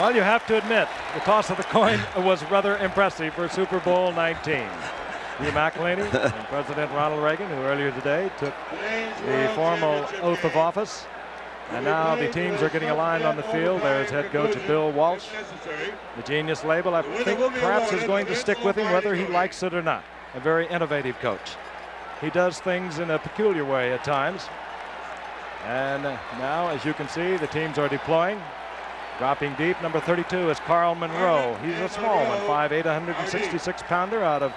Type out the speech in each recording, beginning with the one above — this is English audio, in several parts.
Well, you have to admit, the toss of the coin was rather impressive for Super Bowl 19. Hugh McElhaney and President Ronald Reagan, who earlier today took the formal oath of office. And now the teams are getting aligned on the field. There's head coach Bill Walsh. The genius label, I think, perhaps is going to stick with him whether he likes it or not. A very innovative coach. He does things in a peculiar way at times. And now, as you can see, the teams are deploying. Dropping deep, number 32 is Carl Monroe. He's a small one, 5'8", 166-pounder out of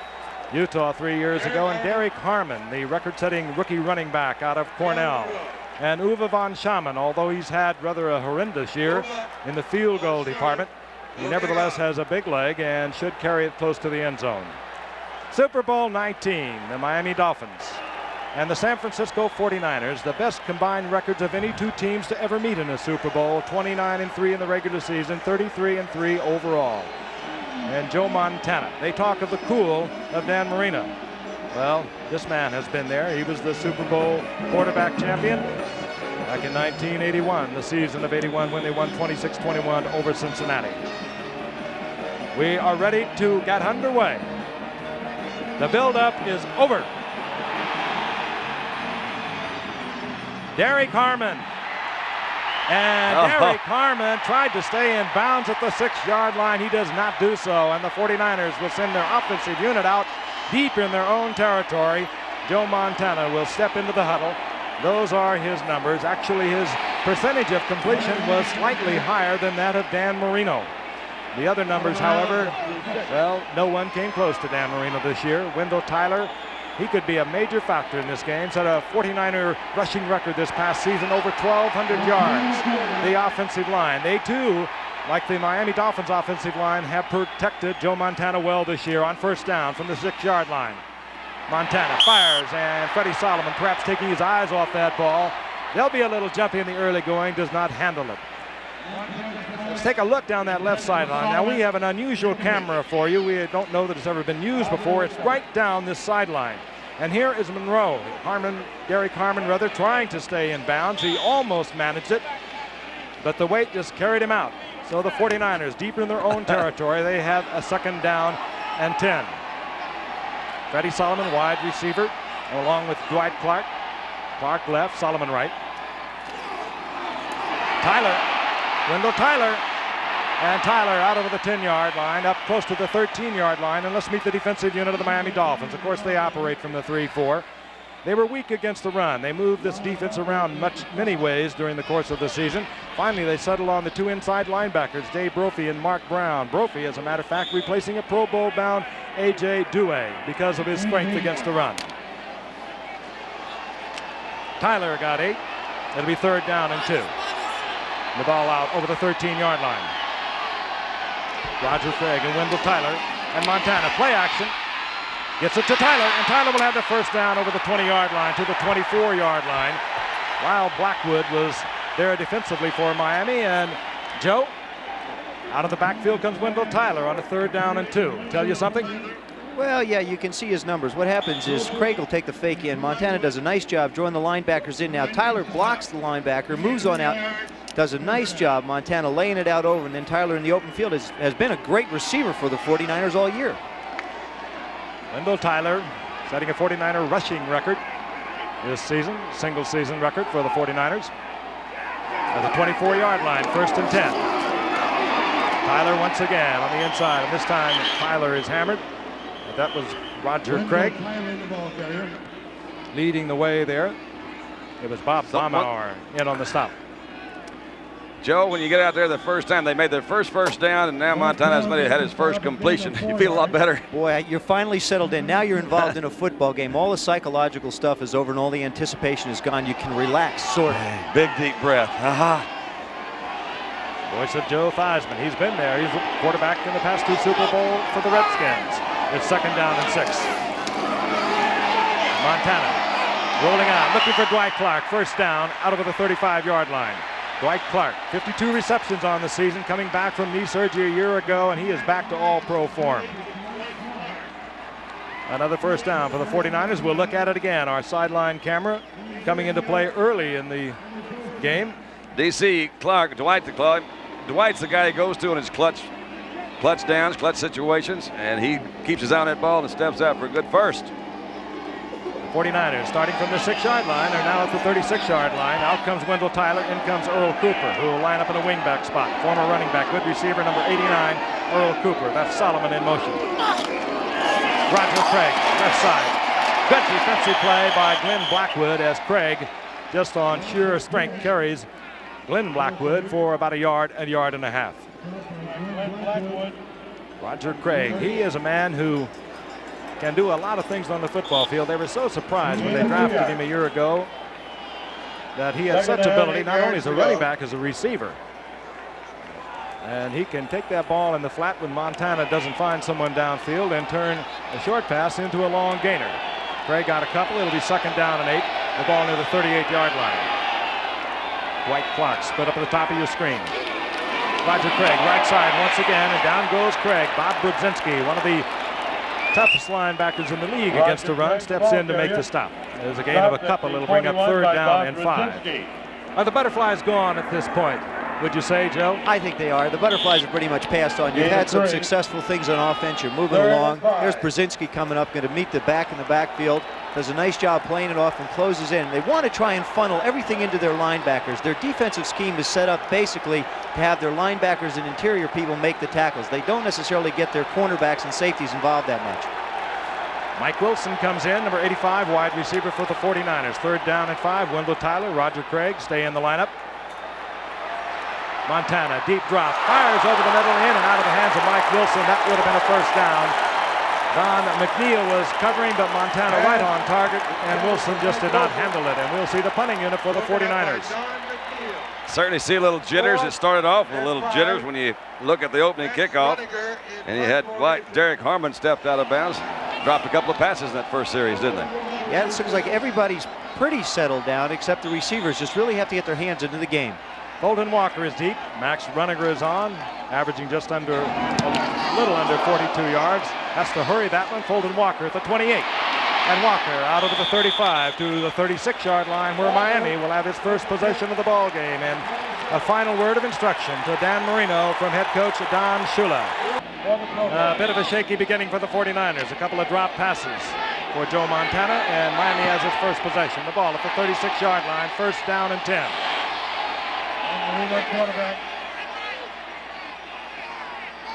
Utah 3 years ago. And Derek Harmon, the record-setting rookie running back out of Cornell. And Uwe von Schamann, although he's had rather a horrendous year in the field goal department, he nevertheless has a big leg and should carry it close to the end zone. Super Bowl 19, the Miami Dolphins and the San Francisco 49ers, the best combined records of any two teams to ever meet in a Super Bowl, 29-3 in the regular season, 33-3 overall. And Joe Montana, they talk of the cool of Dan Marino. Well, this man has been there. He was the Super Bowl quarterback champion back in 1981, the season of 81 when they won 26-21 over Cincinnati. We are ready to get underway. The build-up is over. Derek Harmon. And Derek Harmon tried to stay in bounds at the 6-yard line. He does not do so. And the 49ers will send their offensive unit out deep in their own territory. Joe Montana will step into the huddle. Those are his numbers. Actually, his percentage of completion was slightly higher than that of Dan Marino. The other numbers, however, well, no one came close to Dan Marino this year. Wendell Tyler, he could be a major factor in this game. Set a 49er rushing record this past season, over 1,200 yards. The offensive line, they too, like the Miami Dolphins offensive line, have protected Joe Montana well this year on first down from the 6-yard line. Montana fires, and Freddie Solomon, perhaps taking his eyes off that ball. They'll be a little jumpy in the early going, does not handle it. Let's take a look down that left sideline. Now we have an unusual camera for you. We don't know that it's ever been used before. It's right down this sideline. And here is Monroe. Derek Harmon, trying to stay in bounds. He almost managed it, but the weight just carried him out. So the 49ers, deep in their own territory, they have a 2nd down and 10. Freddie Solomon, wide receiver, along with Dwight Clark. Clark left, Solomon right. Wendell Tyler, and Tyler out over the 10-yard line, up close to the 13-yard line, and let's meet the defensive unit of the Miami Dolphins. Of course, they operate from the 3-4. They were weak against the run. They moved this defense around many ways during the course of the season. Finally, they settled on the 2 inside linebackers, Dave Brophy and Mark Brown. Brophy, as a matter of fact, replacing a Pro Bowl-bound A.J. Dewey because of his strength against the run. Tyler got 8. It'll be 3rd down and 2. The ball out over the 13-yard line. Roger Craig and Wendell Tyler and Montana. Play action. Gets it to Tyler, and Tyler will have the 1st down over the 20-yard line to the 24-yard line. While Blackwood was there defensively for Miami, and Joe, out of the backfield comes Wendell Tyler on a 3rd down and 2. Tell you something? Well, yeah, you can see his numbers. What happens is Craig will take the fake in. Montana does a nice job drawing the linebackers in. Now Tyler blocks the linebacker, moves on out, does a nice job, Montana laying it out over, and then Tyler in the open field has been a great receiver for the 49ers all year. Wendell Tyler setting a 49er rushing record this season, single season record for the 49ers. At the 24-yard line, 1st and 10. Tyler once again on the inside, and this time Tyler is hammered. That was Roger Craig leading the way there. It was Bob Baumauer in on the stop. Joe, when you get out there the first time, they made their first down, and now Montana's had his first completion. You feel a lot better. Boy, you're finally settled in. Now you're involved in a football game. All the psychological stuff is over and all the anticipation is gone. You can relax, sort of. Big, deep breath. Voice of Joe Theismann. He's been there. He's the quarterback in the past 2 Super Bowls for the Redskins. It's 2nd down and 6. Montana rolling out, looking for Dwight Clark. 1st down, out over the 35-yard line. Dwight Clark, 52 receptions on the season, coming back from knee surgery a year ago, and he is back to all-pro form. Another 1st down for the 49ers. We'll look at it again. Our sideline camera coming into play early in the game. DC Clark, Dwight the Clark, Dwight's the guy he goes to in his clutch downs, clutch situations, and he keeps his eye on that ball and steps out for a good first. 49ers starting from the 6-yard line. They're now at the 36-yard line. Out comes Wendell Tyler. In comes Earl Cooper, who will line up in a wingback spot. Former running back, good receiver, number 89, Earl Cooper. That's Solomon in motion. Roger Craig, left side. Good defensive play by Glenn Blackwood as Craig, just on sheer strength, carries Glenn Blackwood for about a yard and a half. Roger Craig, he is a man who can do a lot of things on the football field. They were so surprised when they drafted him a year ago that he had such ability, not only as a running back, as a receiver. And he can take that ball in the flat when Montana doesn't find someone downfield and turn a short pass into a long gainer. Craig got a couple. It'll be 2nd down and 8. The ball near the 38-yard line. Dwight Clark split up at the top of your screen. Roger Craig, right side once again, and down goes Craig. Bob Brudzinski, one of the toughest linebackers in the league against the run, steps in to make the stop. There's a gain of a couple. It'll bring up 3rd down and 5. Are the Butterflies gone at this point, would you say, Joe? I think they are. The Butterflies are pretty much passed on. You've had some successful things on offense. You're moving along. There's Brzezinski coming up, going to meet the back in the backfield. Does a nice job playing it off and closes in. They want to try and funnel everything into their linebackers. Their defensive scheme is set up basically to have their linebackers and interior people make the tackles. They don't necessarily get their cornerbacks and safeties involved that much. Mike Wilson comes in, number 85, wide receiver for the 49ers. 3rd down and 5. Wendell Tyler, Roger Craig stay in the lineup. Montana, deep drop, fires over the middle, in and out of the hands of Mike Wilson. That would have been a 1st down. Don McNeil was covering, but Montana right on target, and Wilson just did not handle it. And we'll see the punting unit for the 49ers. Certainly see a little jitters. It started off with a little jitters when you look at the opening kickoff. And you had Derek Harmon stepped out of bounds, dropped a couple of passes in that first series, didn't they? Yeah, it seems like everybody's pretty settled down, except the receivers just really have to get their hands into the game. Bolton Walker is deep. Max Runniger is on, averaging just under, a little under 42 yards. Has to hurry that one. Bolton Walker at the 28. And Walker out over the 35 to the 36-yard line, where Miami will have his first possession of the ball game. And a final word of instruction to Dan Marino from head coach Don Shula. A bit of a shaky beginning for the 49ers. A couple of drop passes for Joe Montana, and Miami has his first possession. The ball at the 36-yard line, 1st down and 10.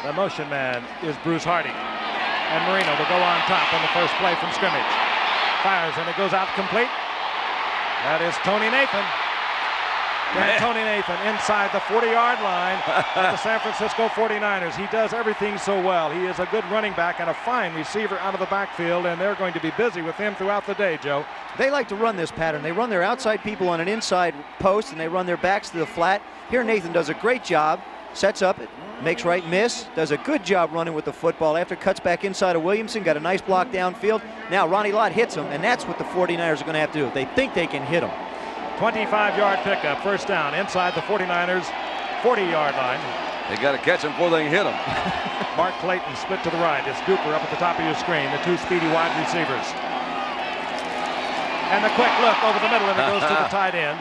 The motion man is Bruce Hardy. And Marino will go on top on the first play from scrimmage. Fires and it goes out complete. That is Tony Nathan. And Tony Nathan inside the 40-yard line of the San Francisco 49ers. He does everything so well. He is a good running back and a fine receiver out of the backfield, and they're going to be busy with him throughout the day, Joe. They like to run this pattern. They run their outside people on an inside post, and they run their backs to the flat. Here Nathan does a great job. Sets up, makes right miss, does a good job running with the football. After cuts back inside of Williamson, got a nice block downfield. Now Ronnie Lott hits him, and that's what the 49ers are going to have to do. They think they can hit him. 25-yard pickup, 1st down inside the 49ers 40-yard line. They got to catch him before they can hit him. Mark Clayton split to the right. It's Cooper up at the top of your screen, the 2 speedy wide receivers. And a quick look over the middle, and it goes to the tight end.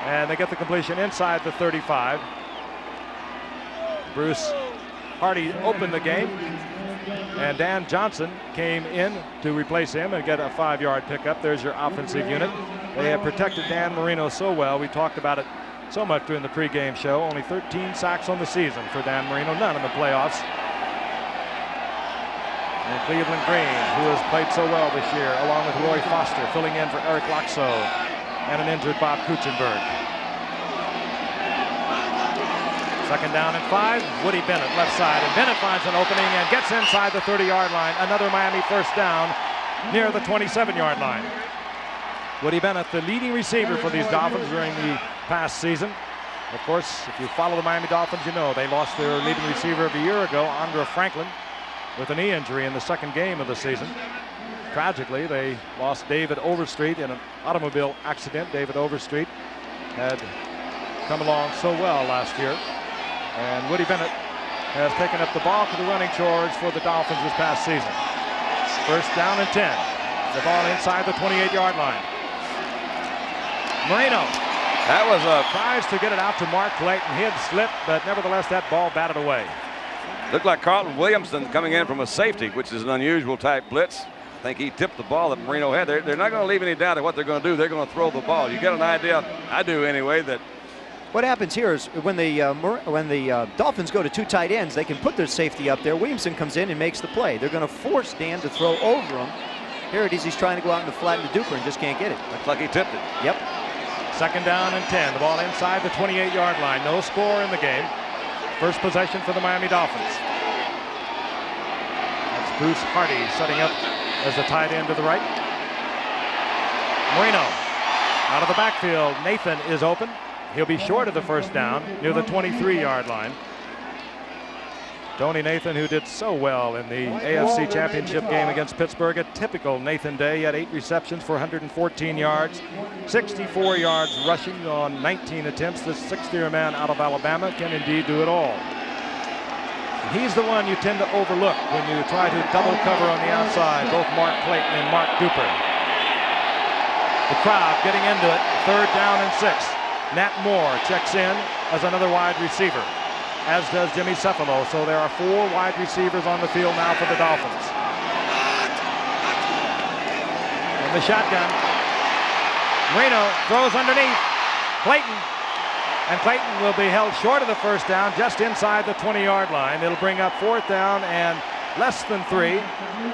And they get the completion inside the 35. Bruce Hardy opened the game, and Dan Johnson came in to replace him and get a 5-yard pickup. There's your offensive unit. They have protected Dan Marino so well. We talked about it so much during the pregame show. Only 13 sacks on the season for Dan Marino, none in the playoffs. And Cleveland Green, who has played so well this year, along with Roy Foster, filling in for Eric Loxo and an injured Bob Kuchenberg. 2nd down and 5. Woody Bennett left side, and Bennett finds an opening and gets inside the 30-yard line. Another Miami 1st down near the 27-yard line. Woody Bennett, the leading receiver for these Dolphins during the past season. Of course, if you follow the Miami Dolphins, you know they lost their leading receiver of a year ago, Andra Franklin, with a knee injury in the 2nd game of the season. Tragically, they lost David Overstreet in an automobile accident. David Overstreet had come along so well last year. And Woody Bennett has taken up the bulk of the running chores for the Dolphins this past season. 1st down and 10. The ball inside the 28-yard line. Marino That was a Tries to get it out to Mark Clayton. He had slipped, but nevertheless that ball batted away. looked like Carlton Williamson coming in from a safety, which is an unusual type blitz. I think he tipped the ball that Marino had. They're not going to leave any doubt of what they're going to do. They're going to throw the ball. You get an idea, I do anyway, that What happens here is when the Dolphins go to 2 tight ends, they can put their safety up there. Williamson comes in and makes the play. They're going to force Dan to throw over him. Here it is. He's trying to go out and flatten the Duper and just can't get it. looks like he tipped it. Yep. 2nd down and 10. The ball inside the 28-yard line. No score in the game. First possession for the Miami Dolphins. That's Bruce Hardy setting up as the tight end to the right. Marino out of the backfield. Nathan is open. He'll be short of the first down near the 23-yard line. Tony Nathan, who did so well in the AFC Championship game against Pittsburgh, a typical Nathan day. He had 8 receptions for 114 yards, 64 yards rushing on 19 attempts. This 6th-year man out of Alabama can indeed do it all. He's the one you tend to overlook when you try to double cover on the outside, both Mark Clayton and Mark Duper. The crowd getting into it, 3rd down and 6. Nat Moore checks in as another wide receiver, as does Jimmy Cephalo. So there are 4 wide receivers on the field now for the Dolphins. In the shotgun, Marino throws underneath. Clayton. And Clayton will be held short of the first down, just inside the 20-yard line. It'll bring up 4th down and less than 3.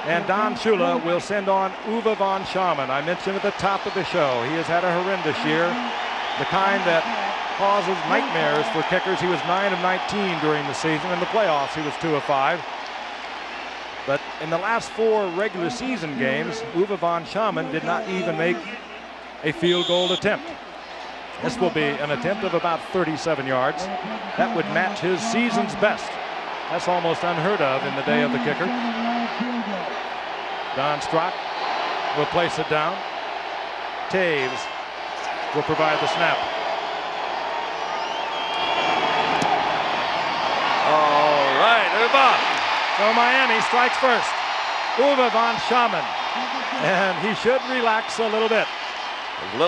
And Don Shula will send on Uwe von Schamann. I mentioned at the top of the show, he has had a horrendous year, the kind that causes nightmares for kickers. He was 9 of 19 during the season. In the playoffs, he was 2 of 5. But in the last 4 regular season games, Uwe von Schamann did not even make a field goal attempt. This will be an attempt of about 37 yards. That would match his season's best. That's almost unheard of in the day of the kicker. Don Strock will place it down. Taves will provide the snap. All right, Uwe. So Miami strikes first. Uwe von Schamann. And he should relax a little bit.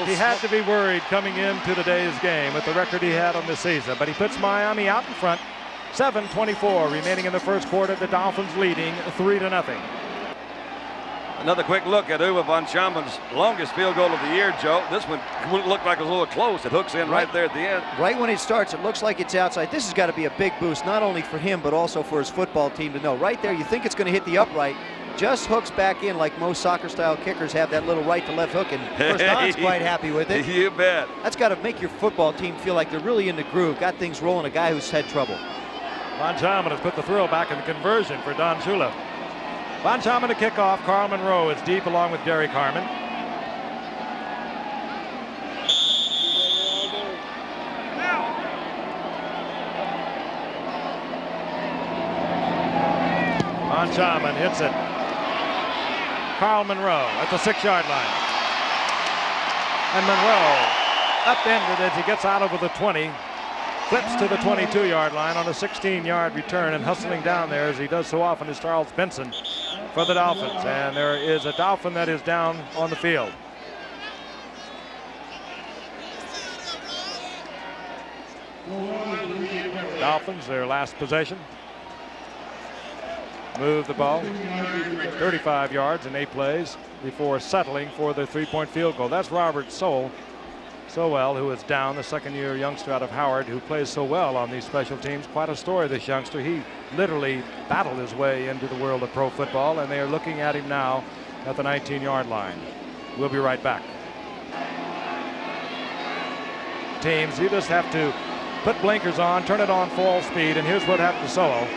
He had to be worried coming into today's game with the record he had on the season, but he puts Miami out in front. 7:24 remaining in the first quarter. The Dolphins leading 3-0. Another quick look at Uwe von Schamann's longest field goal of the year, Joe. This one looked like it was a little close. It hooks in right there at the end. Right when it starts, it looks like it's outside. This has got to be a big boost, not only for him, but also for his football team to know. Right there, you think it's going to hit the upright. Just hooks back in like most soccer-style kickers have that little right to left hook, and first Don's quite happy with it. You bet. That's got to make your football team feel like they're really in the groove, got things rolling, a guy who's had trouble. Von Schamann has put the throw back in the conversion for Don Shula. Von Schamann to kick off. Carl Monroe is deep along with Derek Harmon. Von Schamann hits it. Carl Monroe at the 6-yard line. And Monroe upended as he gets out over the 20. Flips to the 22-yard line on a 16-yard return, and hustling down there as he does so often is Charles Benson for the Dolphins. And there is a Dolphin that is down on the field. Dolphins, their last possession. Move the ball 35 yards in 8 plays before settling for the 3-point field goal. That's Robert Sowell, who is down, the 2nd-year youngster out of Howard, who plays so well on these special teams. Quite a story, this youngster. He literally battled his way into the world of pro football, and they are looking at him now at the 19-yard line. We'll be right back. Teams, you just have to put blinkers on, turn it on full speed, and here's what happened to Sowell.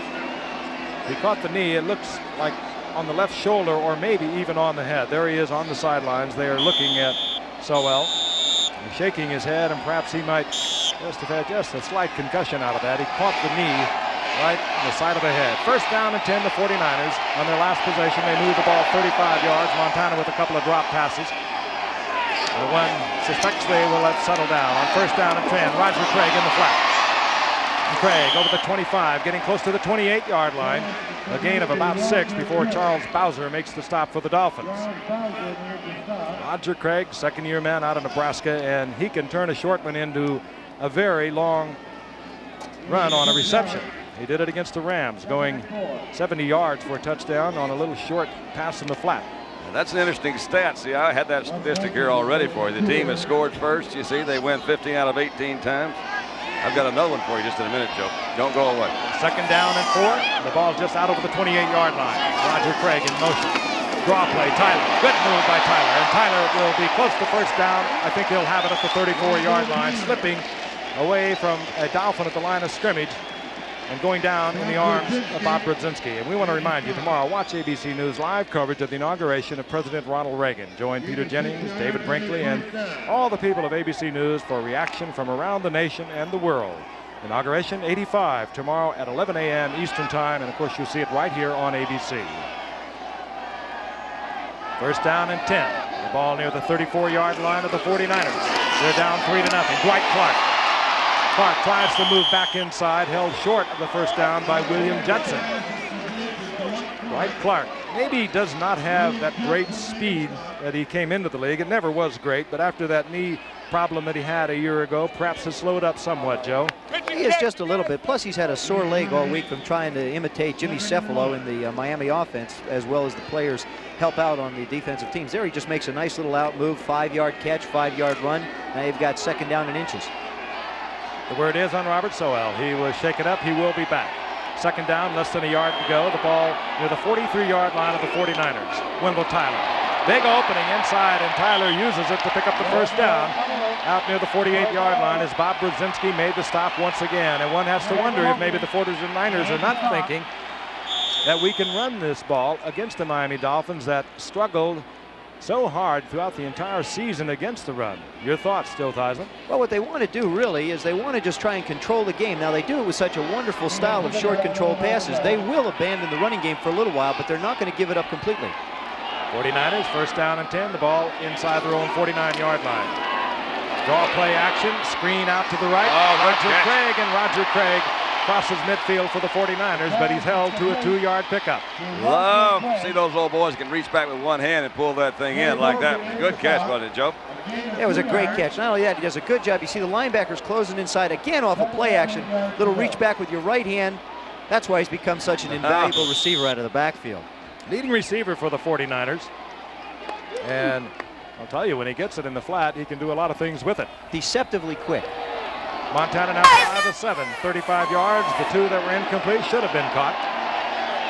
He caught the knee. It looks like on the left shoulder or maybe even on the head. There he is on the sidelines. They are looking at Sowell. He's shaking his head, and perhaps he might just have had just a slight concussion out of that. He caught the knee right on the side of the head. First down and 10, the 49ers. On their last possession, they moved the ball 35 yards. Montana with a couple of drop passes. The one suspects they will let settle down. On first down and 10, Roger Craig in the flat. Craig over the 25, getting close to the 28-yard line. A gain of about 6 before Charles Bowser makes the stop for the Dolphins. Roger Craig, second-year man out of Nebraska, and he can turn a short one into a very long run on a reception. He did it against the Rams, going 70 yards for a touchdown on a little short pass in the flat. And that's an interesting stat. See, I had that statistic here already for you. The team has scored first. You see, they win 15 out of 18 times. I've got another one for you just in a minute, Joe. Don't go away. Second down and 4. The ball just out over the 28-yard line. Roger Craig in motion. Draw play, Tyler. Good move by Tyler. And Tyler will be close to first down. I think he'll have it at the 34-yard line, slipping away from a Dolphin at the line of scrimmage and going down in the arms of Bob Brzezinski. And we want to remind you, tomorrow, watch ABC News live coverage of the inauguration of President Ronald Reagan. Join Peter Jennings, David Brinkley, and all the people of ABC News for reaction from around the nation and the world. Inauguration 85 tomorrow at 11 a.m. Eastern Time, and of course you'll see it right here on ABC. First down and 10. The ball near the 34-yard line of the 49ers. They're down 3-0. Dwight Clark. Clark tries to move back inside, held short of the first down by William Judson. Dwight Clark maybe does not have that great speed that he came into the league. It never was great, but after that knee problem that he had a year ago, perhaps has slowed up somewhat, Joe. He is just a little bit. Plus, he's had a sore leg all week from trying to imitate Jimmy Cefalo in the Miami offense, as well as the players help out on the defensive teams. There he just makes a nice little out move, 5-yard catch, 5-yard run. Now you've got second down and inches. The word is on Robert Sowell. He was shaken up. He will be back. Second down, less than a yard to go. The ball near the 43-yard line of the 49ers. Wendell Tyler. Big opening inside, and Tyler uses it to pick up the first down. Out near the 48-yard line as Bob Brzezinski made the stop once again. And one has to wonder if maybe the 49ers are not thinking that we can run this ball against the Miami Dolphins that struggled so hard throughout the entire season against the run. Your thoughts, Still Theismann? Well, what they want to do really is they want to just try and control the game. Now, they do it with such a wonderful style of short control passes. They will abandon the running game for a little while, but they're not going to give it up completely. 49ers, first down and 10. The ball inside their own 49-yard line. Draw play action, screen out to the right. Roger Craig crosses midfield for the 49ers, but he's held to a 2-yard pickup. Love to see those old boys can reach back with one hand and pull that thing in like that. Good catch, wasn't it, Joe? It was a great catch. Not only that, he does a good job. You see the linebackers closing inside again off of play action. Little reach back with your right hand. That's why he's become such an invaluable receiver out of the backfield. Leading receiver for the 49ers. And I'll tell you, when he gets it in the flat, he can do a lot of things with it. Deceptively quick. Montana now 5 of 7, 35 yards. The 2 that were incomplete should have been caught.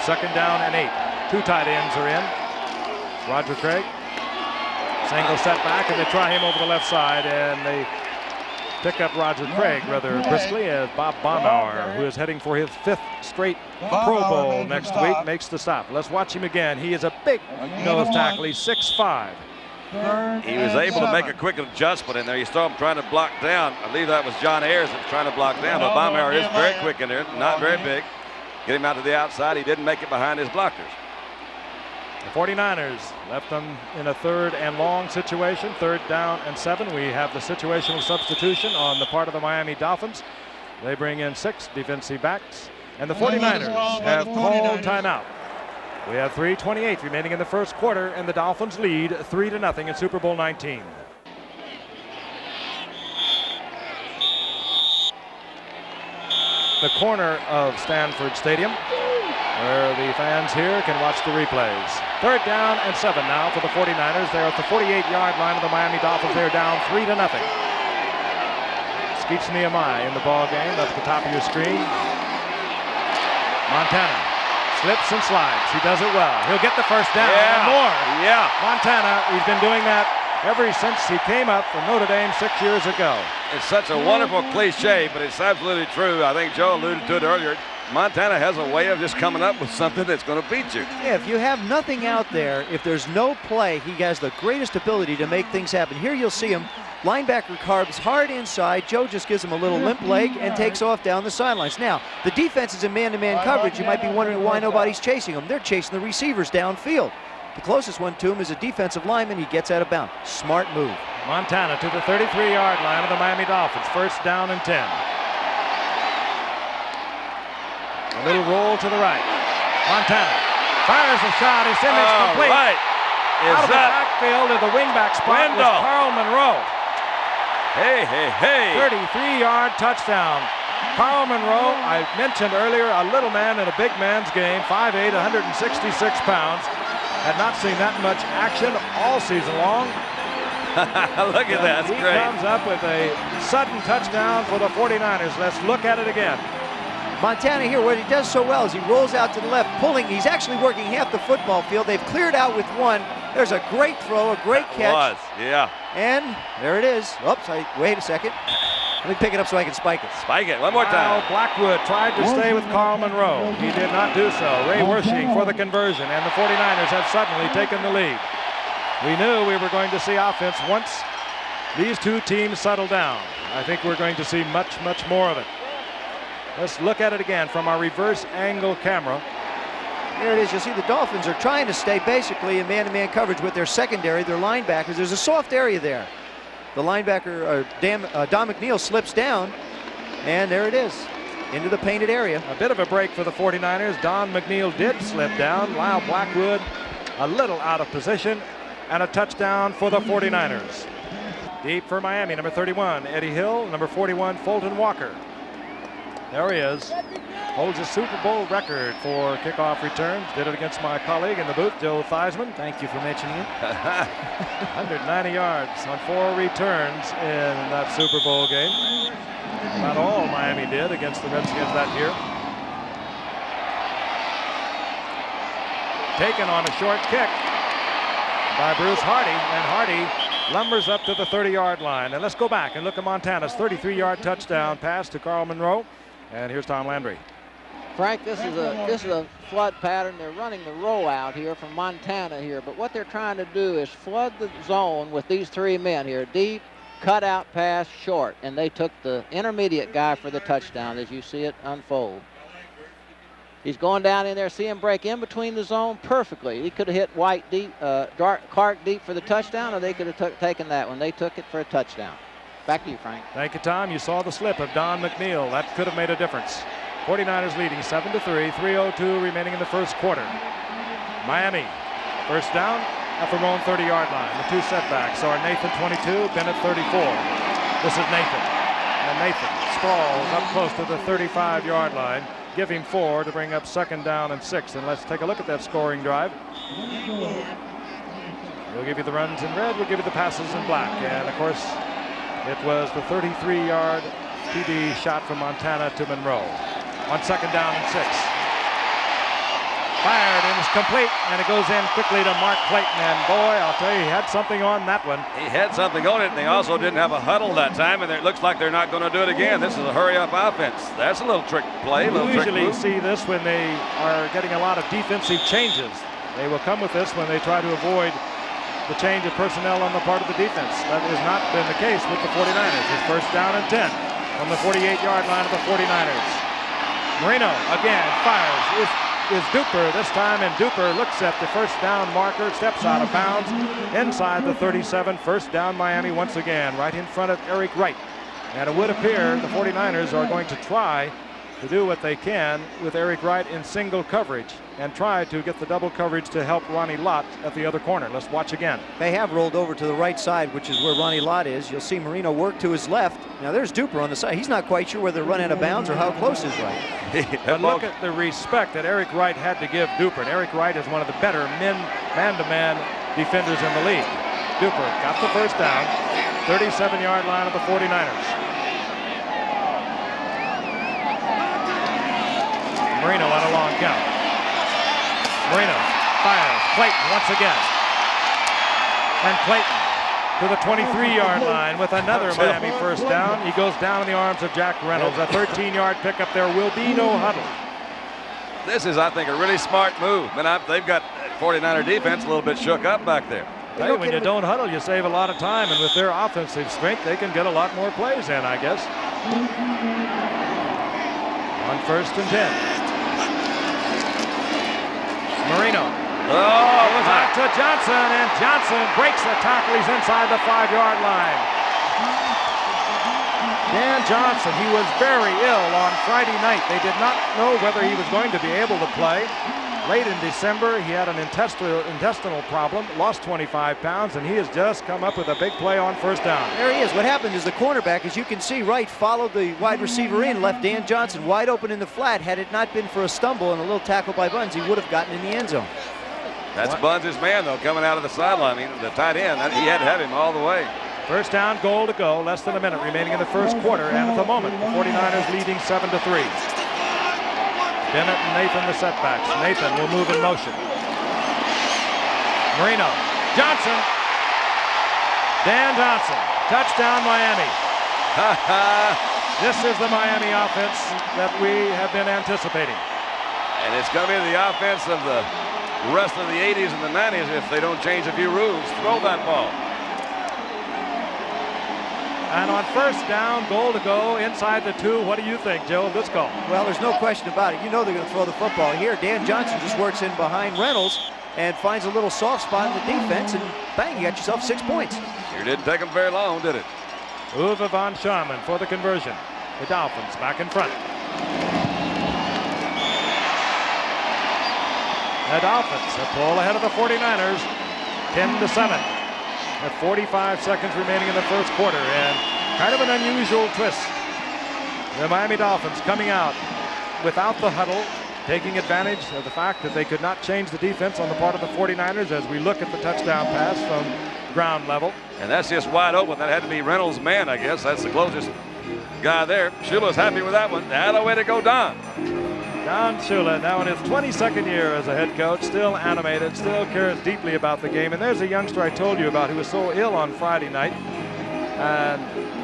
Second down and 8. 2 tight ends are in. Roger Craig. Single setback, and they try him over the left side, and they pick up Roger Craig rather briskly as Bob Baumauer, who is heading for his 5th straight Pro Bowl next week, makes the stop. Let's watch him again. He is a big nose tackle. He's 6'5". He was able to make a quick adjustment in there. You saw him trying to block down. I believe that was John Ayers that was trying to block down, but Baumauer is very quick in there, not very big. Get him out to the outside. He didn't make it behind his blockers. The 49ers left them in a 3rd and long situation, 3rd down and 7. We have the situational substitution on the part of the Miami Dolphins. They bring in 6 defensive backs, and the 49ers have called timeout. We have 3:28 remaining in the first quarter, and the Dolphins lead 3-0 in Super Bowl 19. The corner of Stanford Stadium, where the fans here can watch the replays. 3rd down and 7 now for the 49ers. They're at the 48-yard line of the Miami Dolphins. They're down 3-0. Skeets Nehemiah in the ball game up at the top of your screen. Montana slips and slides. He does it well. He'll get the first down and more. Yeah. Montana, he's been doing that ever since he came up from Notre Dame 6 years ago. It's such a wonderful cliche, but it's absolutely true. I think Joe alluded to it earlier. Montana has a way of just coming up with something that's going to beat you. Yeah, if you have nothing out there, if there's no play, he has the greatest ability to make things happen. Here you'll see him, linebacker carbs hard inside. Joe just gives him a little limp leg and takes off down the sidelines. Now, the defense is in man-to-man coverage. You might be wondering why nobody's chasing him. They're chasing the receivers downfield. The closest one to him is a defensive lineman. He gets out of bounds. Smart move. Montana to the 33-yard line of the Miami Dolphins. First down and 10. A little roll to the right. Montana fires a shot. It's in. It's complete. Right. Out of the backfield to the wingback spot was Carl Monroe. Hey, hey, hey. 33-yard touchdown. Carl Monroe, I mentioned earlier, a little man in a big man's game, 5'8", 166 pounds. Had not seen that much action all season long. Look at that, that's he great. Comes up with a sudden touchdown for the 49ers. Let's look at it again. Montana here, what he does so well is he rolls out to the left, pulling. He's actually working half the football field. They've cleared out with one. There's a great throw, a great catch. Yeah. And there it is. Oops, wait a second. Let me pick it up so I can spike it. Spike it, one more time. Blackwood tried to stay with Carl Monroe. He did not do so. Ray Wersching for the conversion, and the 49ers have suddenly taken the lead. We knew we were going to see offense once these two teams settle down. I think we're going to see much, much more of it. Let's look at it again from our reverse angle camera. Here it is. You'll see the Dolphins are trying to stay basically in man-to-man coverage with their secondary, their linebackers. There's a soft area there. The linebacker, Don McNeil, slips down, and there it is, into the painted area. A bit of a break for the 49ers. Don McNeil did slip down. Lyle Blackwood a little out of position, and a touchdown for the 49ers. Deep for Miami, number 31, Eddie Hill, number 41, Fulton Walker. There he is. Holds a Super Bowl record for kickoff returns. Did it against my colleague in the booth, Joe Theismann. Thank you for mentioning it. 190 yards on 4 returns in that Super Bowl game. Not all Miami did against the Redskins that year. Taken on a short kick by Bruce Hardy, and Hardy lumbers up to the 30-yard line. And let's go back and look at Montana's 33-yard touchdown pass to Carl Monroe. And here's Tom Landry. Frank, this is a flood pattern. They're running the roll out here from Montana here, but what they're trying to do is flood the zone with these 3 men here. Deep, cut out pass, short, and they took the intermediate guy for the touchdown as you see it unfold. He's going down in there, see him break in between the zone perfectly. He could have hit White deep, Clark deep for the touchdown, or they could have taken that one. They took it for a touchdown. Back to you, Frank. Thank you, Tom. You saw the slip of Don McNeil. That could have made a difference. 49ers leading 7-3, 3:02 remaining in the first quarter. Miami, first down at their own 30-yard line. The 2 setbacks are Nathan 22, Bennett 34. This is Nathan. And Nathan sprawls up close to the 35-yard line. Give him 4 to bring up 2nd down and 6. And let's take a look at that scoring drive. We'll give you the runs in red. We'll give you the passes in black. And, of course, it was the 33-yard TD shot from Montana to Monroe. On 2nd down and 6. Fired and it's complete, and it goes in quickly to Mark Clayton. And boy, I'll tell you, he had something on that one. He had something on it, and they also didn't have a huddle that time, and it looks like they're not going to do it again. This is a hurry-up offense. That's a little trick play. We usually see this when they are getting a lot of defensive changes. They will come with this when they try to avoid the change of personnel on the part of the defense. That has not been the case with the 49ers. It's first down and 10 from the 48-yard line of the 49ers. Marino again fires. Is Duper this time, and Duper looks at the first down marker, steps out of bounds inside the 37. First down Miami once again, right in front of Eric Wright. And it would appear the 49ers are going to try to do what they can with Eric Wright in single coverage and try to get the double coverage to help Ronnie Lott at the other corner. Let's watch again. They have rolled over to the right side, which is where Ronnie Lott is. You'll see Marino work to his left. Now there's Duper on the side. He's not quite sure whether to run out of bounds or how close is right. But look at the respect that Eric Wright had to give Duper. And Eric Wright is one of the better man-to-man defenders in the league. Duper got the first down, 37-yard line of the 49ers. Marino on a long count. Marino fires. Clayton once again. And Clayton to the 23-yard line with another Miami first down. He goes down in the arms of Jack Reynolds. A 13-yard pickup. There will be no huddle. This is, I think, a really smart move. But they've got 49er defense a little bit shook up back there. Hey, when you don't huddle, you save a lot of time. And with their offensive strength, they can get a lot more plays in, I guess. On 1st and 10. Marino. Oh, it was out to Johnson, and Johnson breaks the tackle. He's inside the 5-yard line. Dan Johnson, he was very ill on Friday night. They did not know whether he was going to be able to play. Late in December, he had an intestinal problem, lost 25 pounds, and he has just come up with a big play on first down. There he is. What happened is the cornerback, as you can see, Wright followed the wide receiver in, left Dan Johnson wide open in the flat. Had it not been for a stumble and a little tackle by Buns, he would have gotten in the end zone. That's Buns' man, though, coming out of the sideline. I mean, the tight end, he had to have him all the way. First down, goal to go. Less than a minute remaining in the first quarter, and at the moment, the 49ers leading 7-3. Bennett and Nathan the setbacks. Nathan will move in motion. Marino. Johnson. Dan Johnson. Touchdown, Miami. This is the Miami offense that we have been anticipating. And it's going to be the offense of the rest of the 80s and the 90s if they don't change a few rules. Throw that ball. And on first down, goal to go inside the 2. What do you think, Joe, of this call? Well, there's no question about it. You know they're going to throw the football here. Dan Johnson just works in behind Reynolds and finds a little soft spot in the defense, and bang, you got yourself 6 points. Sure didn't take him very long, did it? Uwe von Schamann for the conversion. The Dolphins back in front. The Dolphins a pull ahead of the 49ers, 10-7. At 45 seconds remaining in the first quarter, and kind of an unusual twist. The Miami Dolphins coming out without the huddle, taking advantage of the fact that they could not change the defense on the part of the 49ers as we look at the touchdown pass from ground level. And that's just wide open. That had to be Reynolds' man, I guess. That's the closest guy there. Shula's happy with that one. That a way to go, Don. Don Shula, now in his 22nd year as a head coach, still animated, still cares deeply about the game. And there's a youngster I told you about who was so ill on Friday night. And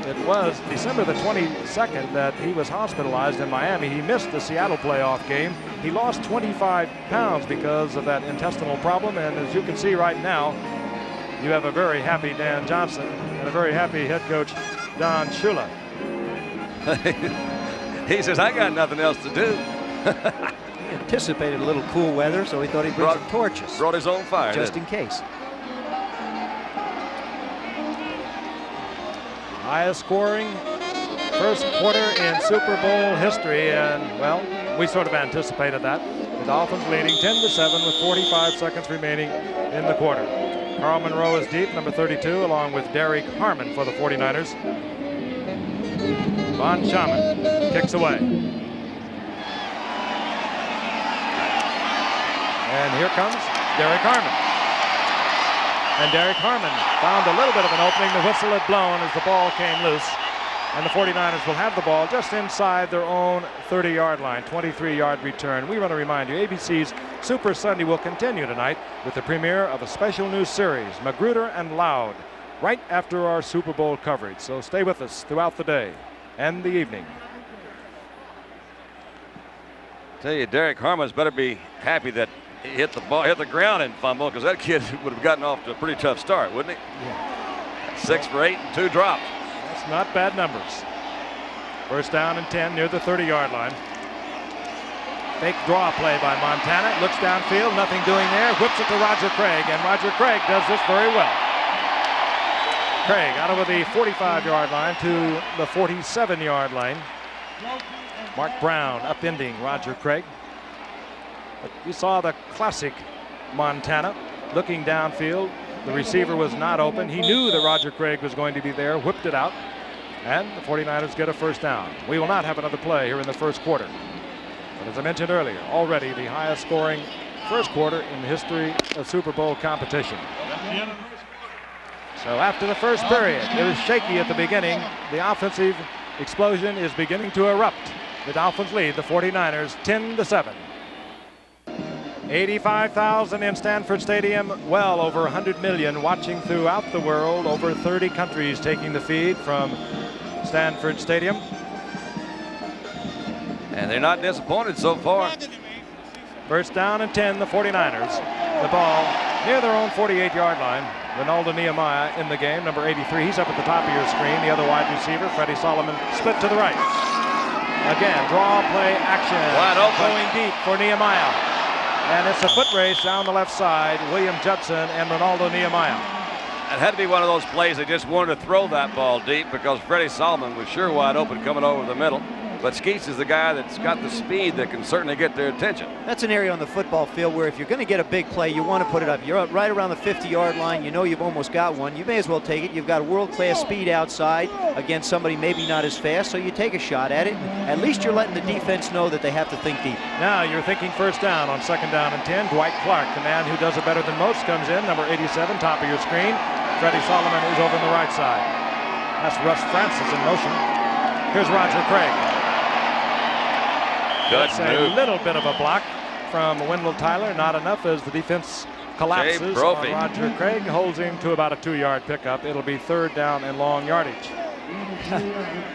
it was December the 22nd that he was hospitalized in Miami. He missed the Seattle playoff game. He lost 25 pounds because of that intestinal problem. And as you can see right now, you have a very happy Dan Johnson and a very happy head coach, Don Shula. He says, I got nothing else to do. He anticipated a little cool weather, so he thought he'd bring some torches. Brought his own fire. Just in case. Highest scoring first quarter in Super Bowl history, and, well, we sort of anticipated that. The Dolphins leading 10-7 with 45 seconds remaining in the quarter. Carl Monroe is deep, number 32, along with Derek Harmon for the 49ers. Von Schamann kicks away. And here comes Derek Harmon. And Derek Harmon found a little bit of an opening. The whistle had blown as the ball came loose. And the 49ers will have the ball just inside their own 30-yard line, 23-yard return. We want to remind you, ABC's Super Sunday will continue tonight with the premiere of a special new series, Magruder and Loud, right after our Super Bowl coverage. So stay with us throughout the day and the evening. Tell you, Derek Harmon's better be happy that he hit the ground and fumble, because that kid would have gotten off to a pretty tough start, wouldn't he? Yeah. 6 for 8 and 2 dropped. That's not bad numbers. First down and 10 near the 30-yard line. Fake draw play by Montana. Looks downfield, nothing doing there. Whips it to Roger Craig, and Roger Craig does this very well. Craig out over the 45-yard line to the 47-yard line. Mark Brown upending Roger Craig. But you saw the classic Montana looking downfield. The receiver was not open. He knew that Roger Craig was going to be there, whipped it out, and the 49ers get a first down. We will not have another play here in the first quarter. But as I mentioned earlier, already the highest scoring first quarter in the history of Super Bowl competition. So after the first period, it was shaky at the beginning. The offensive explosion is beginning to erupt. The Dolphins lead the 49ers 10-7. 85,000 in Stanford Stadium, well over 100 million watching throughout the world, over 30 countries taking the feed from Stanford Stadium. And they're not disappointed so far. First down and 10, the 49ers. The ball near their own 48-yard line. Ronaldo Nehemiah in the game, number 83. He's up at the top of your screen. The other wide receiver, Freddie Solomon, split to the right. Again, draw play action. Wide open. Going deep for Nehemiah. And it's a foot race down the left side. William Judson and Ronaldo Nehemiah. It had to be one of those plays they just wanted to throw that ball deep because Freddie Solomon was sure wide open coming over the middle. But Skeets is the guy that's got the speed that can certainly get their attention. That's an area on the football field where if you're going to get a big play, you want to put it up. You're right around the 50-yard line. You know you've almost got one. You may as well take it. You've got world-class speed outside against somebody maybe not as fast, so you take a shot at it. At least you're letting the defense know that they have to think deep. Now you're thinking first down on 2nd down and 10. Dwight Clark, the man who does it better than most, comes in, number 87, top of your screen. Freddie Solomon is over on the right side. That's Russ Francis in motion. Here's Roger Craig. That's a little bit of a block from Wendell Tyler. Not enough as the defense collapses on Roger Craig. Holds him to about a 2-yard pickup. It'll be 3rd down and long yardage.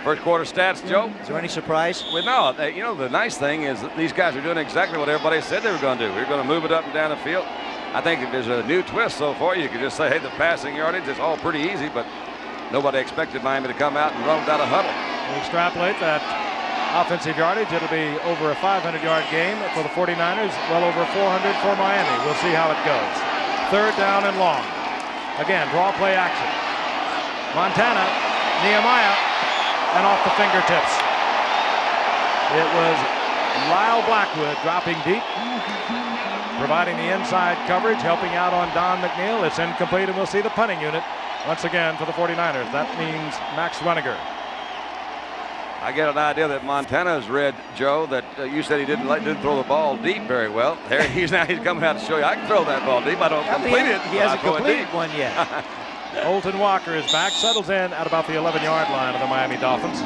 First quarter stats, Joe. Is there any surprise? Well, no. You know, the nice thing is that these guys are doing exactly what everybody said they were going to do. We're going to move it up and down the field. I think if there's a new twist so far, you could just say, hey, the passing yardage is all pretty easy, but nobody expected Miami to come out and run without a huddle. We extrapolate that offensive yardage. It'll be over a 500-yard game for the 49ers, well over 400 for Miami. We'll see how it goes. 3rd down and long. Again, draw play action. Montana, Nehemiah, and off the fingertips. It was Lyle Blackwood dropping deep, providing the inside coverage, helping out on Don McNeil. It's incomplete, and we'll see the punting unit once again for the 49ers. That means Max Runiger. I get an idea that Montana's read, Joe, that you said he didn't throw the ball deep very well. There he's coming out to show you I can throw that ball deep. I don't complete it. He hasn't completed one yet. Colton Walker is back, settles in at about the 11-yard line of the Miami Dolphins.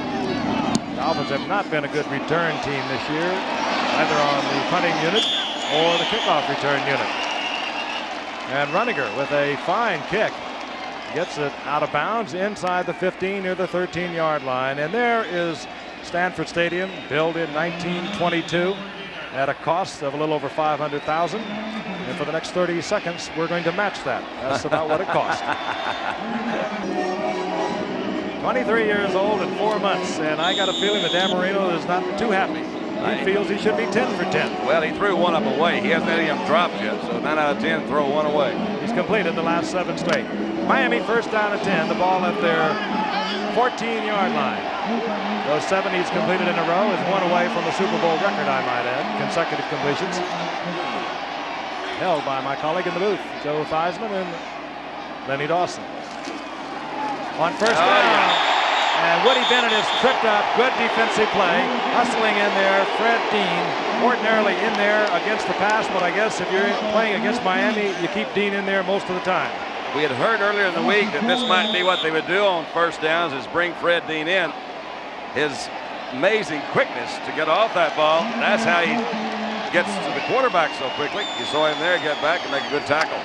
Dolphins have not been a good return team this year, either on the punting unit or the kickoff return unit. And Runiger with a fine kick. Gets it out of bounds inside the 15 near the 13-yard line. And there is Stanford Stadium, built in 1922 at a cost of a little over $500,000. And for the next 30 seconds, we're going to match that. That's about what it cost. 23 years old and 4 months. And I got a feeling that Dan Marino is not too happy. He feels he should be 10 for 10. Well, he threw one up away. He hasn't any of them dropped yet. So 9 out of 10, throw one away. He's completed the last 7 straight. Miami 1st down and 10. The ball at their 14-yard line. Those 7 he's completed in a row is one away from the Super Bowl record, I might add. Consecutive completions. Held by my colleague in the booth, Joe Theismann and Lenny Dawson. On 1st down. And Woody Bennett is tripped up. Good defensive play. Hustling in there. Fred Dean ordinarily in there against the pass, but I guess if you're playing against Miami, you keep Dean in there most of the time. We had heard earlier in the week that this might be what they would do on 1st downs is bring Fred Dean in. His amazing quickness to get off that ball, that's how he gets to the quarterback so quickly. You saw him there get back and make a good tackle.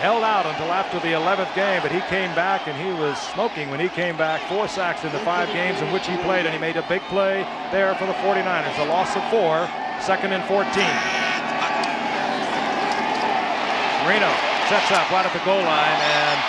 Held out until after the 11th game, but he came back and he was smoking when he came back. 4 sacks in the 5 games in which he played, and he made a big play there for the 49ers. A loss of 4, 2nd and 14. Marino sets up right at the goal line, and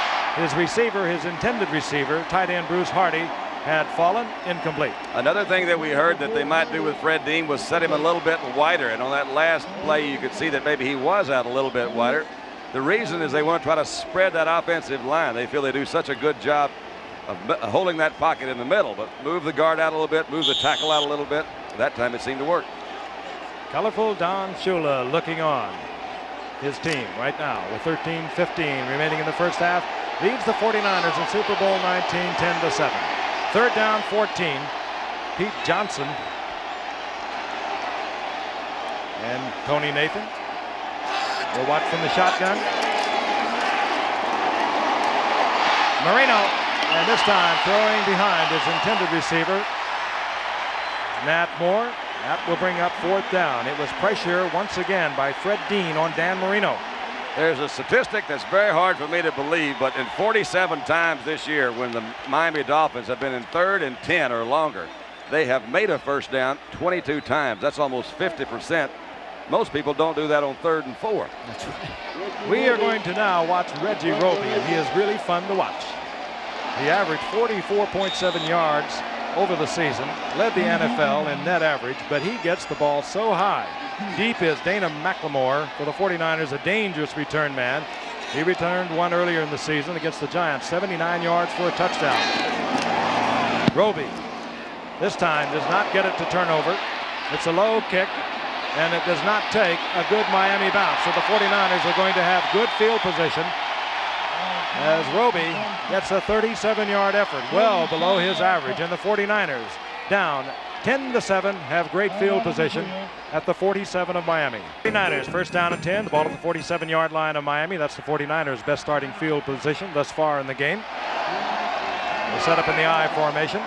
his receiver, his intended receiver, tight end Bruce Hardy, had fallen incomplete. Another thing that we heard that they might do with Fred Dean was set him a little bit wider, and on that last play you could see that maybe he was out a little bit wider. The reason is they want to try to spread that offensive line. They feel they do such a good job of holding that pocket in the middle, but move the guard out a little bit, move the tackle out a little bit. That time it seemed to work. Colorful Don Shula looking on. His team right now with 13-15 remaining in the 1st half leads the 49ers in Super Bowl 19 10-7. 3rd down 14. Pete Johnson and Tony Nathan will watch from the shotgun. Marino, and this time throwing behind his intended receiver, Nat Moore. That will bring up 4th down. It was pressure once again by Fred Dean on Dan Marino. There's a statistic that's very hard for me to believe, but in 47 times this year when the Miami Dolphins have been in 3rd and 10 or longer, they have made a 1st down 22 times. That's almost 50%. Most people don't do that on 3rd and 4. That's right. We are going to now watch Reggie Roby, and he is really fun to watch. He averaged 44.7 yards over the season, led the NFL in net average, but he gets the ball so high. Deep is Dana McLemore for the 49ers, a dangerous return man. He returned one earlier in the season against the Giants, 79 yards for a touchdown. Roby, this time, does not get it to turnover. It's a low kick, and it does not take a good Miami bounce. So the 49ers are going to have good field position as Roby gets a 37-yard effort, well below his average. And the 49ers, down 10-7, have great field position at the 47 of Miami. 49ers, first down and 10, the ball at the 47-yard line of Miami. That's the 49ers' best starting field position thus far in the game. They set up in the I formation.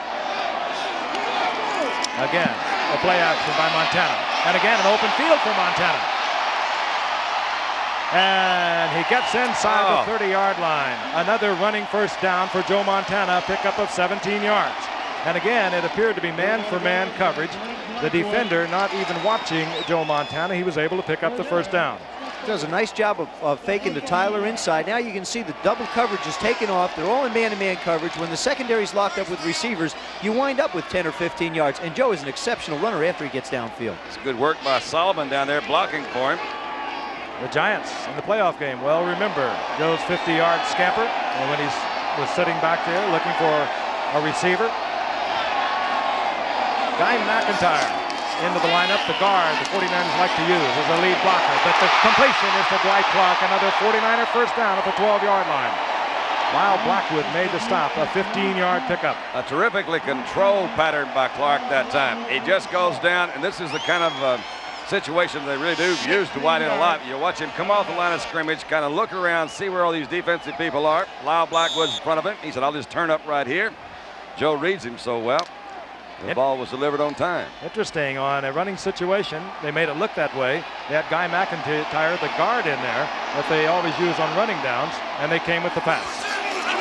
Again, a play action by Montana. And again, an open field for Montana. And he gets inside the 30-yard line. Another running first down for Joe Montana, a pickup of 17 yards. And again, it appeared to be man-for-man coverage. The defender not even watching Joe Montana. He was able to pick up the first down. Does a nice job of faking to Tyler inside. Now you can see the double coverage is taken off. They're all in man-to-man coverage. When the secondary's locked up with receivers, you wind up with 10 or 15 yards. And Joe is an exceptional runner after he gets downfield. It's good work by Solomon down there blocking for him. The Giants in the playoff game well remember Joe's 50-yard scamper, and when he was sitting back there looking for a receiver. Guy McIntyre into the lineup, the guard the 49ers like to use as a lead blocker, but the completion is to Dwight Clark, another 49er first down at the 12-yard line. Lyle Blackwood made the stop, a 15-yard pickup. A terrifically controlled pattern by Clark that time. He just goes down, and this is the kind of situation they really do use Dwight in a lot. You watch him come off the line of scrimmage, kind of look around, see where all these defensive people are. Lyle Blackwood's in front of him. He said, I'll just turn up right here. Joe reads him so well. The ball was delivered on time. Interesting, on a running situation, they made it look that way. They had Guy McIntyre, the guard, in there that they always use on running downs, and they came with the pass.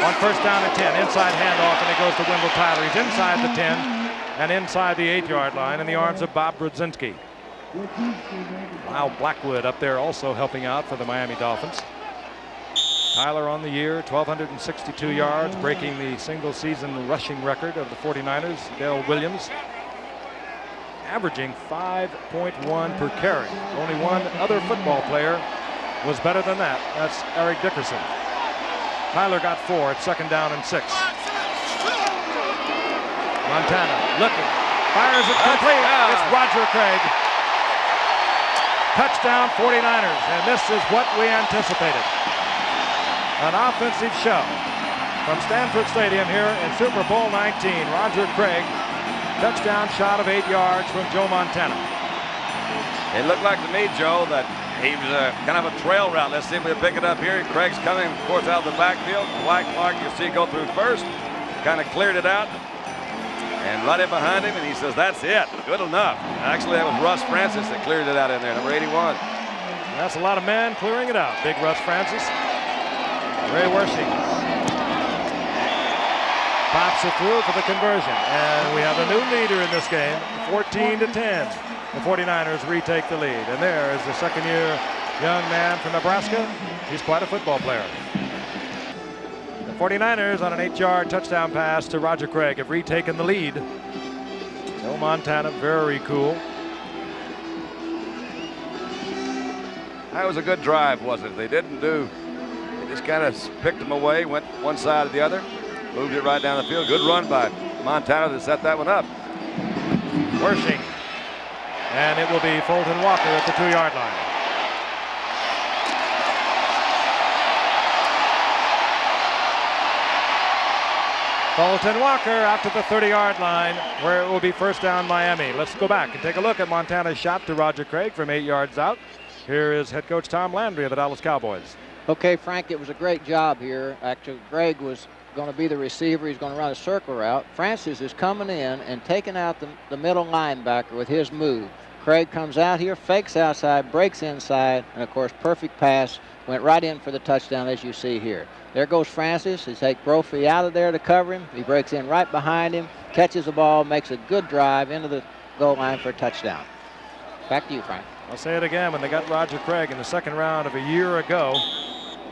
On first down and 10, inside handoff, and it goes to Wendell Tyler. He's inside the 10 and inside the 8-yard line in the arms of Bob Brzezinski. Lyle Blackwood up there also helping out for the Miami Dolphins. Tyler on the year, 1,262 yards, breaking the single-season rushing record of the 49ers. Darrell Williams averaging 5.1 per carry. Only one other football player was better than that. That's Eric Dickerson. Tyler got 4 at second down and 6. Montana looking, fires it complete. It's Roger Craig. Touchdown 49ers, and this is what we anticipated. An offensive show from Stanford Stadium here in Super Bowl 19. Roger Craig, touchdown shot of 8 yards from Joe Montana. It looked like to me, Joe, that he was kind of a trail route. Let's see if we'll pick it up here. Craig's coming, of course, out of the backfield. Dwight Clark, you see, go through first. Kind of cleared it out. And right in behind him, and he says, that's it. Good enough. Actually, that was Russ Francis that cleared it out in there, number 81. That's a lot of men clearing it out. Big Russ Francis. Ray Wershing pops it through for the conversion. And we have a new leader in this game, 14-10. The 49ers retake the lead. And there is the second-year young man from Nebraska. He's quite a football player. The 49ers on an 8-yard touchdown pass to Roger Craig have retaken the lead. Joe Montana, very cool. That was a good drive, wasn't it? They didn't do, they just kind of picked them away, went one side or the other, moved it right down the field. Good run by Montana to set that one up. Wershing. And it will be Fulton Walker at the 2-yard line. Fulton Walker out to the 30-yard line where it will be first down Miami. Let's go back and take a look at Montana's shot to Roger Craig from 8 yards out. Here is head coach Tom Landry of the Dallas Cowboys. Okay, Frank, it was a great job here. Actually, Greg was going to be the receiver. He's going to run a circle route. Francis is coming in and taking out the middle linebacker with his move. Craig comes out here, fakes outside, breaks inside, and of course, perfect pass. Went right in for the touchdown, as you see here. There goes Francis. He takes Brophy out of there to cover him. He breaks in right behind him, catches the ball, makes a good drive into the goal line for a touchdown. Back to you, Frank. I'll say it again. When they got Roger Craig in the second round of a year ago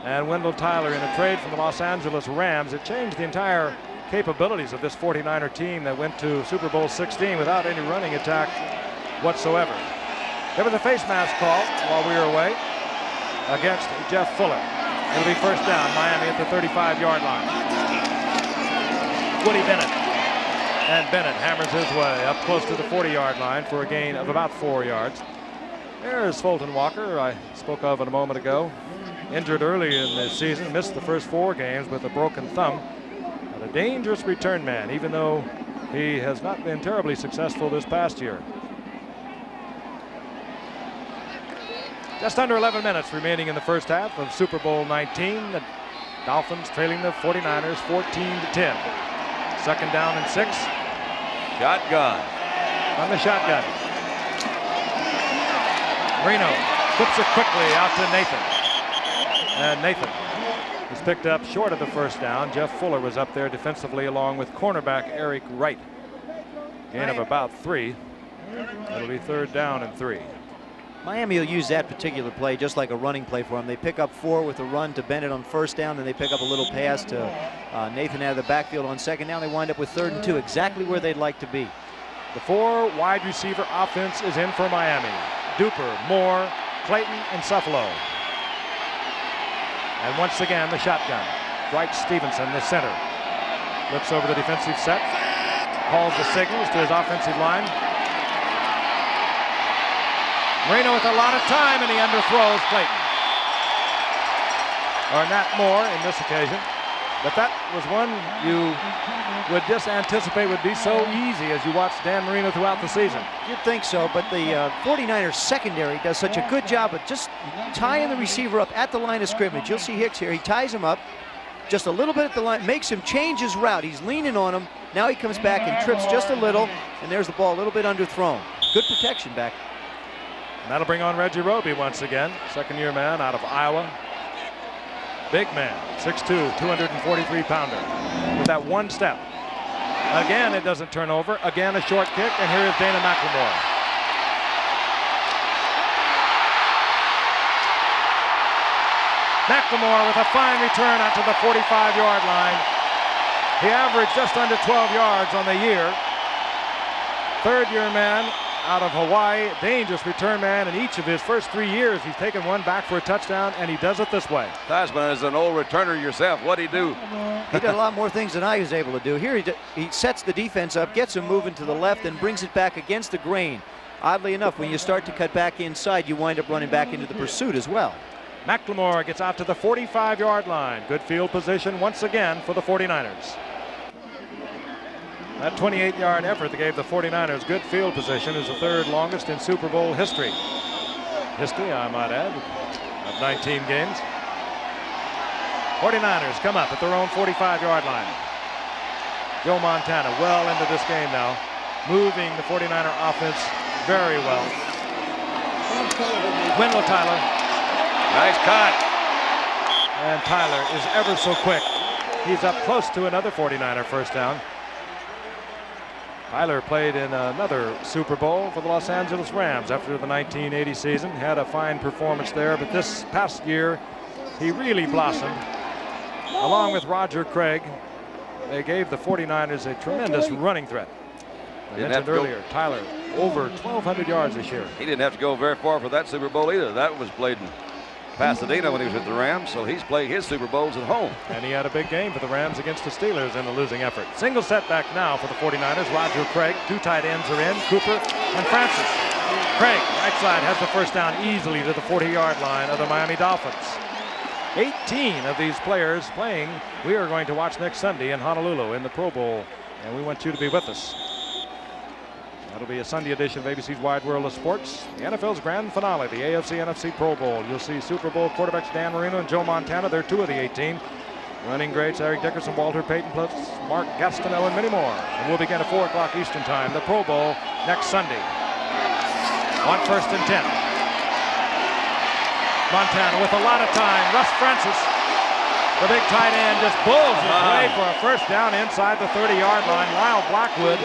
and Wendell Tyler in a trade from the Los Angeles Rams, it changed the entire capabilities of this 49er team that went to Super Bowl 16 without any running attack whatsoever. There was a face mask call while we were away against Jeff Fuller. It'll be first down, Miami at the 35-yard line. Woody Bennett. And Bennett hammers his way up close to the 40-yard line for a gain of about 4 yards. There's Fulton Walker, I spoke of it a moment ago. Injured early in the season, missed the first 4 games with a broken thumb. But a dangerous return man, even though he has not been terribly successful this past year. Just under 11 minutes remaining in the first half of Super Bowl 19. The Dolphins trailing the 49ers 14-10. Second down and 6. Shotgun. On the shotgun. Reno flips it quickly out to Nathan. And Nathan is picked up short of the first down. Jeff Fuller was up there defensively along with cornerback Eric Wright. Gain of about 3. It'll be third down and 3. Miami will use that particular play just like a running play for them. They pick up 4 with a run to Bennett on first down, then they pick up a little pass to Nathan out of the backfield on second down. They wind up with 3rd and 2, exactly where they'd like to be. The 4 wide receiver offense is in for Miami. Duper, Moore, Clayton, and Suffalo. And once again, the shotgun. Dwight Stevenson, the center. Looks over the defensive set. Calls the signals to his offensive line. Marino with a lot of time, and he underthrows Clayton. Or Nat Moore in this occasion. But that was one you would just anticipate would be so easy as you watch Dan Marino throughout the season. You'd think so, but the 49ers secondary does such a good job of just tying the receiver up at the line of scrimmage. You'll see Hicks here. He ties him up just a little bit at the line, makes him change his route. He's leaning on him. Now he comes back and trips just a little, and there's the ball a little bit underthrown. Good protection back. And that'll bring on Reggie Roby once again. Second-year man out of Iowa. Big man, 6'2", 243-pounder. With that one step. Again, it doesn't turn over. Again, a short kick, and here is Dana McLemore. McLemore with a fine return out to the 45-yard line. He averaged just under 12 yards on the year. Third-year man out of Hawaii, dangerous return man. In each of his first 3 years, he's taken one back for a touchdown, and he does it this way. Tasman, as an old returner yourself, what'd he do? He did a lot more things than I was able to do. Here he sets the defense up, gets him moving to the left, and brings it back against the grain. Oddly enough, when you start to cut back inside, you wind up running back into the pursuit as well. McLemore gets out to the 45-yard line. Good field position once again for the 49ers. That 28-yard effort that gave the 49ers good field position is the 3rd longest in Super Bowl history. History, I might add, of 19 games. 49ers come up at their own 45-yard line. Joe Montana well into this game now, moving the 49er offense very well. Wendell Tyler. Nice cut. And Tyler is ever so quick. He's up close to another 49er first down. Tyler played in another Super Bowl for the Los Angeles Rams after the 1980 season. Had a fine performance there, but this past year he really blossomed. Along with Roger Craig, they gave the 49ers a tremendous running threat. I mentioned earlier, Tyler over 1,200 yards this year. He didn't have to go very far for that Super Bowl either. That was played in Pasadena when he was with the Rams, so he's played his Super Bowls at home. And he had a big game for the Rams against the Steelers in the losing effort. Single setback now for the 49ers. Roger Craig, 2 tight ends are in, Cooper and Francis. Craig, right side, has the first down easily to the 40-yard line of the Miami Dolphins. 18 of these players playing we are going to watch next Sunday in Honolulu in the Pro Bowl, and we want you to be with us. That'll be a Sunday edition of ABC's Wide World of Sports. The NFL's grand finale, the AFC-NFC Pro Bowl. You'll see Super Bowl quarterbacks Dan Marino and Joe Montana. They're 2 of the 18. Running greats Eric Dickerson, Walter Payton, plus Mark Gastineau, and many more. And we'll begin at 4 o'clock Eastern Time, the Pro Bowl next Sunday. On 1st and 10. Montana with a lot of time. Russ Francis, the big tight end, just bulls his way for a first down inside the 30-yard line. Lyle Blackwood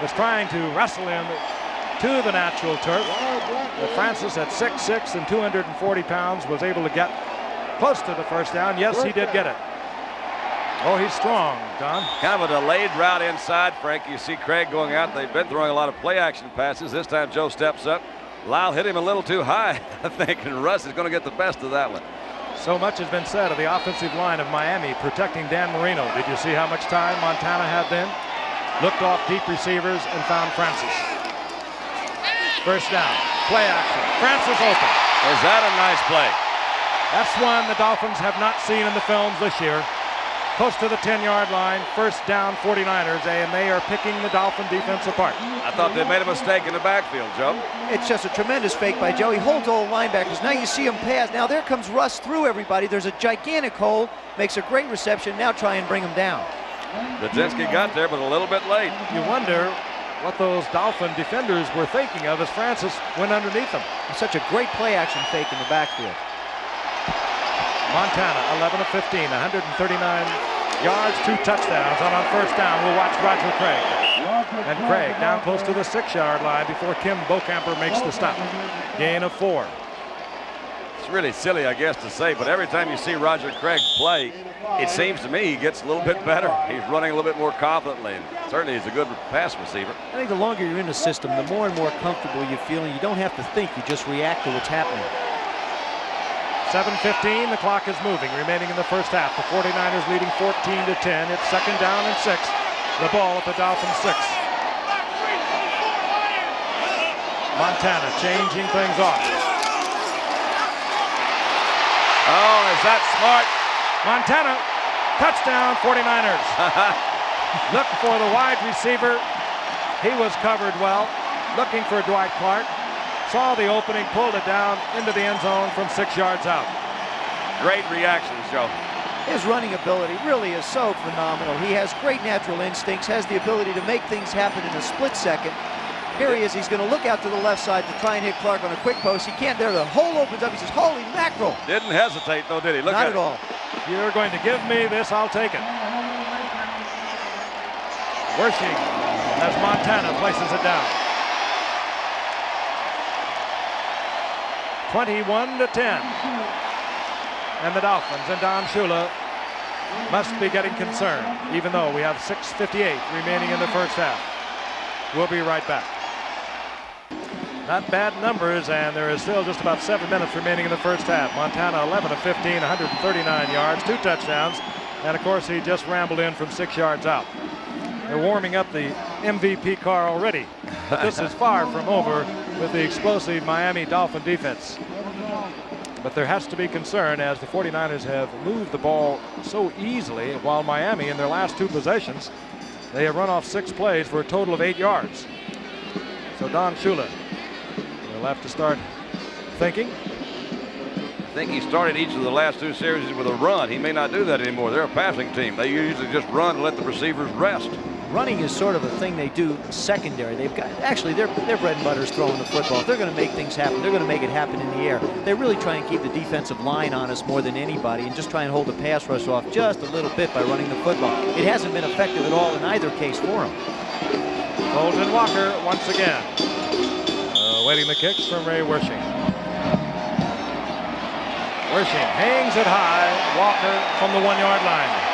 was trying to wrestle him to the natural turf. But Francis at 6'6" and 240 pounds was able to get close to the first down. Yes, he did get it. Oh, he's strong, Don. Kind of a delayed route inside, Frank. You see Craig going out. They've been throwing a lot of play action passes. This time Joe steps up. Lyle hit him a little too high, I think, and Russ is going to get the best of that one. So much has been said of the offensive line of Miami protecting Dan Marino. Did you see how much time Montana had then? Looked off deep receivers and found Francis. First down, play action. Francis open. Is that a nice play? That's one the Dolphins have not seen in the films this year. Close to the 10-yard line, first down 49ers, and they are picking the Dolphin defense apart. I thought they made a mistake in the backfield, Joe. It's just a tremendous fake by Joe. He holds all the linebackers. Now you see him pass. Now there comes Russ through everybody. There's a gigantic hole, makes a great reception. Now try and bring him down. Budzinski got there, but a little bit late. You wonder what those Dolphin defenders were thinking of as Francis went underneath them. It's such a great play action fake in the backfield. Montana, 11 of 15, 139 yards, 2 touchdowns. On first down, we'll watch Roger Craig. And Craig down close to the 6-yard line before Kim Bokamper makes the stop. Gain of 4. It's really silly, I guess, to say, but every time you see Roger Craig play, it seems to me he gets a little bit better. He's running a little bit more confidently, and certainly he's a good pass receiver. I think the longer you're in the system, the more and more comfortable you feel, and you don't have to think, you just react to what's happening. 7:15, the clock is moving, remaining in the first half. The 49ers leading 14-10. It's second down and 6. The ball at the Dolphins 6. Montana changing things off. Oh, is that smart? Montana, touchdown 49ers. Look for the wide receiver. He was covered well. Looking for Dwight Clark. Saw the opening, pulled it down into the end zone from 6 yards out. Great reactions, Joe. His running ability really is so phenomenal. He has great natural instincts, has the ability to make things happen in a split second. Here he is. He's going to look out to the left side to try and hit Clark on a quick post. He can't there. The hole opens up. He says, holy mackerel. Didn't hesitate, though, did he? Look Not at at all. If you're going to give me this, I'll take it. Wershing as Montana places it down. 21-10. And the Dolphins and Don Shula must be getting concerned, even though we have 6:58 remaining in the first half. We'll be right back. Not bad numbers, and there is still just about 7 minutes remaining in the first half. Montana 11 of 15, 139 yards, 2 touchdowns, and of course he just rambled in from 6 yards out. They're warming up the MVP car already, but this is far from over with the explosive Miami Dolphin defense. But there has to be concern as the 49ers have moved the ball so easily, while Miami in their last 2 possessions, they have run off 6 plays for a total of 8 yards. So Don Shula will have to start thinking. I think he started each of the last 2 series with a run. He may not do that anymore. They're a passing team. They usually just run and let the receivers rest. Running is sort of a thing they do secondary. They've got, actually, their bread and butter is throwing the football. If they're going to make things happen, they're going to make it happen in the air. They really try and keep the defensive line honest more than anybody and just try and hold the pass rush off just a little bit by running the football. It hasn't been effective at all in either case for them. Colton Walker once again. Waiting the kicks from Ray Wershing. Wershing hangs it high. Walker from the 1-yard line.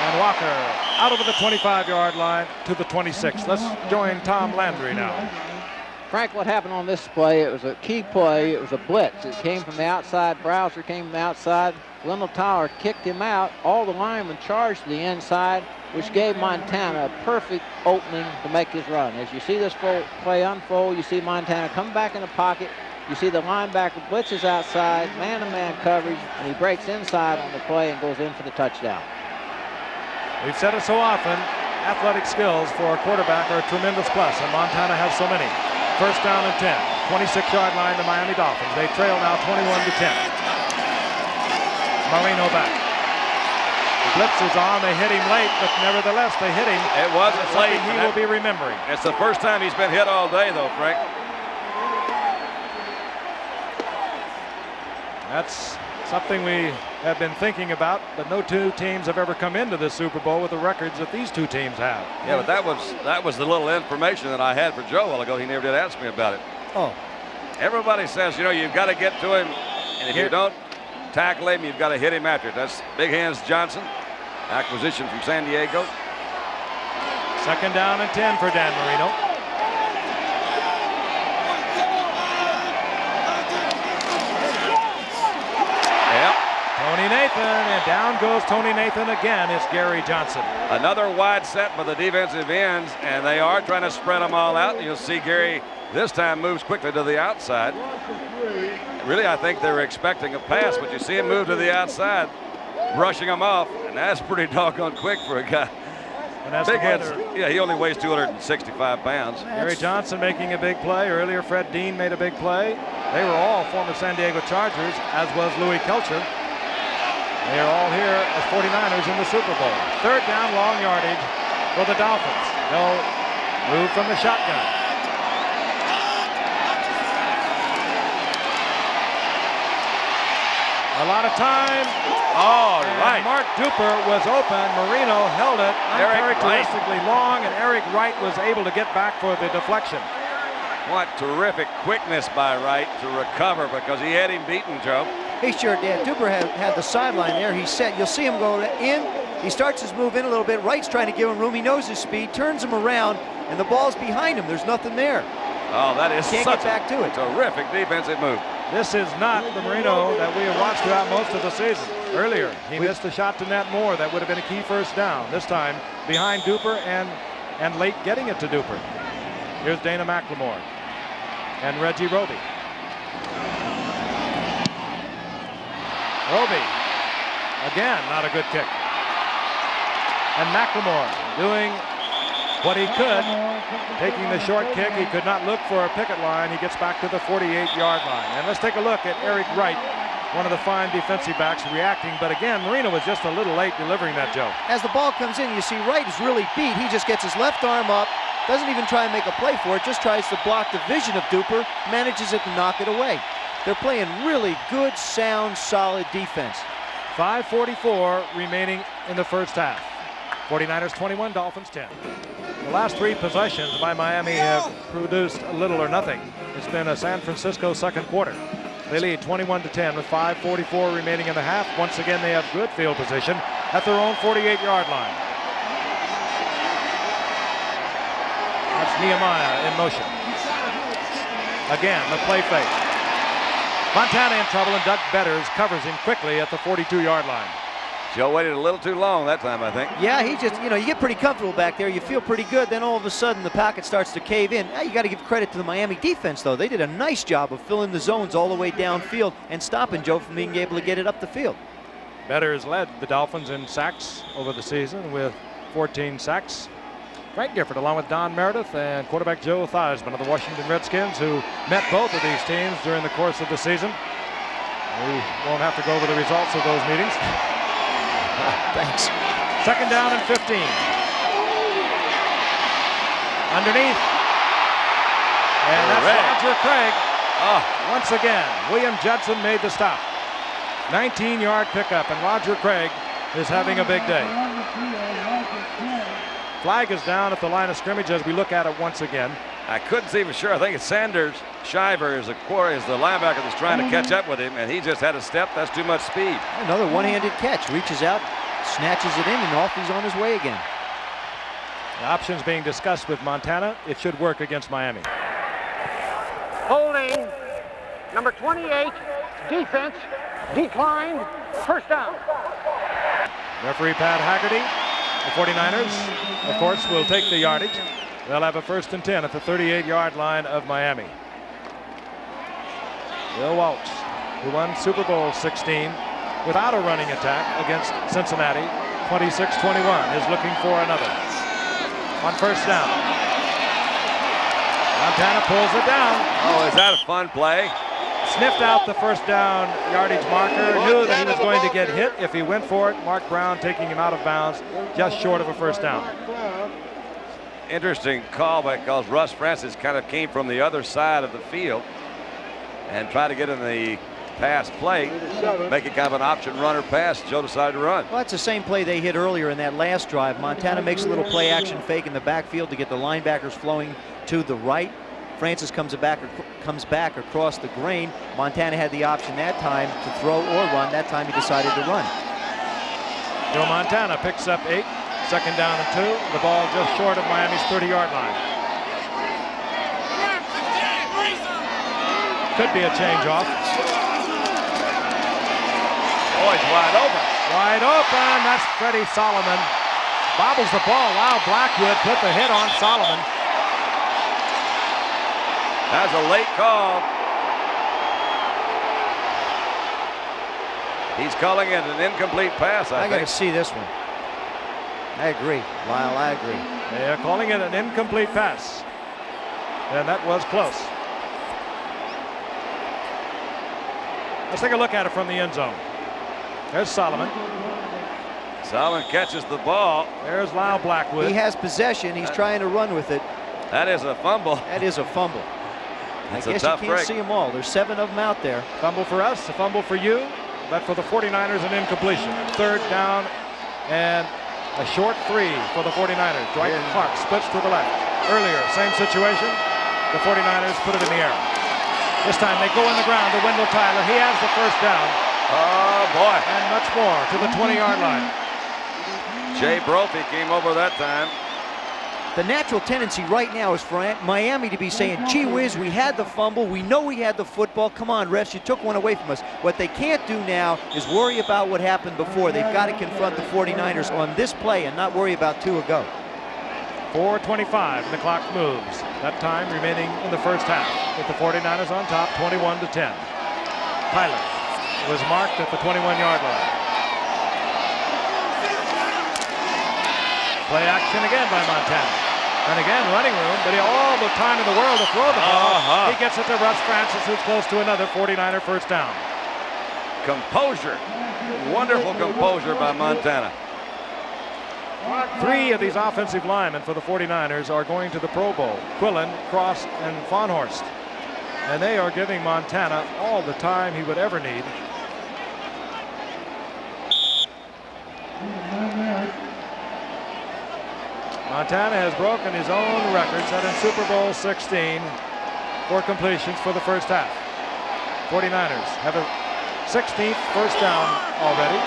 And Walker out over the 25-yard line to the 26. Let's join Tom Landry now. Frank, what happened on this play? It was a key play. It was a blitz. It came from the outside. Browser came from the outside. Wendell Tyler kicked him out. All the linemen charged to the inside, which gave Montana a perfect opening to make his run. As you see this play unfold, you see Montana come back in the pocket. You see the linebacker blitzes outside, man-to-man coverage, and he breaks inside on the play and goes in for the touchdown. We've said it so often, athletic skills for a quarterback are a tremendous plus, and Montana has so many. First down and 10, 26-yard line, the Miami Dolphins. They trail now 21-10. Marino back. The blitz is on. They hit him late, but nevertheless, they hit him. It wasn't late. He will be remembering. It's the first time he's been hit all day, though, Frank. That's something we have been thinking about, but no 2 teams have ever come into this Super Bowl with the records that these 2 teams have. Yeah, but that was the little information that I had for Joe a while ago. He never did ask me about it. Oh. Everybody says, you know, you've got to get to him, and if you don't tackle him, you've got to hit him after it. That's Big Hands Johnson, acquisition from San Diego. Second down and 10 for Dan Marino. Nathan, and down goes Tony Nathan again. It's Gary Johnson. Another wide set for the defensive ends, and they are trying to spread them all out. You'll see Gary this time moves quickly to the outside. Really, I think they were expecting a pass, but you see him move to the outside, brushing them off, and that's pretty doggone quick for a guy. And that's big heads. Yeah, he only weighs 265 pounds. Gary Johnson making a big play. Earlier, Fred Dean made a big play. They were all former San Diego Chargers, as was Louis Kelcher. They are all here as 49ers in the Super Bowl. Third down, long yardage for the Dolphins. They'll move from the shotgun. A lot of time. All right. Mark Duper was open. Marino held it uncharacteristically long, and Eric Wright was able to get back for the deflection. What terrific quickness by Wright to recover, because he had him beaten, Joe. He sure did. Duper had the sideline there. He's set. You'll see him go in. He starts his move in a little bit. Wright's trying to give him room. He knows his speed, turns him around, and the ball's behind him. There's nothing there. Oh, that is Can't such get back to it. Terrific defensive move. This is not the Marino that we have watched throughout most of the season. Earlier, he missed a shot to net more. That would have been a key first down. This time, behind Duper and late getting it to Duper. Here's Dana McLemore and Reggie Roby. Roby, again, not a good kick. And McLemore doing what he could, taking the short kick. He could not look for a picket line. He gets back to the 48-yard line. And let's take a look at Eric Wright, one of the fine defensive backs, reacting. But again, Marino was just a little late delivering that, Joe. As the ball comes in, you see Wright is really beat. He just gets his left arm up, doesn't even try and make a play for it, just tries to block the vision of Duper, manages it to knock it away. They're playing really good, sound, solid defense. 5:44 remaining in the first half. 49ers 21, Dolphins 10. The last three possessions by Miami have produced little or nothing. It's been a San Francisco second quarter. They lead 21-10 with 5:44 remaining in the half. Once again, they have good field position at their own 48-yard line. That's Nehemiah in motion. Again, the play fake. Montana in trouble, and Doug Betters covers him quickly at the 42-yard line. Joe waited a little too long that time, I think. Yeah, he just, you get pretty comfortable back there. You feel pretty good. Then all of a sudden, the pocket starts to cave in. Now, you got to give credit to the Miami defense, though. They did a nice job of filling the zones all the way downfield and stopping Joe from being able to get it up the field. Betters led the Dolphins in sacks over the season with 14 sacks. Frank Gifford, along with Don Meredith and quarterback Joe Theismann of the Washington Redskins, who met both of these teams during the course of the season. We won't have to go over the results of those meetings. Thanks. Second down and 15. Underneath. And that's Roger Craig. Once again, William Judson made the stop. 19-yard pickup, and Roger Craig is having a big day. Flag is down at the line of scrimmage as we look at it once again. I couldn't see for sure. I think it's Sanders Shiver is the linebacker that's trying to catch up with him, and he just had a step. That's too much speed. Another one-handed catch. Reaches out, snatches it in, and off he's on his way again. The options being discussed with Montana. It should work against Miami. Holding, number 28, defense, declined, first down. Referee Pat Haggerty. The 49ers, of course, will take the yardage. They'll have a 1st and 10 at the 38-yard line of Miami. Bill Walsh, who won Super Bowl 16 without a running attack against Cincinnati, 26-21, is looking for another. On first down. Montana pulls it down. Oh, is that a fun play? Sniffed out the first down yardage marker, knew that he was going to get hit if he went for it. Mark Brown taking him out of bounds, just short of a first down. Interesting call because Russ Francis kind of came from the other side of the field and tried to get in the pass play, make it kind of an option runner pass. Joe decided to run. Well, that's the same play they hit earlier in that last drive. Montana makes a little play action fake in the backfield to get the linebackers flowing to the right. Francis comes back across the grain. Montana had the option that time to throw or run. That time he decided to run. Joe Montana picks up 8. Second down and 2. The ball just short of Miami's 30-yard line. Could be a change off. Oh, he's wide open. Wide open. That's Freddie Solomon. Bobbles the ball. Wow, Blackwood put the hit on Solomon. That's a late call. He's calling it an incomplete pass, I got to think. see this one. I agree, Lyle, I agree. They're calling it an incomplete pass. And that was close. Let's take a look at it from the end zone. There's Solomon. Solomon catches the ball. There's Lyle Blackwood. He has possession. He's trying to run with it. That is a fumble. That is a fumble. That's I a guess tough you can't break. see them all. There's 7 of them out there. Fumble for us, a fumble for you. But for the 49ers, an incompletion. 3rd down and a short 3 for the 49ers. Dwight Clark splits to the left. Earlier, same situation. The 49ers put it in the air. This time they go in the ground to Wendell Tyler. He has the 1st down. Oh, boy. And much more to the 20-yard line. Jay Brophy came over that time. The natural tendency right now is for Miami to be saying, gee whiz, we had the fumble. We know we had the football. Come on, refs, you took one away from us. What they can't do now is worry about what happened before. They've got to confront the 49ers on this play and not worry about 2 ago. 4:25 and the clock moves. That time remaining in the first half with the 49ers on top, 21-10. Tyler was marked at the 21-yard line. Play action again by Montana. And again, running room, but he all the time in the world to throw the ball. He gets it to Russ Francis, who's close to another 49er first down. Composure. Wonderful composure by Montana. 3 of these offensive linemen for the 49ers are going to the Pro Bowl. Quillen, Cross, and Fonhorst. And they are giving Montana all the time he would ever need. Montana has broken his own record set in Super Bowl 16 for completions for the first half. 49ers have a 16th first down already.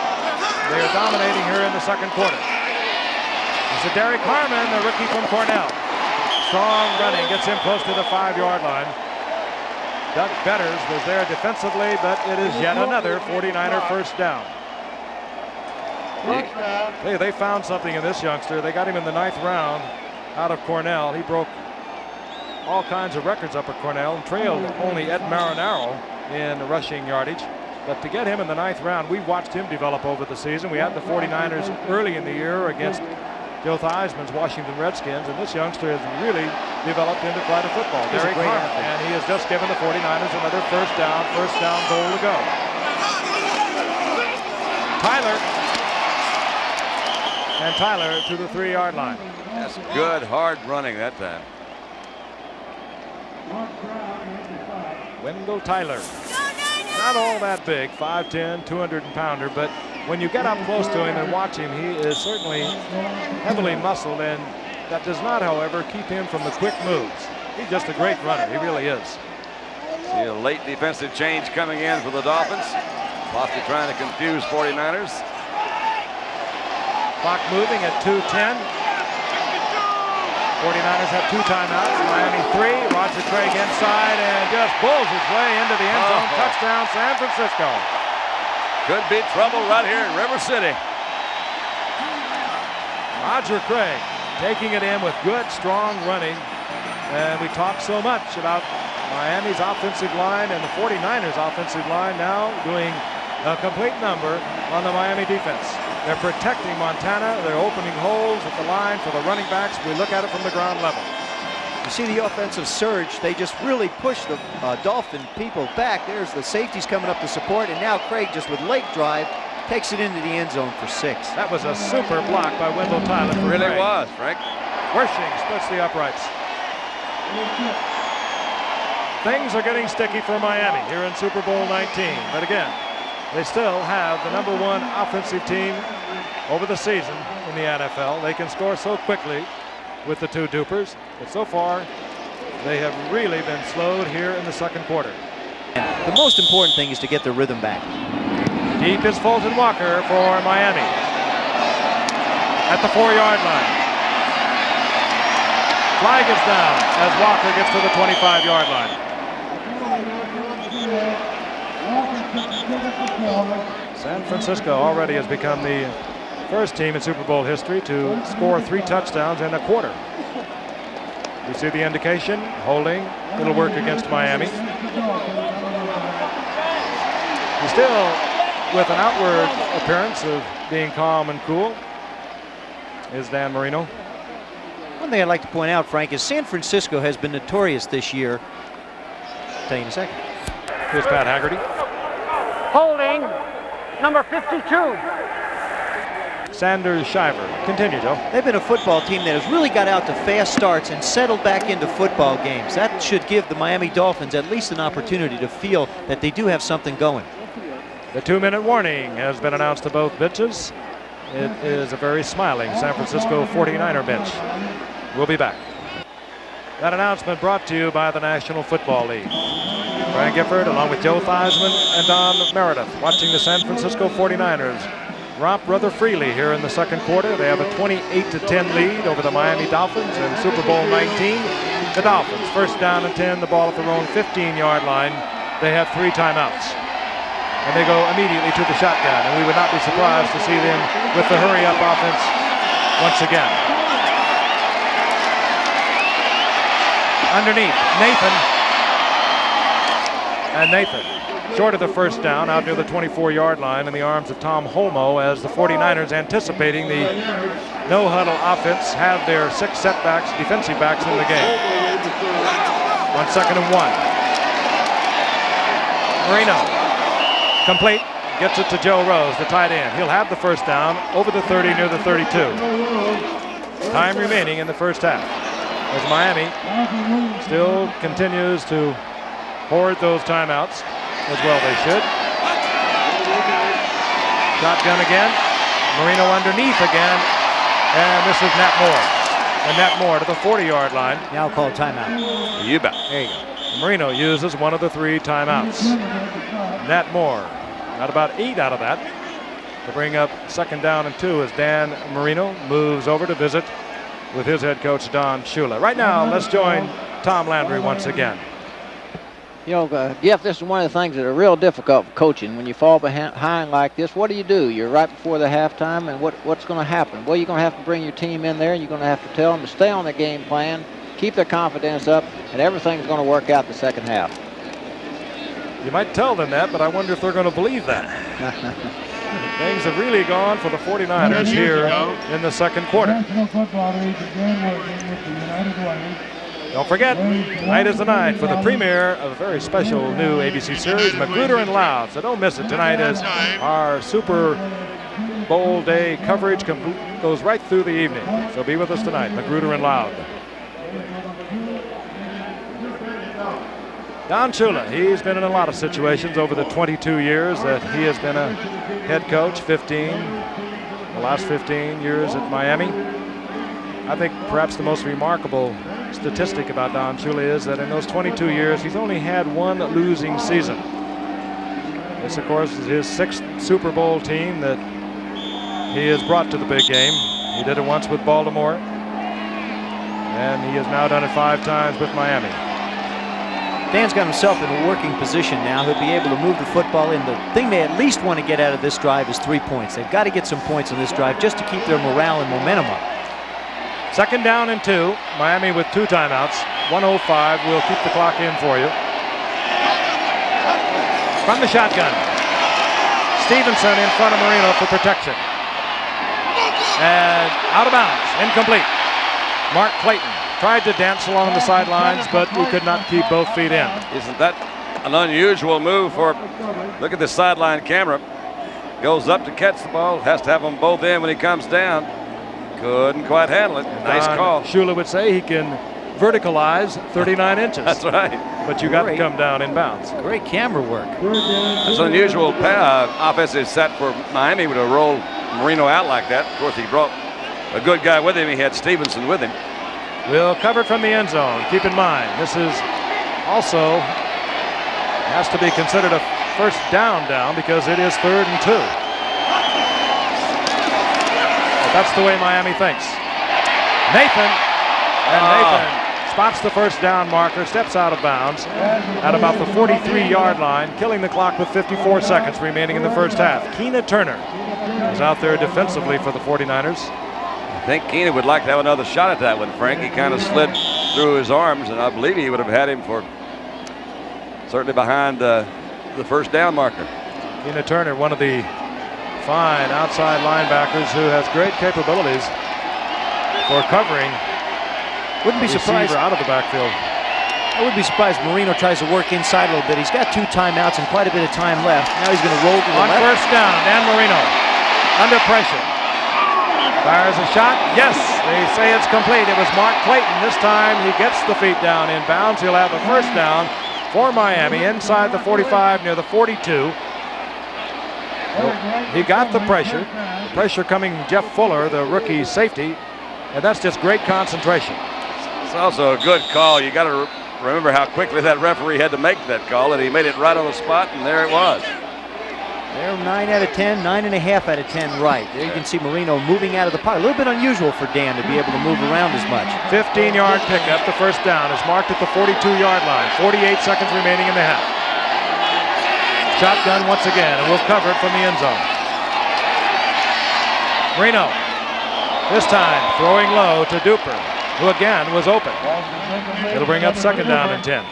They are dominating here in the second quarter. It's a Derek Harmon, the rookie from Cornell. Strong running, gets him close to the 5-yard line. Doug Betters was there defensively, but it is yet another 49er first down. They found something in this youngster. They got him in the 9th round out of Cornell. He broke all kinds of records up at Cornell and trailed only Ed Marinaro in rushing yardage. But to get him in the 9th round, we watched him develop over the season. We had the 49ers early in the year against Joe Theismann's Washington Redskins, and this youngster has really developed into quite a football. Derek Harmon, and he has just given the 49ers another first down goal to go. Tyler to the 3-yard line. That's good, hard running that time. Wendell Tyler. Not all that big, 5'10", 200-pounder, but when you get up close to him and watch him, he is certainly heavily muscled, and that does not, however, keep him from the quick moves. He's just a great runner. He really is. See a late defensive change coming in for the Dolphins. Possibly trying to confuse 49ers. Clock moving at 2:10. 49ers have 2 timeouts. Miami 3. Roger Craig inside and just bulls his way into the end zone. Touchdown, San Francisco. Could be trouble right here in River City. Roger Craig taking it in with good, strong running. And we talk so much about Miami's offensive line and the 49ers offensive line now doing a complete number on the Miami defense. They're protecting Montana. They're opening holes at the line for the running backs. We look at it from the ground level. You see the offensive surge. They just really push the Dolphin people back. There's the safeties coming up to support, and now Craig just with leg drive takes it into the end zone for 6. That was a super block by Wendell Tyler. It really was, Frank. Wersching splits the uprights. Things are getting sticky for Miami here in Super Bowl 19. But again, they still have the #1 offensive team over the season in the NFL. They can score so quickly with the 2 Dupers, but so far they have really been slowed here in the second quarter. The most important thing is to get the rhythm back. Deep is Fulton Walker for Miami at the 4-yard line. Flag is down as Walker gets to the 25-yard line. San Francisco already has become the first team in Super Bowl history to score 3 touchdowns in a quarter. You see the indication, holding. It'll work against Miami. He's still with an outward appearance of being calm and cool is Dan Marino. One thing I'd like to point out, Frank, is San Francisco has been notorious this year. I'll tell you in a second. Here's Pat Haggerty. Holding, number 52. Sanders Shiver. Continue, Joe. They've been a football team that has really got out to fast starts and settled back into football games. That should give the Miami Dolphins at least an opportunity to feel that they do have something going. The 2-minute warning has been announced to both benches. It is a very smiling San Francisco 49er bench. We'll be back. That announcement brought to you by the National Football League. Brian Gifford along with Joe Theismann and Don Meredith watching the San Francisco 49ers romp rather freely here in the second quarter. They have a 28-10 lead over the Miami Dolphins in Super Bowl 19. The Dolphins, first down and 10, the ball at their own 15-yard line. They have 3 timeouts. And they go immediately to the shotgun, and we would not be surprised to see them with the hurry-up offense once again. Underneath, Nathan. And Nathan, short of the first down, out near the 24-yard line in the arms of Tom Holmoe as the 49ers, anticipating the no-huddle offense, have their 6 setbacks, defensive backs in the game. On 2nd and 1. Marino. Complete, gets it to Joe Rose, the tight end. He'll have the first down over the 30 near the 32. Time remaining in the first half as Miami still continues to hoard those timeouts, as well they should. Shotgun again, Marino underneath again, and this is Nat Moore. And Nat Moore to the 40-yard line. Now called timeout. You bet. There you go. Marino uses one of the 3 timeouts. Nat Moore got about 8 out of that to bring up 2nd down and 2 as Dan Marino moves over to visit with his head coach Don Shula. Right now, let's join Tom Landry once again. You know, Jeff, this is one of the things that are real difficult for coaching. When you fall behind like this, what do? You're right before the halftime, and what's going to happen? Well, you're going to have to bring your team in there, and you're going to have to tell them to stay on their game plan, keep their confidence up, and everything's going to work out the second half. You might tell them that, but I wonder if they're going to believe that. Things have really gone for the 49ers here in the second quarter. Don't forget, tonight is the night for the premiere of a very special new ABC series, Magruder and Loud. So don't miss it. Tonight is our Super Bowl day coverage goes right through the evening. So be with us tonight, Magruder and Loud. Don Shula, he's been in a lot of situations over the 22 years that he has been a head coach, the last 15 years at Miami. I think perhaps the most remarkable statistic about Don Shula is that in those 22 years, he's only had 1 losing season. This, of course, is his 6th Super Bowl team that he has brought to the big game. He did it once with Baltimore, and he has now done it 5 times with Miami. Dan's got himself in a working position now. He'll be able to move the football in. The thing they at least want to get out of this drive is 3 points. They've got to get some points on this drive just to keep their morale and momentum up. 2nd down and 2. Miami with 2 timeouts. 1:05. We'll keep the clock in for you. From the shotgun. Stevenson in front of Marino for protection. And out of bounds. Incomplete. Mark Clayton tried to dance along the sidelines, but he could not keep both feet in. Isn't that an unusual move for, look at the sideline camera. Goes up to catch the ball, has to have them both in when he comes down. Couldn't quite handle it. Nice call. Shula would say he can verticalize 39 inches. That's right. But you got to come down in bounds. Great camera work. That's an unusual offensive set for Miami to roll Marino out like that. Of course, he brought a good guy with him. He had Stevenson with him. Will cover from the end zone. Keep in mind, this is also has to be considered a first down because it is 3rd and 2. But that's the way Miami thinks. Nathan spots the first down marker, steps out of bounds at about the 43-yard line, killing the clock with 54 seconds remaining in the first half. Keena Turner is out there defensively for the 49ers. I think Keena would like to have another shot at that one, Frank. He kind of slid through his arms, and I believe he would have had him for certainly behind the first down marker. Keena Turner, one of the fine outside linebackers who has great capabilities for covering. Wouldn't be surprised out of the backfield. I wouldn't be surprised if Marino tries to work inside a little bit. He's got 2 timeouts and quite a bit of time left. Now he's going to roll to the On left. first down, Dan Marino under pressure. Fires a shot. Yes, they say it's complete. It was Mark Clayton. This time he gets the feet down in bounds. He'll have a first down for Miami inside the 45 near the 42. He got the pressure. The pressure coming Jeff Fuller, the rookie safety, and that's just great concentration. It's also a good call. You got to remember how quickly that referee had to make that call, and he made it right on the spot, and there it was. There, 9 out of 10, 9.5 out of 10 right. There you can see Marino moving out of the pocket. A little bit unusual for Dan to be able to move around as much. 15-yard pickup. The first down is marked at the 42-yard line. 48 seconds remaining in the half. Shotgun once again, and we'll cover it from the end zone. Marino, this time throwing low to Duper, who again was open. It'll bring up second down and 10.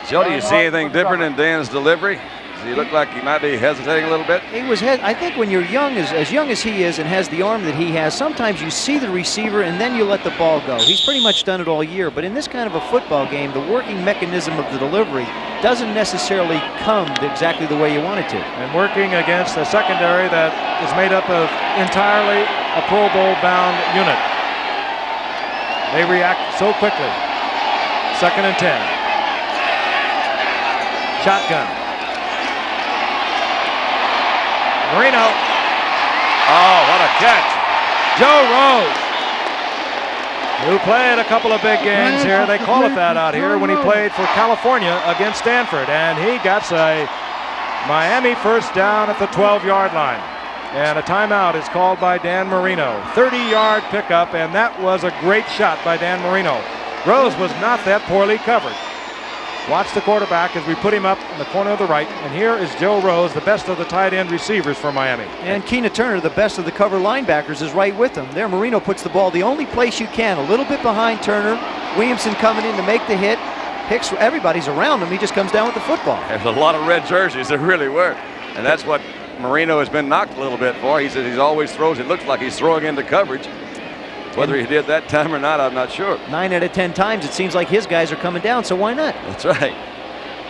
Joe, do you see anything different in Dan's delivery? Does he look like he might be hesitating a little bit? I think when you're young, as young as he is and has the arm that he has, sometimes you see the receiver and then you let the ball go. He's pretty much done it all year, but in this kind of a football game, the working mechanism of the delivery doesn't necessarily come exactly the way you want it to. And working against a secondary that is made up of entirely a Pro Bowl bound unit. They react so quickly. Second and 10. Shotgun. Marino. Oh, what a catch. Joe Rose, who played a couple of big games here. They call it that out here when he played for California against Stanford. And he got a Miami first down at the 12-yard line. And a timeout is called by Dan Marino. 30-yard pickup, and that was a great shot by Dan Marino. Rose was not that poorly covered. Watch the quarterback as we put him up in the corner of the right. And here is Joe Rose, the best of the tight end receivers for Miami. And Keena Turner, the best of the cover linebackers, is right with him. There, Marino puts the ball the only place you can, a little bit behind Turner. Williamson coming in to make the hit. Hicks, everybody's around him. He just comes down with the football. There's a lot of red jerseys. There really were. And that's what Marino has been knocked a little bit for. He says he always throws. It looks like he's throwing into coverage. Whether he did that time or not, I'm not sure. 9 out of 10 times, it seems like his guys are coming down, so why not? That's right.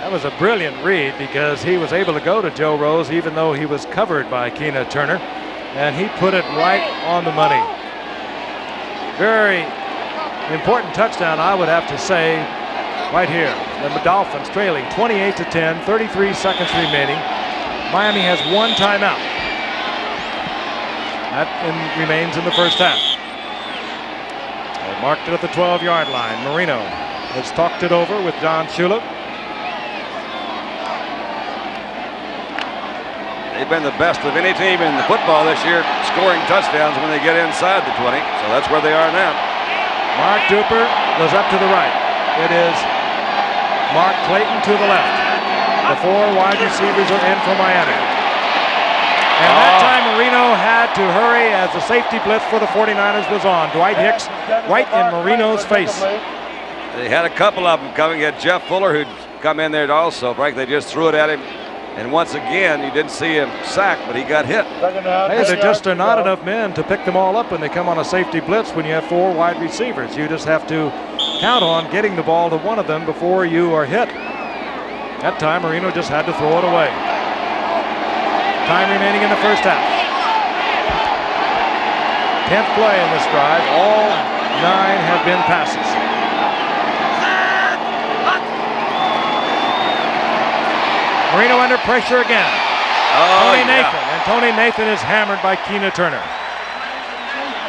That was a brilliant read because he was able to go to Joe Rose even though he was covered by Keena Turner, and he put it right on the money. Very important touchdown, I would have to say, right here. The Dolphins trailing 28-10, 33 seconds remaining. Miami has 1 timeout. That remains in the first half. They marked it at the 12-yard line. Marino has talked it over with John Shula. They've been the best of any team in the football this year, scoring touchdowns when they get inside the 20. So that's where they are now. Mark Duper goes up to the right. It is Mark Clayton to the left. The 4 wide receivers are in for Miami. And that time Marino had to hurry as the safety blitz for the 49ers was on. Dwight Hicks right in Marino's face. They had a couple of them coming. You had Jeff Fuller who'd come in there also. Frank, they just threw it at him. And once again, you didn't see him sacked, but he got hit. Hey, there just are not enough men to pick them all up when they come on a safety blitz when you have 4 wide receivers. You just have to count on getting the ball to one of them before you are hit. That time, Marino just had to throw it away. Time remaining in the first half. 10th play in this drive. All 9 have been passes. Marino under pressure again. Tony Nathan, and Tony Nathan is hammered by Keena Turner.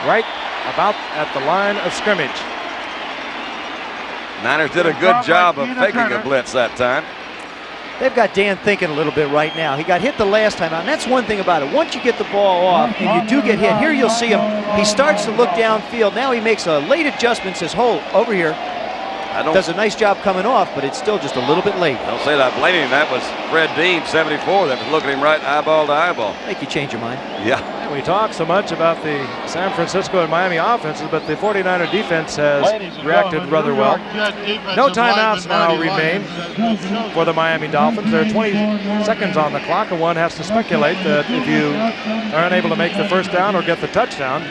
Right about at the line of scrimmage. Niners did a good job of faking a blitz that time. They've got Dan thinking a little bit right now. He got hit the last time out, and that's one thing about it. Once you get the ball off and you do get hit, here you'll see him. He starts to look downfield. Now he makes a late adjustment, says, hold, over here. Does a nice job coming off, but it's still just a little bit late. Don't say that. Blaming him. That was Fred Dean, 74, that was looking at him right eyeball to eyeball. Make you change your mind. Yeah. We talk so much about the San Francisco and Miami offenses, but the 49er defense has reacted rather well. No timeouts now remain for the Miami Dolphins. There are 20 seconds on the clock, and one has to speculate that if you are unable to make the first down or get the touchdown,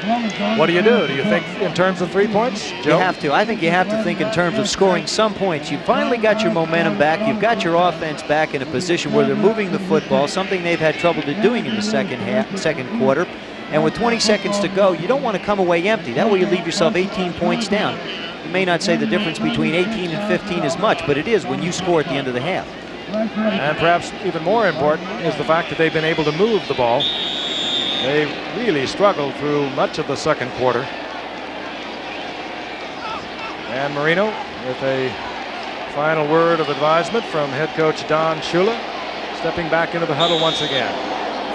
what do? Do you think in terms of 3 points, Joe? You have to. I think you have to think in terms of scoring some points. You finally got your momentum back. You've got your offense back in a position where they're moving the football, something they've had trouble doing in the second quarter. And with 20 seconds to go, you don't want to come away empty. That way you leave yourself 18 points down. You may not say the difference between 18 and 15 is much, but it is when you score at the end of the half. And perhaps even more important is the fact that they've been able to move the ball. They really struggled through much of the second quarter. And Marino with a final word of advisement from head coach Don Shula, stepping back into the huddle once again.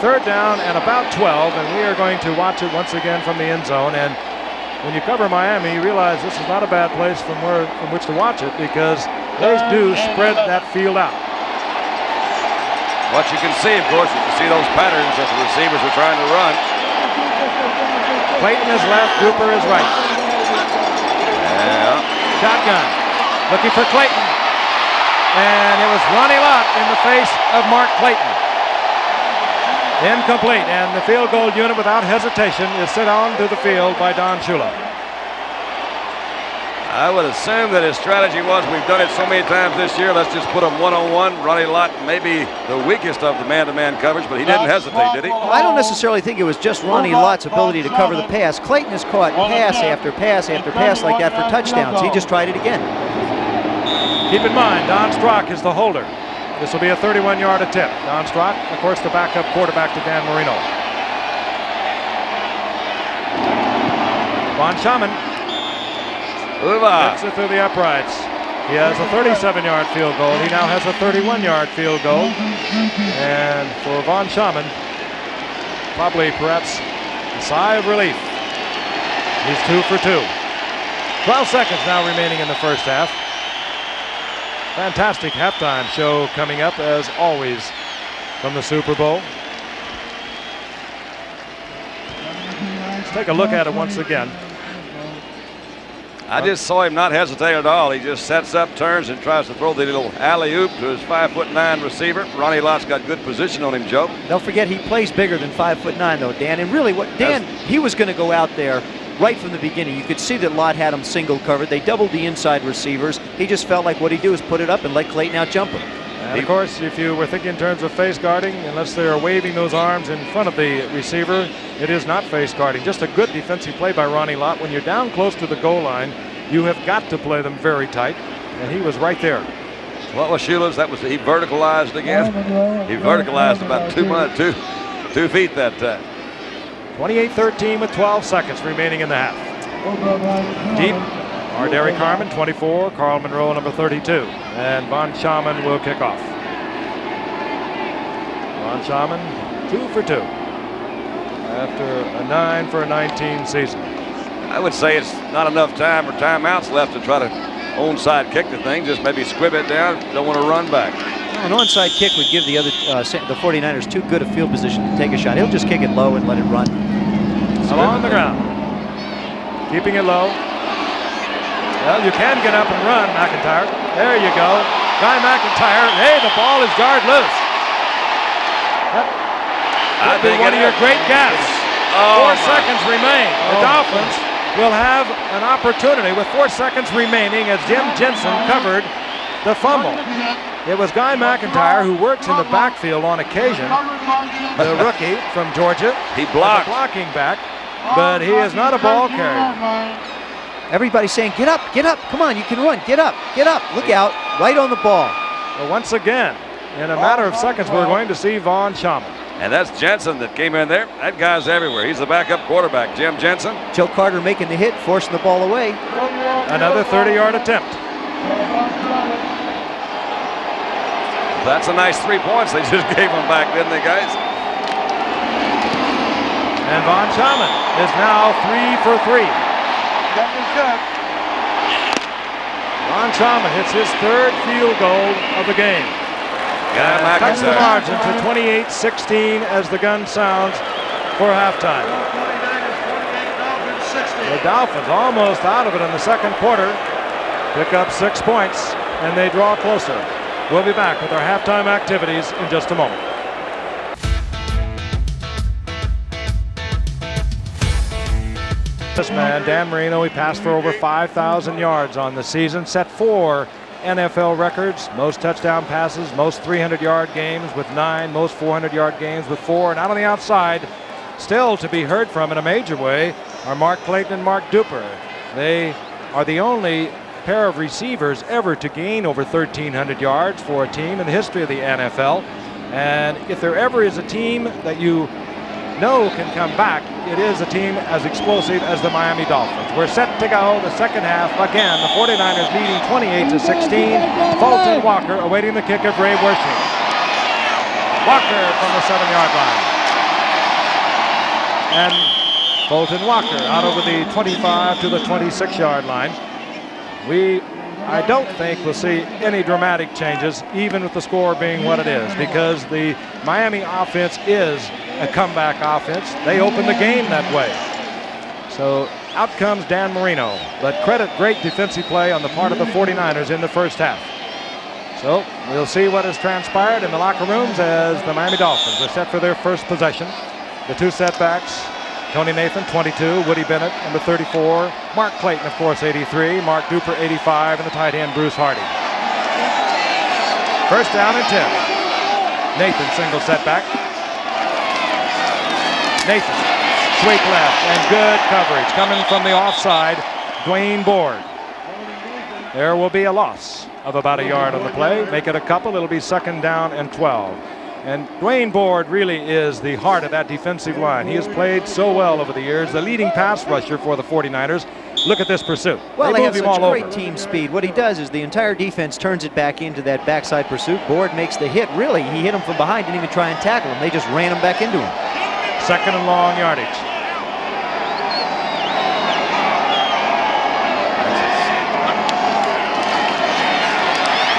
Third down and about 12, and we are going to watch it once again from the end zone. And when you cover Miami, you realize this is not a bad place from which to watch it, because they do spread that field out. What you can see, of course, you can see those patterns that the receivers are trying to run. Clayton is left, Cooper is right. Yeah. Shotgun, looking for Clayton. And it was Ronnie Lott in the face of Mark Clayton. Incomplete, and the field goal unit without hesitation is sent on to the field by Don Shula. I would assume that his strategy was, we've done it so many times this year, let's just put him one-on-one. Ronnie Lott maybe the weakest of the man-to-man coverage, but he didn't hesitate, did he? I don't necessarily think it was just Ronnie Lott's ability to cover the pass. Clayton has caught pass after pass after pass like that for touchdowns. He just tried it again. Keep in mind, Don Strock is the holder. This will be a 31-yard attempt. Don Strock, of course, the backup quarterback to Dan Marino. Von Schaman gets it through the uprights. He has a 37-yard field goal. He now has a 31-yard field goal. And for Von Schaman, probably perhaps a sigh of relief. He's 2 for 2. 12 seconds now remaining in the first half. Fantastic halftime show coming up, as always, from the Super Bowl. Let's take a look at it once again. I just saw him not hesitate at all. He just sets up, turns, and tries to throw the little alley-oop to his 5'9" receiver. Ronnie Lott's got good position on him, Joe. Don't forget, he plays bigger than 5'9", though, Dan. And really, he was going to go out there right from the beginning. You could see that Lott had him single covered. They doubled the inside receivers. He just felt like what he'd do is put it up and let Clayton out-jump him. And of course, if you were thinking in terms of face guarding, unless they are waving those arms in front of the receiver, it is not face guarding. Just a good defensive play by Ronnie Lott. When you're down close to the goal line, you have got to play them very tight, and he was right there. What was Shula's? That was he verticalized again. He verticalized about 2 feet that time. 28-13 with 12 seconds remaining in the half. Deep are Derek Harmon, 24, Carl Monroe, number 32, and Von Schaman will kick off. Von Schaman, 2 for 2 after a 9 for a 19 season. I would say it's not enough time or timeouts left to try to onside kick the thing. Just maybe squib it down. Don't want to run back. An onside kick would give the 49ers too good a field position to take a shot. He'll just kick it low and let it run. Along the ground, keeping it low. Well, you can get up and run, McIntyre. There you go. Guy McIntyre. Hey, the ball is yard loose. That would be one of your great gaps. 4 seconds remain. The Dolphins will have an opportunity with 4 seconds remaining as Jim Jensen covered the fumble. It was Guy McIntyre, who works in the backfield on occasion, the rookie from Georgia. He blocked. Blocking back, but he is not a ball carrier. Everybody's saying, get up, come on, you can run, get up, look out, right on the ball. Well, once again, in a matter of seconds, we're going to see Von Schaman. And that's Jensen that came in there. That guy's everywhere. He's the backup quarterback, Jim Jensen. Joe Carter making the hit, forcing the ball away. Another 30-yard attempt. That's a nice 3 points they just gave them back, didn't they, guys? And Von Schaman is now 3 for 3. Von Schaman hits his 3rd field goal of the game. Yeah, Cuts the margin to 28-16 as the gun sounds for halftime. The Dolphins almost out of it in the 2nd quarter. Pick up 6 points, and they draw closer. We'll be back with our halftime activities in just a moment. This man, Dan Marino, he passed for over 5,000 yards on the season, set 4 NFL records, most touchdown passes, most 300-yard games with 9, most 400-yard games with 4, and out on the outside, still to be heard from in a major way, are Mark Clayton and Mark Duper. They are the only pair of receivers ever to gain over 1,300 yards for a team in the history of the NFL. And if there ever is a team that you know can come back, it is a team as explosive as the Miami Dolphins. We're set to go the second half. Again, the 49ers leading 28-16. Fulton Walker awaiting the kick of Ray Wersching. Walker from the 7-yard line. And Fulton Walker out over the 25 to the 26-yard line. I don't think we'll see any dramatic changes, even with the score being what it is, because the Miami offense is a comeback offense. They opened the game that way. So out comes Dan Marino, but credit great defensive play on the part of the 49ers in the first half. So we'll see what has transpired in the locker rooms as the Miami Dolphins are set for their first possession. The 2 setbacks. Tony Nathan, 22. Woody Bennett, number 34. Mark Clayton, of course, 83. Mark Duper, 85. And the tight end, Bruce Hardy. First down and 10. Nathan, single setback. Nathan, sweep left, and good coverage. Coming from the offside, Dwayne Board. There will be a loss of about a yard on the play. Make it a couple. It'll be 2nd down and 12. And Dwayne Board really is the heart of that defensive line. He has played so well over the years, the leading pass rusher for the 49ers. Look at this pursuit. Well, they have him all such great over. team speed. What he does is the entire defense turns it back into that backside pursuit. Board makes the hit. Really, he hit him from behind, didn't even try and tackle him. They just ran him back into him. 2nd and long yardage.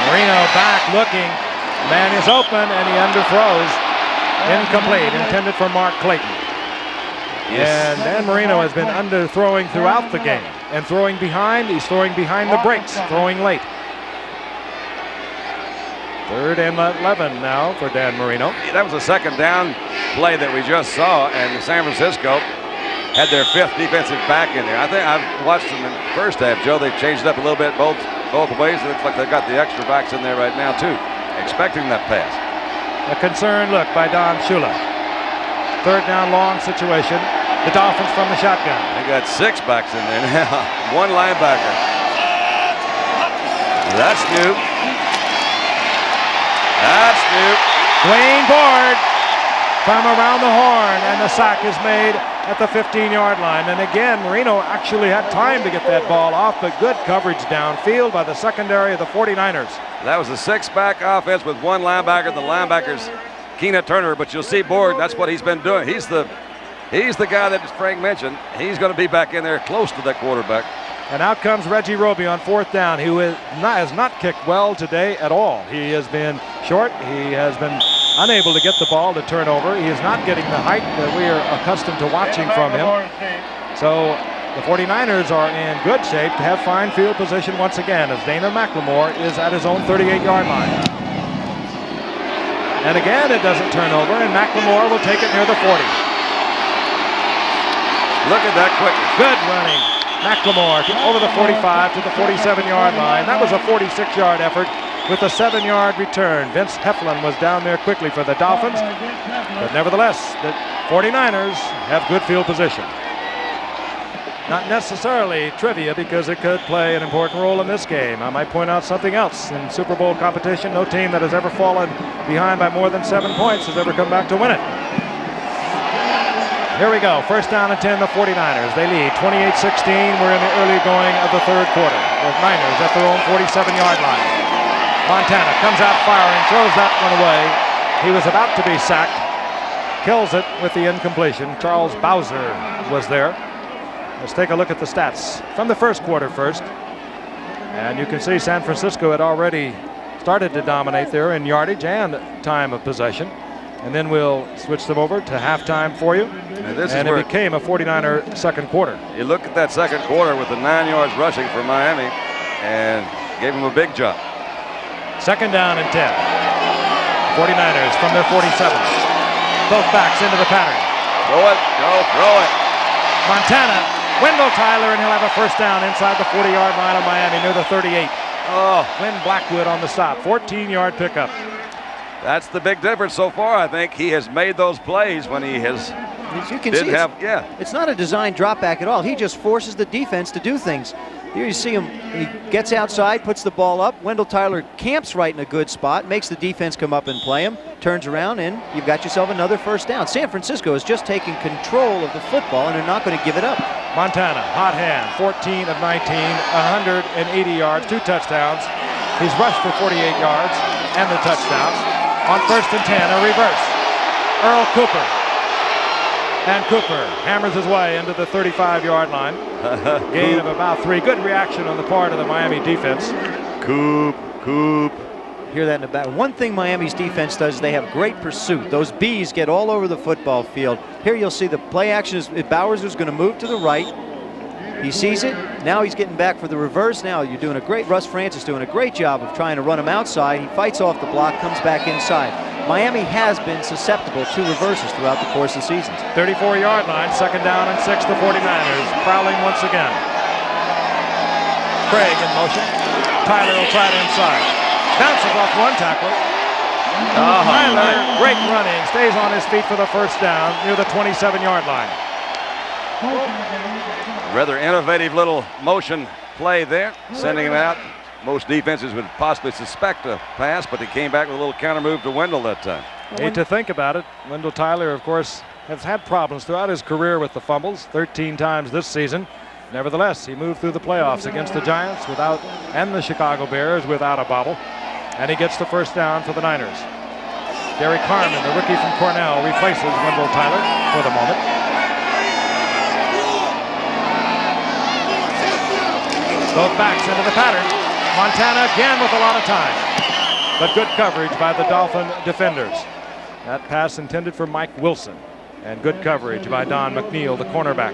Marino back looking. Man is open, and he underthrows. Incomplete, intended for Mark Clayton. Yes. And Dan Marino has been underthrowing throughout the game. And throwing behind, he's throwing behind the breaks, throwing late. 3rd and 11 now for Dan Marino. That was a 2nd down play that we just saw, and San Francisco had their 5th defensive back in there. I think I've watched them in the first half, Joe. They've changed it up a little bit both ways. It looks like they've got the extra backs in there right now, too. Expecting that pass. A concerned look by Don Shula. 3rd down long situation. The Dolphins from the shotgun. They got 6 backs in there now. 1 linebacker. That's new. That's new. Dwayne Board from around the horn, and the sack is made at the 15-yard line. And again, Marino actually had time to get that ball off, but good coverage downfield by the secondary of the 49ers. That was a 6-back offense with 1 linebacker. The linebacker's Keena Turner, but you'll see Board, that's what he's been doing. He's the guy that Frank mentioned. He's going to be back in there close to that quarterback. And out comes Reggie Roby on 4th down, who has not kicked well today at all. He has been short. He has been unable to get the ball to turn over. He is not getting the height that we are accustomed to watching from him. So the 49ers are in good shape to have fine field position once again, as Dana McLemore is at his own 38-yard line. And again, it doesn't turn over, and McLemore will take it near the 40. Look at that quickness. Good running. McLemore over the 45 to the 47-yard line. That was a 46-yard effort with a 7-yard return. Vince Heflin was down there quickly for the Dolphins. But nevertheless, the 49ers have good field position. Not necessarily trivia, because it could play an important role in this game. I might point out something else. In Super Bowl competition, no team that has ever fallen behind by more than 7 points has ever come back to win it. Here we go. 1st down and 10, the 49ers. They lead 28-16. We're in the early going of the 3rd quarter. The Niners at their own 47-yard line. Montana comes out firing, throws that one away. He was about to be sacked. Kills it with the incompletion. Charles Bowser was there. Let's take a look at the stats from the first quarter first. And you can see San Francisco had already started to dominate there in yardage and time of possession. And then we'll switch them over to halftime for you. And it became a 49er second quarter. You look at that second quarter with the 9 yards rushing for Miami and gave them a big jump. Second down and 10. 49ers from their 47. Both backs into the pattern. Throw it, go, throw it. Montana, Wendell Tyler, and he'll have a first down inside the 40-yard line of Miami near the 38. Oh, Glenn Blackwood on the stop, 14-yard pickup. That's the big difference so far. I think he has made those plays when he has. As you can see, it's not a designed drop back at all. He just forces the defense to do things. Here you see him, he gets outside, puts the ball up. Wendell Tyler camps right in a good spot, makes the defense come up and play him, turns around, and you've got yourself another first down. San Francisco is just taking control of the football, and they're not going to give it up. Montana, hot hand, 14 of 19, 180 yards, 2 touchdowns. He's rushed for 48 yards and the touchdown. On first and 10, a reverse. Earl Cooper. And Cooper hammers his way into the 35-yard line. Gain of about 3. Good reaction on the part of the Miami defense. Coop. Hear that in the back. One thing Miami's defense does is they have great pursuit. Those bees get all over the football field. Here you'll see the play action is Bowers is going to move to the right. He sees it. Now he's getting back for the reverse. Now you're doing a great, Russ Francis doing a great job of trying to run him outside. He fights off the block, comes back inside. Miami has been susceptible to reverses throughout the course of the season. 34-yard line, second down and 6, the 49ers prowling once again. Craig in motion. Tyler will try it inside. Bounces off one tackle. Tyler, great running, stays on his feet for the first down near the 27-yard line. Rather innovative little motion play there, sending him out. Most defenses would possibly suspect a pass, but he came back with a little counter move to Wendell that time. Hate to think about it. Wendell Tyler, of course, has had problems throughout his career with the fumbles, 13 times this season. Nevertheless, he moved through the playoffs against the Giants and the Chicago Bears without a bobble, and he gets the first down for the Niners. Derek Harmon, the rookie from Cornell, replaces Wendell Tyler for the moment. Both backs into the pattern. Montana again with a lot of time, but good coverage by the Dolphin defenders. That pass intended for Mike Wilson, and good coverage by Don McNeil, the cornerback.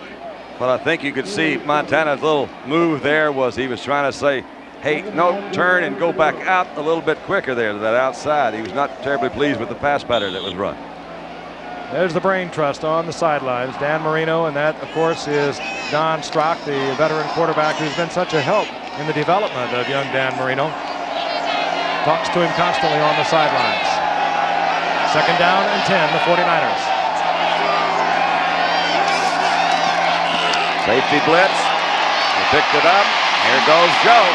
Well, I think you could see Montana's little move there was he was trying to say, hey, no, turn and go back out a little bit quicker there to that outside. He was not terribly pleased with the pass pattern that was run. There's the brain trust on the sidelines, Dan Marino, and that, of course, is Don Strock, the veteran quarterback who's been such a help in the development of young Dan Marino. Talks to him constantly on the sidelines. Second down and 10, the 49ers. Safety blitz. He picked it up. Here goes Joe.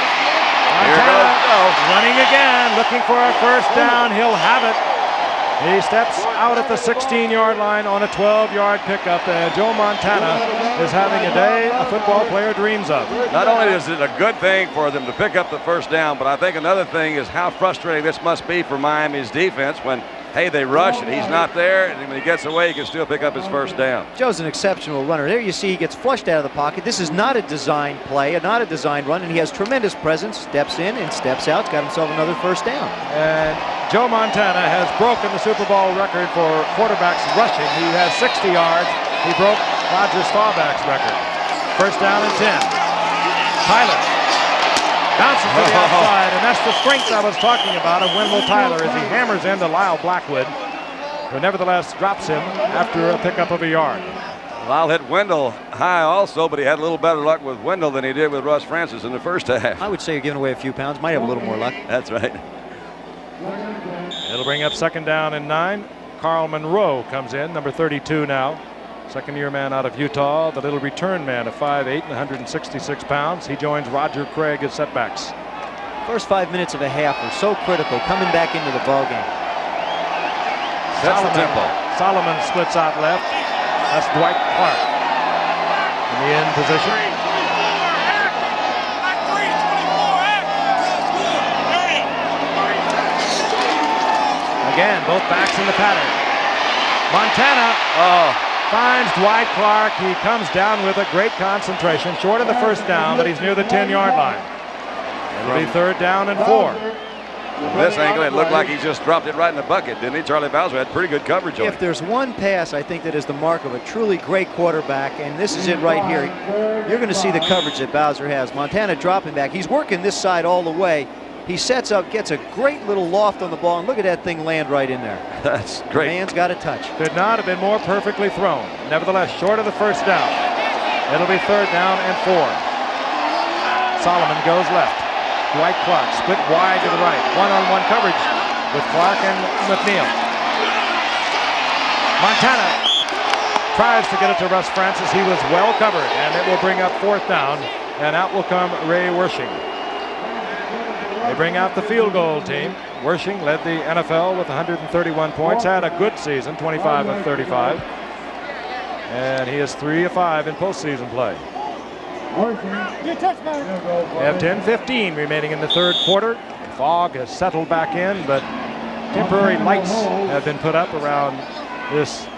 Here goes Joe. Running again, looking for a first down. He'll have it. He steps out at the 16-yard line on a 12-yard pickup. Joe Montana is having a day a football player dreams of. Not only is it a good thing for them to pick up the first down, but I think another thing is how frustrating this must be for Miami's defense when, hey, they rush and he's not there, and when he gets away, he can still pick up his first down. Joe's an exceptional runner. There you see he gets flushed out of the pocket. This is not a designed play, not a designed run, and he has tremendous presence. Steps in and steps out, got himself another first down. And Joe Montana has broken the Super Bowl record for quarterbacks rushing. He has 60 yards. He broke Roger Staubach's record. First down and 10. Tyler bounces to the outside, and that's the strength I was talking about of Wendell Tyler as he hammers into Lyle Blackwood, who nevertheless drops him after a pickup of a yard. Lyle hit Wendell high also, but he had a little better luck with Wendell than he did with Russ Francis in the first half. I would say you're giving away a few pounds. Might have a little more luck. That's right. It'll bring up second down and 9. Carl Monroe comes in, number 32 now. Second-year man out of Utah, the little return man of 5'8" and 166 pounds. He joins Roger Craig at setbacks. First 5 minutes of a half are so critical coming back into the ballgame. That's the tempo. Solomon splits out left. That's Dwight Clark in the end position. Again, both backs in the pattern. Montana finds Dwight Clark. He comes down with a great concentration, short of the first down, but he's near the 10-yard line. It'll be 3rd down and 4. From this angle, it looked like he just dropped it right in the bucket, didn't he? Charlie Bowser had pretty good coverage on it. If there's one pass, I think that is the mark of a truly great quarterback, and this is it right here. You're going to see the coverage that Bowser has. Montana dropping back. He's working this side all the way. He sets up, gets a great little loft on the ball, and look at that thing land right in there. That's great. The man's got a touch. Could not have been more perfectly thrown. Nevertheless, short of the first down. It'll be 3rd down and 4. Solomon goes left. Dwight Clark split wide to the right. One-on-one coverage with Clark and McNeil. Montana tries to get it to Russ Francis. He was well covered, and it will bring up 4th down, and out will come Ray Wersching. They bring out the field goal team. Wersching led the NFL with 131 points, had a good season, 25 of 35. And he is 3 of 5 in postseason play. We have 10:15 remaining in the 3rd quarter. The fog has settled back in, but temporary lights have been put up around this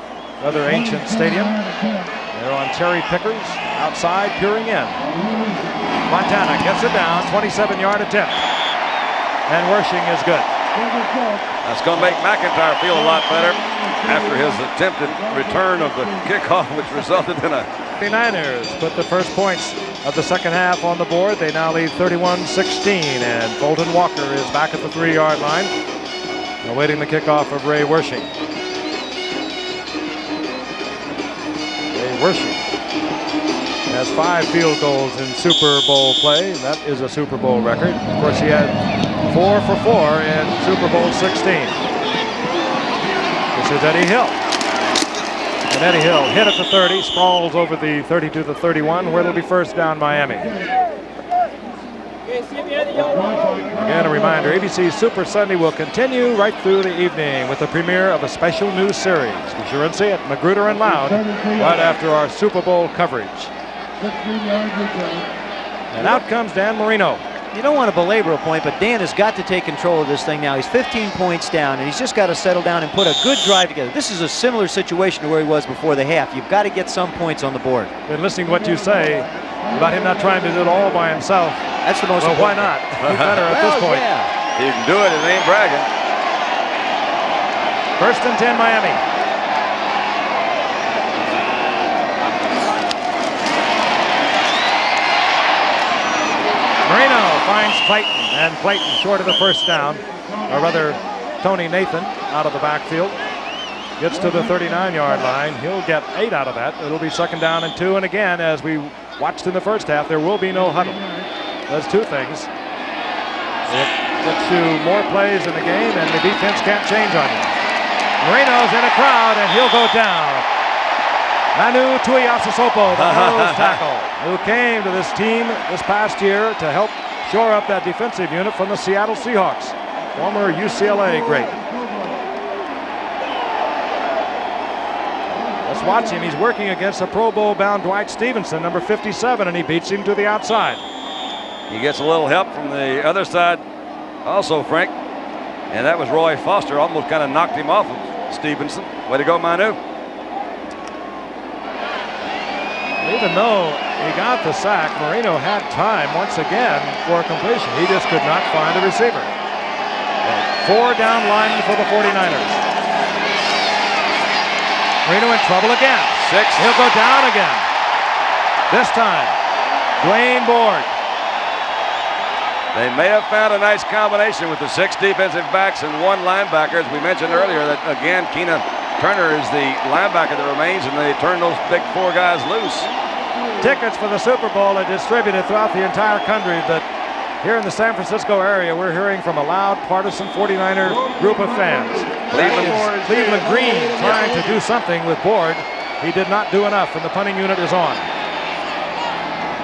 rather ancient stadium. They're on cherry pickers outside, peering in. Montana gets it down, 27-yard attempt. And Wersching is good. That's going to make McIntyre feel a lot better after his attempted return of the kickoff, which resulted in a... 49ers put the first points of the second half on the board. They now lead 31-16, and Fulton Walker is back at the 3-yard line, awaiting the kickoff of Ray Wersching. Ray Wersching has 5 field goals in Super Bowl play. That is a Super Bowl record. Of course, he had 4 for 4 in Super Bowl 16. This is Eddie Hill. And Eddie Hill hit at the 30, sprawls over the 30 to the 31, where it'll be 1st down Miami. Again, a reminder, ABC Super Sunday will continue right through the evening with the premiere of a special new series. Be sure and see it, Magruder and Loud, right after our Super Bowl coverage. And out comes Dan Marino. You don't want to belabor a point, but Dan has got to take control of this thing now. He's 15 points down, and he's just got to settle down and put a good drive together. This is a similar situation to where he was before the half. You've got to get some points on the board. Been listening to what you say about him not trying to do it all by himself. That's the most Well, why important. not? Be better at this point. Yeah. He can do it, it ain't bragging. 1st and 10 Miami. Marino finds Clayton, and Clayton short of the 1st down, or rather Tony Nathan out of the backfield. Gets to the 39-yard line. He'll get 8 out of that. It'll be 2nd down and 2, and again, as we watched in the first half, there will be no huddle. Does 2 things. It gets you more plays in the game, and the defense can't change on you. Marino's in a crowd, and he'll go down. Manu Tuiasosopo, the nose tackle, who came to this team this past year to help shore up that defensive unit from the Seattle Seahawks. Former UCLA great. Let's watch him. He's working against a Pro Bowl bound Dwight Stevenson, number 57, and he beats him to the outside. He gets a little help from the other side also, Frank. And that was Roy Foster. Almost kind of knocked him off of Stevenson. Way to go, Manu. Even though he got the sack, Marino had time once again for a completion. He just could not find a receiver. 4 down linemen for the 49ers. Marino in trouble again. 6. He'll go down again. This time, Dwayne Board. They may have found a nice combination with the 6 defensive backs and 1 linebacker. As we mentioned earlier, that again, Keena Turner is the linebacker that remains, and they turn those big 4 guys loose. Tickets for the Super Bowl are distributed throughout the entire country, but here in the San Francisco area, we're hearing from a loud partisan 49er group of fans. Cleveland Green trying to do something with Board. He did not do enough, and the punting unit is on.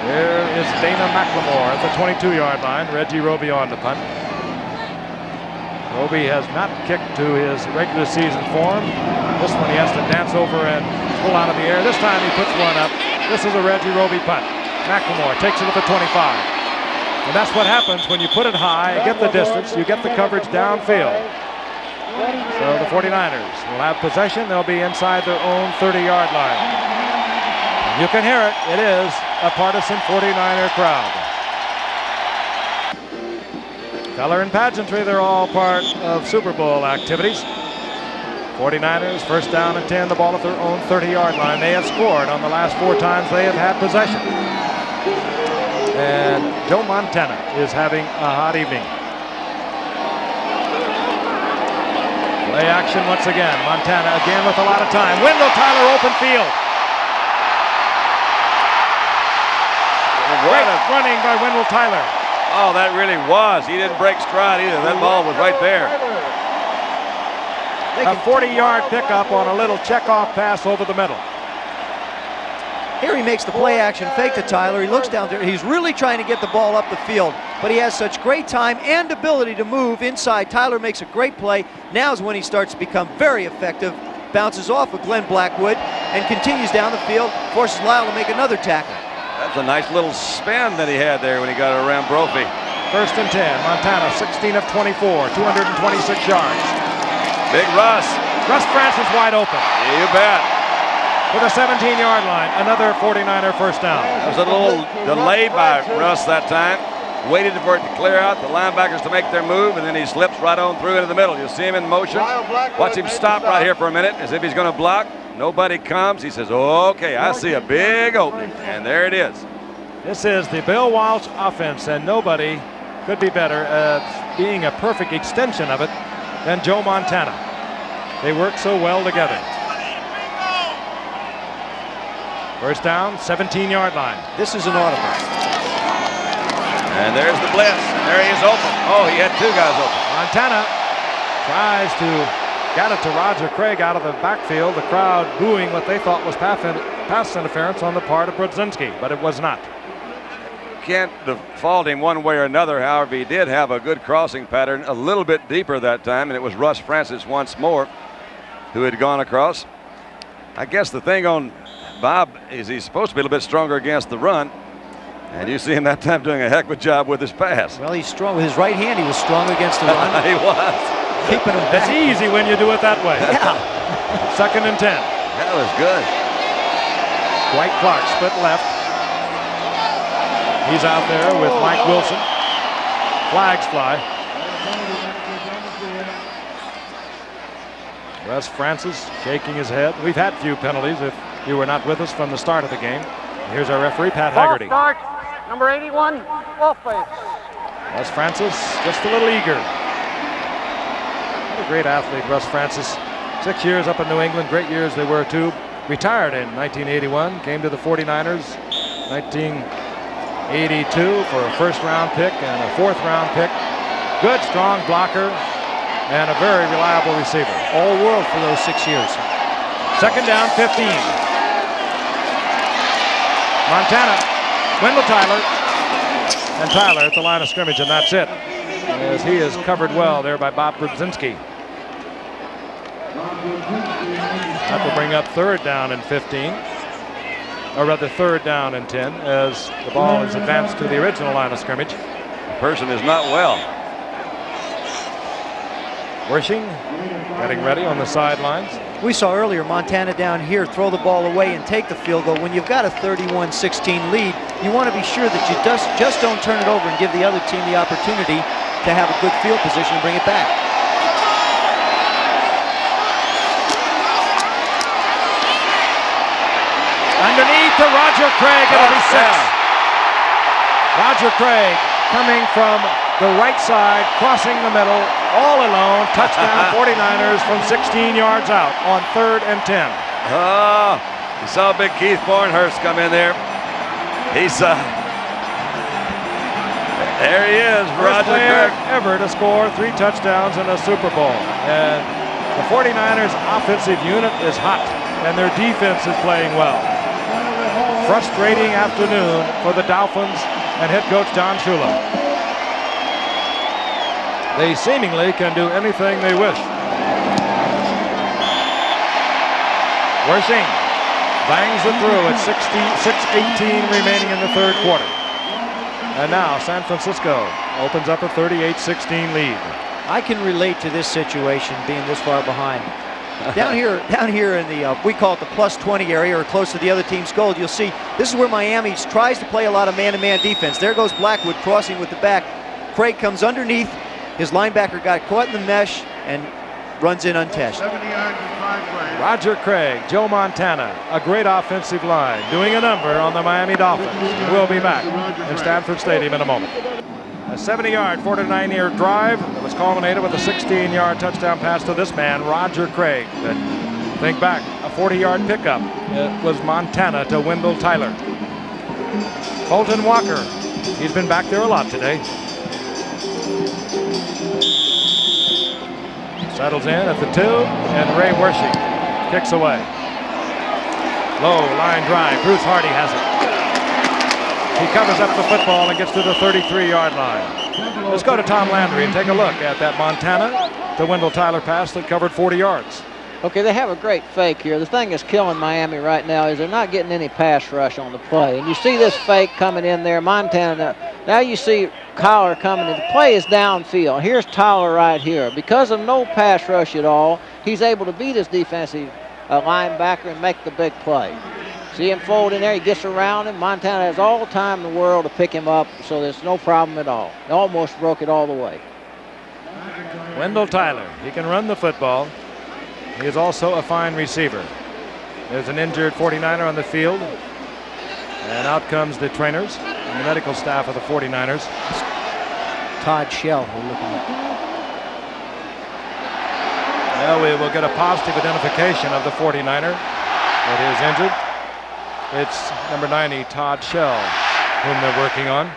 There is Dana McLemore at the 22-yard line. Reggie Roby on to punt. Roby has not kicked to his regular season form. This one he has to dance over and pull out of the air. This time he puts one up. This is a Reggie Roby punt. McLemore takes it at the 25. And that's what happens when you put it high, get the distance, you get the coverage downfield. So the 49ers will have possession. They'll be inside their own 30-yard line. You can hear it. It is a partisan 49er crowd. Color and pageantry, they're all part of Super Bowl activities. 49ers, first down and 10, the ball at their own 30-yard line. They have scored on the last 4 times they have had possession. And Joe Montana is having a hot evening. Play action once again. Montana again with a lot of time. Wendell Tyler open field. Great running by Wendell Tyler. Oh, that really was. He didn't break stride either. That ball was right there. A 40-yard pickup on a little checkoff pass over the middle. Here he makes the play action fake to Tyler. He looks down there. He's really trying to get the ball up the field, but he has such great time and ability to move inside. Tyler makes a great play. Now is when he starts to become very effective. Bounces off of Glenn Blackwood and continues down the field. Forces Lyle to make another tackle. That's a nice little spin that he had there when he got it around Brophy. First and 10. Montana 16 of 24, 226 yards. Big Russ. Russ Francis wide open. You bet. To the 17-yard line, another 49er first down. There was a little delay by Russ that time. Waited for it to clear out, the linebackers to make their move, and then he slips right on through into the middle. You see him in motion. Watch him stop right here for a minute as if he's going to block. Nobody comes. He says, okay, I see a big opening. And there it is. This is the Bill Walsh offense, and nobody could be better at being a perfect extension of it than Joe Montana. They work so well together. First down, 17-yard line. This is an audible. And there's the blitz. There he is open. Oh, he had 2 guys open. Montana tries to get it to Roger Craig out of the backfield. The crowd booing what they thought was pass interference on the part of Brudzinski, but it was not. Can't default him one way or another. However, he did have a good crossing pattern, a little bit deeper that time, and it was Russ Francis once more who had gone across. I guess the thing on Bob is he's supposed to be a little bit stronger against the run, and you see him that time doing a heck of a job with his pass. Well, he's strong with his right hand. He was strong against the run. He was. Keeping him back. It's easy when you do it that way. Yeah. Second and 10. That was good. Dwight Clark split left. He's out there with Mike Wilson. Flags fly. Russ Francis shaking his head. We've had few penalties if you were not with us from the start of the game. Here's our referee, Pat Haggerty. Start, number 81, offense. Russ Francis just a little eager. What a great athlete, Russ Francis. 6 years up in New England, great years they were too. Retired in 1981, came to the 49ers 1982 for a first-round pick and a fourth-round pick. Good, strong blocker and a very reliable receiver. All world for those 6 years. Second down, 15. Montana, Wendell Tyler, and Tyler at the line of scrimmage, and that's it. As he is covered well there by Bob Brudzinski. That will bring up third down and 15. Or rather third down and 10 as the ball is advanced to the original line of scrimmage. The person is not well. Wershing getting ready on the sidelines. We saw earlier Montana down here throw the ball away and take the field goal. When you've got a 31-16 lead, you want to be sure that you just don't turn it over and give the other team the opportunity to have a good field position and bring it back. Underneath to Roger Craig, it'll be 6. Roger Craig coming from the right side, crossing the middle, all alone. Touchdown 49ers from 16 yards out on 3rd and 10. Oh, you saw big Keith Barnhurst come in there. He's there he is, First Roger player Craig. ever to score 3 touchdowns in a Super Bowl. And the 49ers offensive unit is hot, and their defense is playing well. Frustrating afternoon for the Dolphins and head coach Don Shula. They seemingly can do anything they wish. Wershing bangs it through at 6:18 remaining in the third quarter. And now San Francisco opens up a 38-16 lead. I can relate to this situation, being this far behind. Down here in the, we call it the plus 20 area, or close to the other team's goal, you'll see this is where Miami tries to play a lot of man-to-man defense. There goes Blackwood crossing with the back. Craig comes underneath. His linebacker got caught in the mesh and runs in untouched. Roger Craig, Joe Montana, a great offensive line, doing a number on the Miami Dolphins. We'll be back in Stanford Stadium in a moment. A 70-yard, 49-yard drive that was culminated with a 16-yard touchdown pass to this man, Roger Craig. But think back, a 40-yard pickup. It was Montana to Wendell Tyler. Colton Walker, he's been back there a lot today. Settles in at the 2, and Ray Wershing kicks away. Low line drive, Bruce Hardy has it. He covers up the football and gets to the 33-yard line. Let's go to Tom Landry and take a look at that Montana to Wendell Tyler pass that covered 40 yards. Okay, they have a great fake here. The thing that's killing Miami right now is they're not getting any pass rush on the play. And you see this fake coming in there. Montana, now you see Kyler coming in. The play is downfield. Here's Tyler right here. Because of no pass rush at all, he's able to beat his defensive linebacker and make the big play. See him fold in there, he gets around him. Montana has all the time in the world to pick him up, so there's no problem at all. He almost broke it all the way. Wendell Tyler, he can run the football. He is also a fine receiver. There's an injured 49er on the field. And out comes the trainers and the medical staff of the 49ers. Todd Shell, we're looking at. Well, we will get a positive identification of the 49er that is injured. It's number 90, Todd Shell, whom they're working on.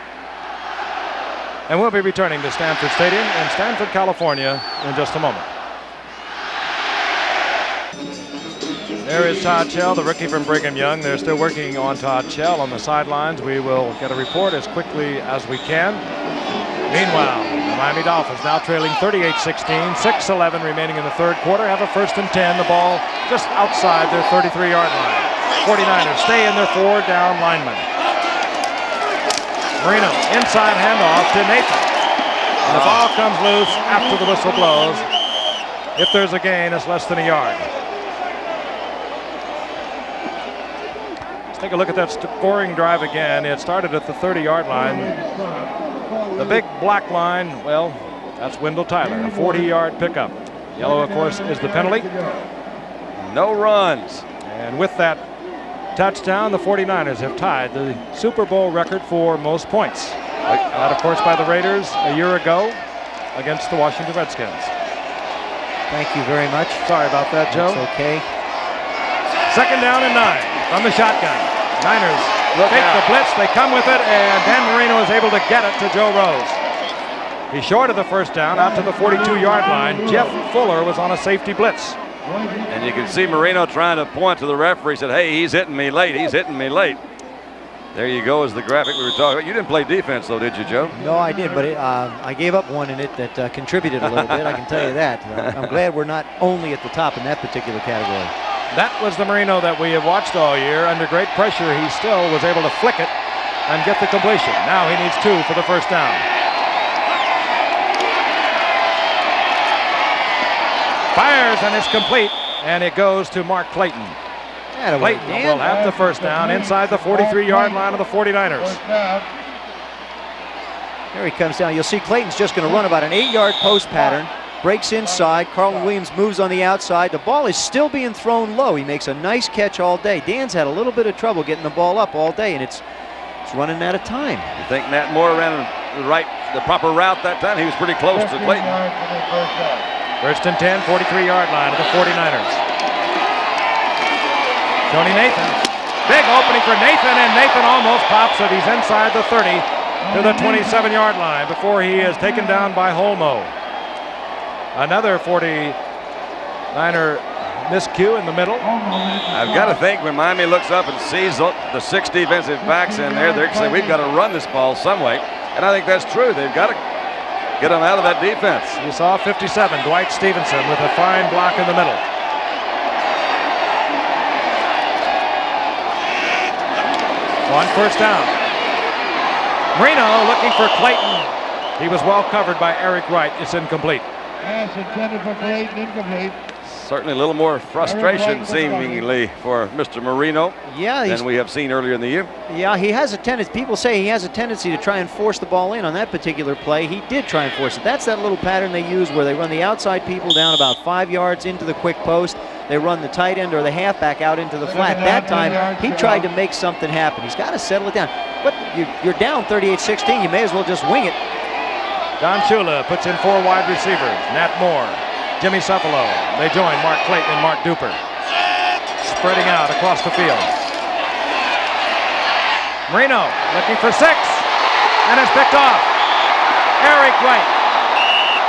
And we'll be returning to Stanford Stadium in Stanford, California in just a moment. There is Todd Shell, the rookie from Brigham Young. They're still working on Todd Shell on the sidelines. We will get a report as quickly as we can. Meanwhile, the Miami Dolphins now trailing 38-16, 6:11 remaining in the third quarter, have a 1st and 10, the ball just outside their 33-yard line. 49ers stay in their 4-down linemen. Marino, inside handoff to Nathan. And the ball comes loose after the whistle blows. If there's a gain, it's less than a yard. Let's take a look at that scoring drive again. It started at the 30-yard line. The big black line, well, that's Wendell Tyler, a 40-yard pickup. Yellow, of course, is the penalty. No runs. And with that touchdown, the 49ers have tied the Super Bowl record for most points. That, of course, by the Raiders a year ago against the Washington Redskins. Thank you very much. Sorry about that, Joe. It's okay. 2nd down and 9 from the shotgun. Niners take the blitz, they come with it, and Dan Marino is able to get it to Joe Rose. He's short of the 1st down out to the 42-yard line. Jeff Fuller was on a safety blitz. And you can see Marino trying to point to the referee, said, hey, he's hitting me late, he's hitting me late. There you go, is the graphic we were talking about. You didn't play defense, though, did you, Joe? No, I did, but I gave up one in it that contributed a little bit, I can tell you that. I'm glad we're not only at the top in that particular category. That was the Marino that we have watched all year. Under great pressure, he still was able to flick it and get the completion. Now he needs 2 for the 1st down. Fires, and it's complete, and it goes to Mark Clayton. Clayton will have the 1st down inside the 43-yard line of the 49ers. Here he comes down. You'll see Clayton's just going to run about an 8-yard post pattern. Breaks inside. Carlton Williams moves on the outside. The ball is still being thrown low. He makes a nice catch all day. Dan's had a little bit of trouble getting the ball up all day, and it's running out of time. You think Matt Moore ran the proper route that time? He was pretty close to Clayton. 1st and 10, 43-yard line of the 49ers. Tony Nathan. Big opening for Nathan, and Nathan almost pops it. He's inside the 30 to the 27-yard line before he is taken down by Holmo. Another 49er miscue in the middle. I've got to think when Miami looks up and sees the 6 defensive backs in there, they're saying we've got to run this ball some way. And I think that's true. They've got to get them out of that defense. You saw 57, Dwight Stevenson with a fine block in the middle. On 1st down. Marino looking for Clayton. He was well covered by Eric Wright. It's incomplete. Pass intended for Clayton, incomplete. Certainly a little more frustration, seemingly, for Mr. Marino than we have seen earlier in the year. Yeah, he has a tendency. People say he has a tendency to try and force the ball in on that particular play. He did try and force it. That's that little pattern they use where they run the outside people down about 5 yards into the quick post. They run the tight end or the halfback out into the flat. That time, he tried to make something happen. He's got to settle it down. But you're down 38-16. You may as well just wing it. Don Shula puts in 4 wide receivers. Nat Moore, Jimmy Cephalo. They join Mark Clayton and Mark Duper. Spreading out across the field. Marino looking for 6. And it's picked off. Eric Wright,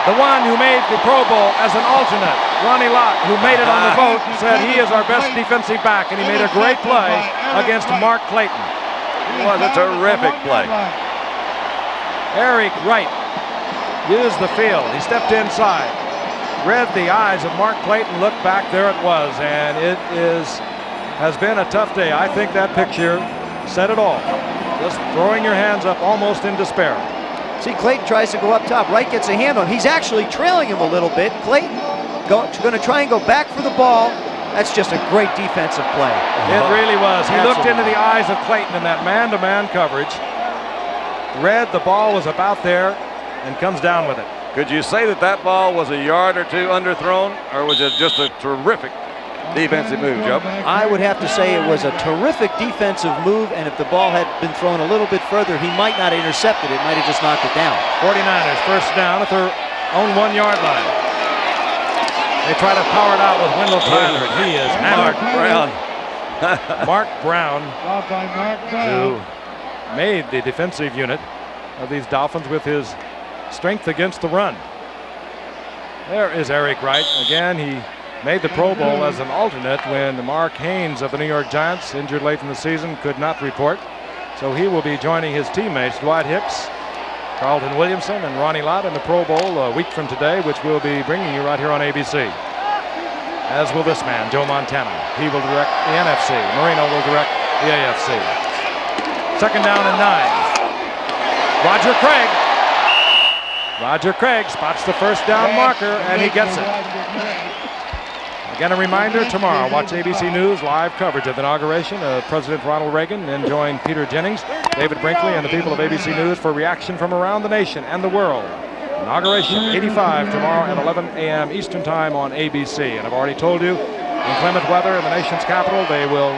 the one who made the Pro Bowl as an alternate. Ronnie Lott, who made it on the boat, said he is our best defensive back, and he made a great play against Mark Clayton. It was a terrific play. Eric Wright used the field. He stepped inside, read the eyes of Mark Clayton, looked back, there it was, and it has been a tough day. I think that picture said it all. Just throwing your hands up almost in despair. See, Clayton tries to go up top. Wright gets a hand on him. He's actually trailing him a little bit. Clayton going to try and go back for the ball. That's just a great defensive play. It really was. He looked into the eyes of Clayton in that man-to-man coverage, read the ball was about there, and comes down with it. Could you say that that ball was a yard or two underthrown, or was it just a terrific defensive move, Joe? I would have to say it was a terrific defensive move, and if the ball had been thrown a little bit further, he might not have intercepted it. Might have just knocked it down. 49ers first down at their own 1 yard line. They try to power it out with Wendell Tyler, and he is hammered. Mark Brown, who made the defensive unit of these Dolphins with his strength against the run. There is Eric Wright. Again, he made the Pro Bowl as an alternate when Mark Haynes of the New York Giants, injured late in the season, could not report. So he will be joining his teammates, Dwight Hicks, Carlton Williamson, and Ronnie Lott in the Pro Bowl a week from today, which we'll be bringing you right here on ABC. As will this man, Joe Montana. He will direct the NFC. Marino will direct the AFC. 2nd down and 9. Roger Craig. Roger Craig spots the first down marker, and he gets it. Again, a reminder, tomorrow, watch ABC News live coverage of the inauguration of President Ronald Reagan, and join Peter Jennings, David Brinkley, and the people of ABC News for reaction from around the nation and the world. Inauguration 85 tomorrow at 11 a.m. Eastern Time on ABC. And I've already told you, inclement weather in the nation's capital, they will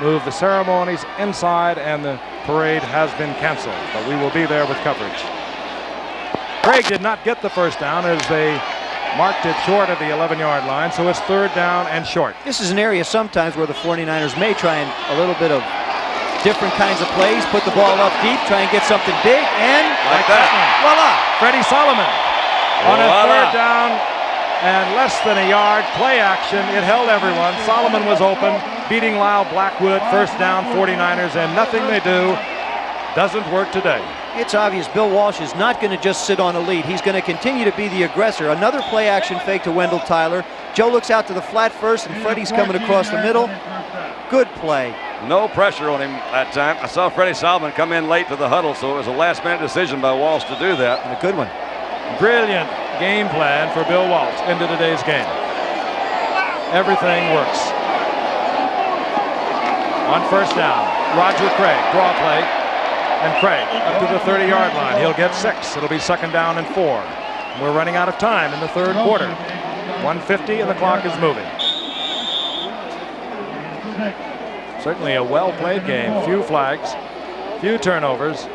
move the ceremonies inside, and the parade has been canceled. But we will be there with coverage. Craig did not get the first down as they marked it short of the 11-yard line, so it's 3rd down and short. This is an area sometimes where the 49ers may try and a little bit of different kinds of plays, put the ball up deep, try and get something big, and like that. Voila! Freddie Solomon on a 3rd down and less than a yard. Play action. It held everyone. Solomon was open, beating Lyle Blackwood. 1st down, 49ers, and nothing they do doesn't work today. It's obvious Bill Walsh is not going to just sit on a lead. He's going to continue to be the aggressor. Another play action fake to Wendell Tyler. Joe looks out to the flat first, and Freddie's coming across the middle. Good play. No pressure on him that time. I saw Freddie Solomon come in late to the huddle, so it was a last-minute decision by Walsh to do that. And a good one. Brilliant game plan for Bill Walsh into today's game. Everything works. On 1st down, Roger Craig, draw play. And Craig up to the 30-yard line. He'll get 6. It'll be 2nd down and 4. We're running out of time in the 3rd quarter. 1:50 and the clock is moving. Certainly a well-played game. Few flags, few turnovers,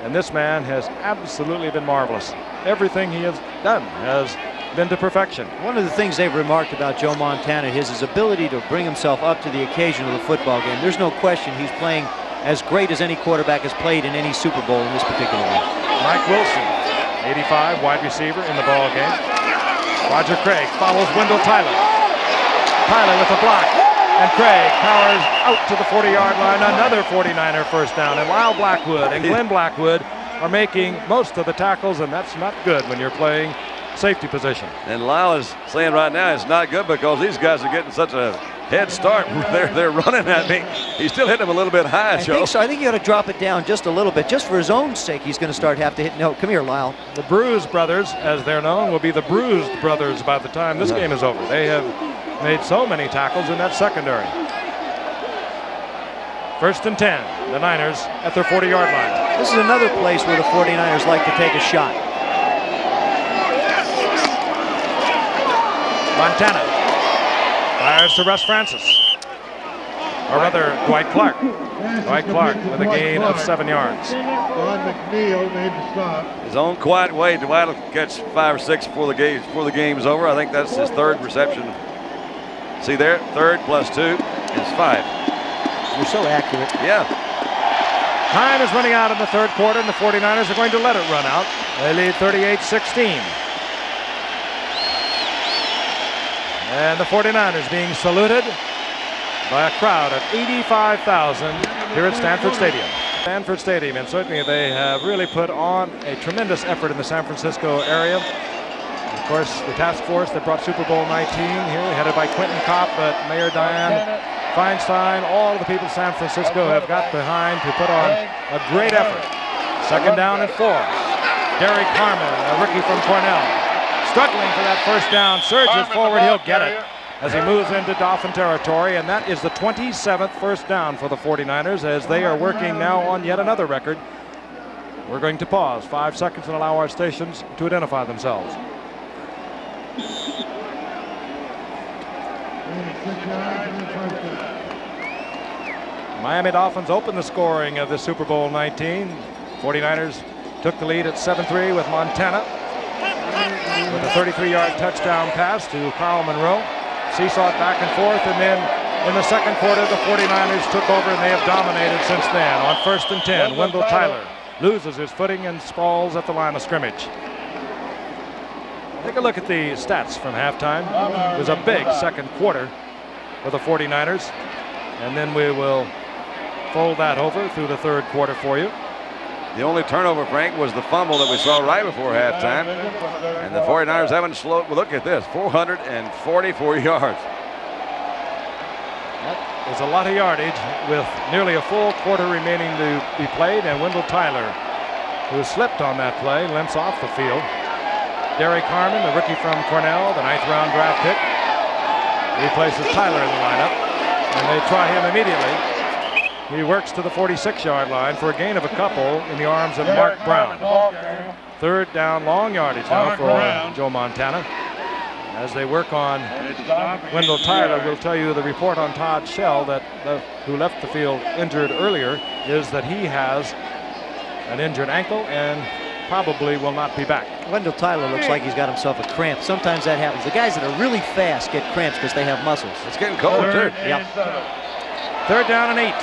and this man has absolutely been marvelous. Everything he has done has been to perfection. One of the things they've remarked about Joe Montana is his ability to bring himself up to the occasion of the football game. There's no question he's playing as great as any quarterback has played in any Super Bowl in this particular one. Mike Wilson, 85, wide receiver in the ball game. Roger Craig follows Wendell Tyler. Tyler with a block, and Craig powers out to the 40-yard line. Another 49er 1st down, and Lyle Blackwood and Glenn Blackwood are making most of the tackles, and that's not good when you're playing safety position. And Lyle is saying right now it's not good because these guys are getting such a head start. They're running at me. He's still hitting him a little bit high, Joe. I think so. I think you got to drop it down just a little bit, just for his own sake. He's going to have to hit. No, come here, Lyle. The Bruise brothers, as they're known, will be the Bruised brothers by the time this game is over. They have made so many tackles in that secondary. 1st and 10. The Niners at their 40-yard line. This is another place where the 49ers like to take a shot. Montana fires to Russ Francis. Or rather, Dwight Clark. Dwight Clark with a gain of 7 yards. His own quiet way, Dwight will catch 5 or 6 before the game's over. I think that's his 3rd reception. See there, 3rd plus 2 is 5. You're so accurate. Yeah. Time is running out in the 3rd quarter, and the 49ers are going to let it run out. They lead 38-16. And the 49ers being saluted by a crowd of 85,000 here at Stanford Stadium. Stanford Stadium, and certainly they have really put on a tremendous effort in the San Francisco area. Of course, the task force that brought Super Bowl 19 here, headed by Quentin Kopp, but Mayor Dianne Feinstein, all the people of San Francisco have got behind to put on a great effort. 2nd down and 4. Derek Harmon, a rookie from Cornell, struggling for that 1st down, surges forward, he'll get it as he moves into Dolphin territory, and that is the 27th 1st down for the 49ers as they are working now on yet another record. We're going to pause 5 seconds and allow our stations to identify themselves. Miami Dolphins opened the scoring of the Super Bowl 19. 49ers took the lead at 7-3 with Montana with a 33-yard touchdown pass to Carl Monroe. Seesawed back and forth, and then in the 2nd quarter, the 49ers took over, and they have dominated since then. On 1st and 10, Wendell Tyler loses his footing and sprawls at the line of scrimmage. Take a look at the stats from halftime. It was a big 2nd quarter for the 49ers, and then we will fold that over through the 3rd quarter for you. The only turnover, Frank, was the fumble that we saw right before halftime. And the 49ers haven't slowed. Look at this, 444 yards. That is a lot of yardage with nearly a full quarter remaining to be played. And Wendell Tyler, who slipped on that play, limps off the field. Derek Harmon, the rookie from Cornell, the 9th round draft pick, replaces Tyler in the lineup. And they try him immediately. He works to the 46-yard line for a gain of a couple in the arms of Mark Brown. 3rd down, long yardage now for Joe Montana. As they work on Wendell Tyler, we'll tell you the report on Todd Shell, who left the field injured earlier, is that he has an injured ankle and probably will not be back. Wendell Tyler looks like he's got himself a cramp. Sometimes that happens. The guys that are really fast get cramps because they have muscles. It's getting cold, too. Yep. 3rd down and 8.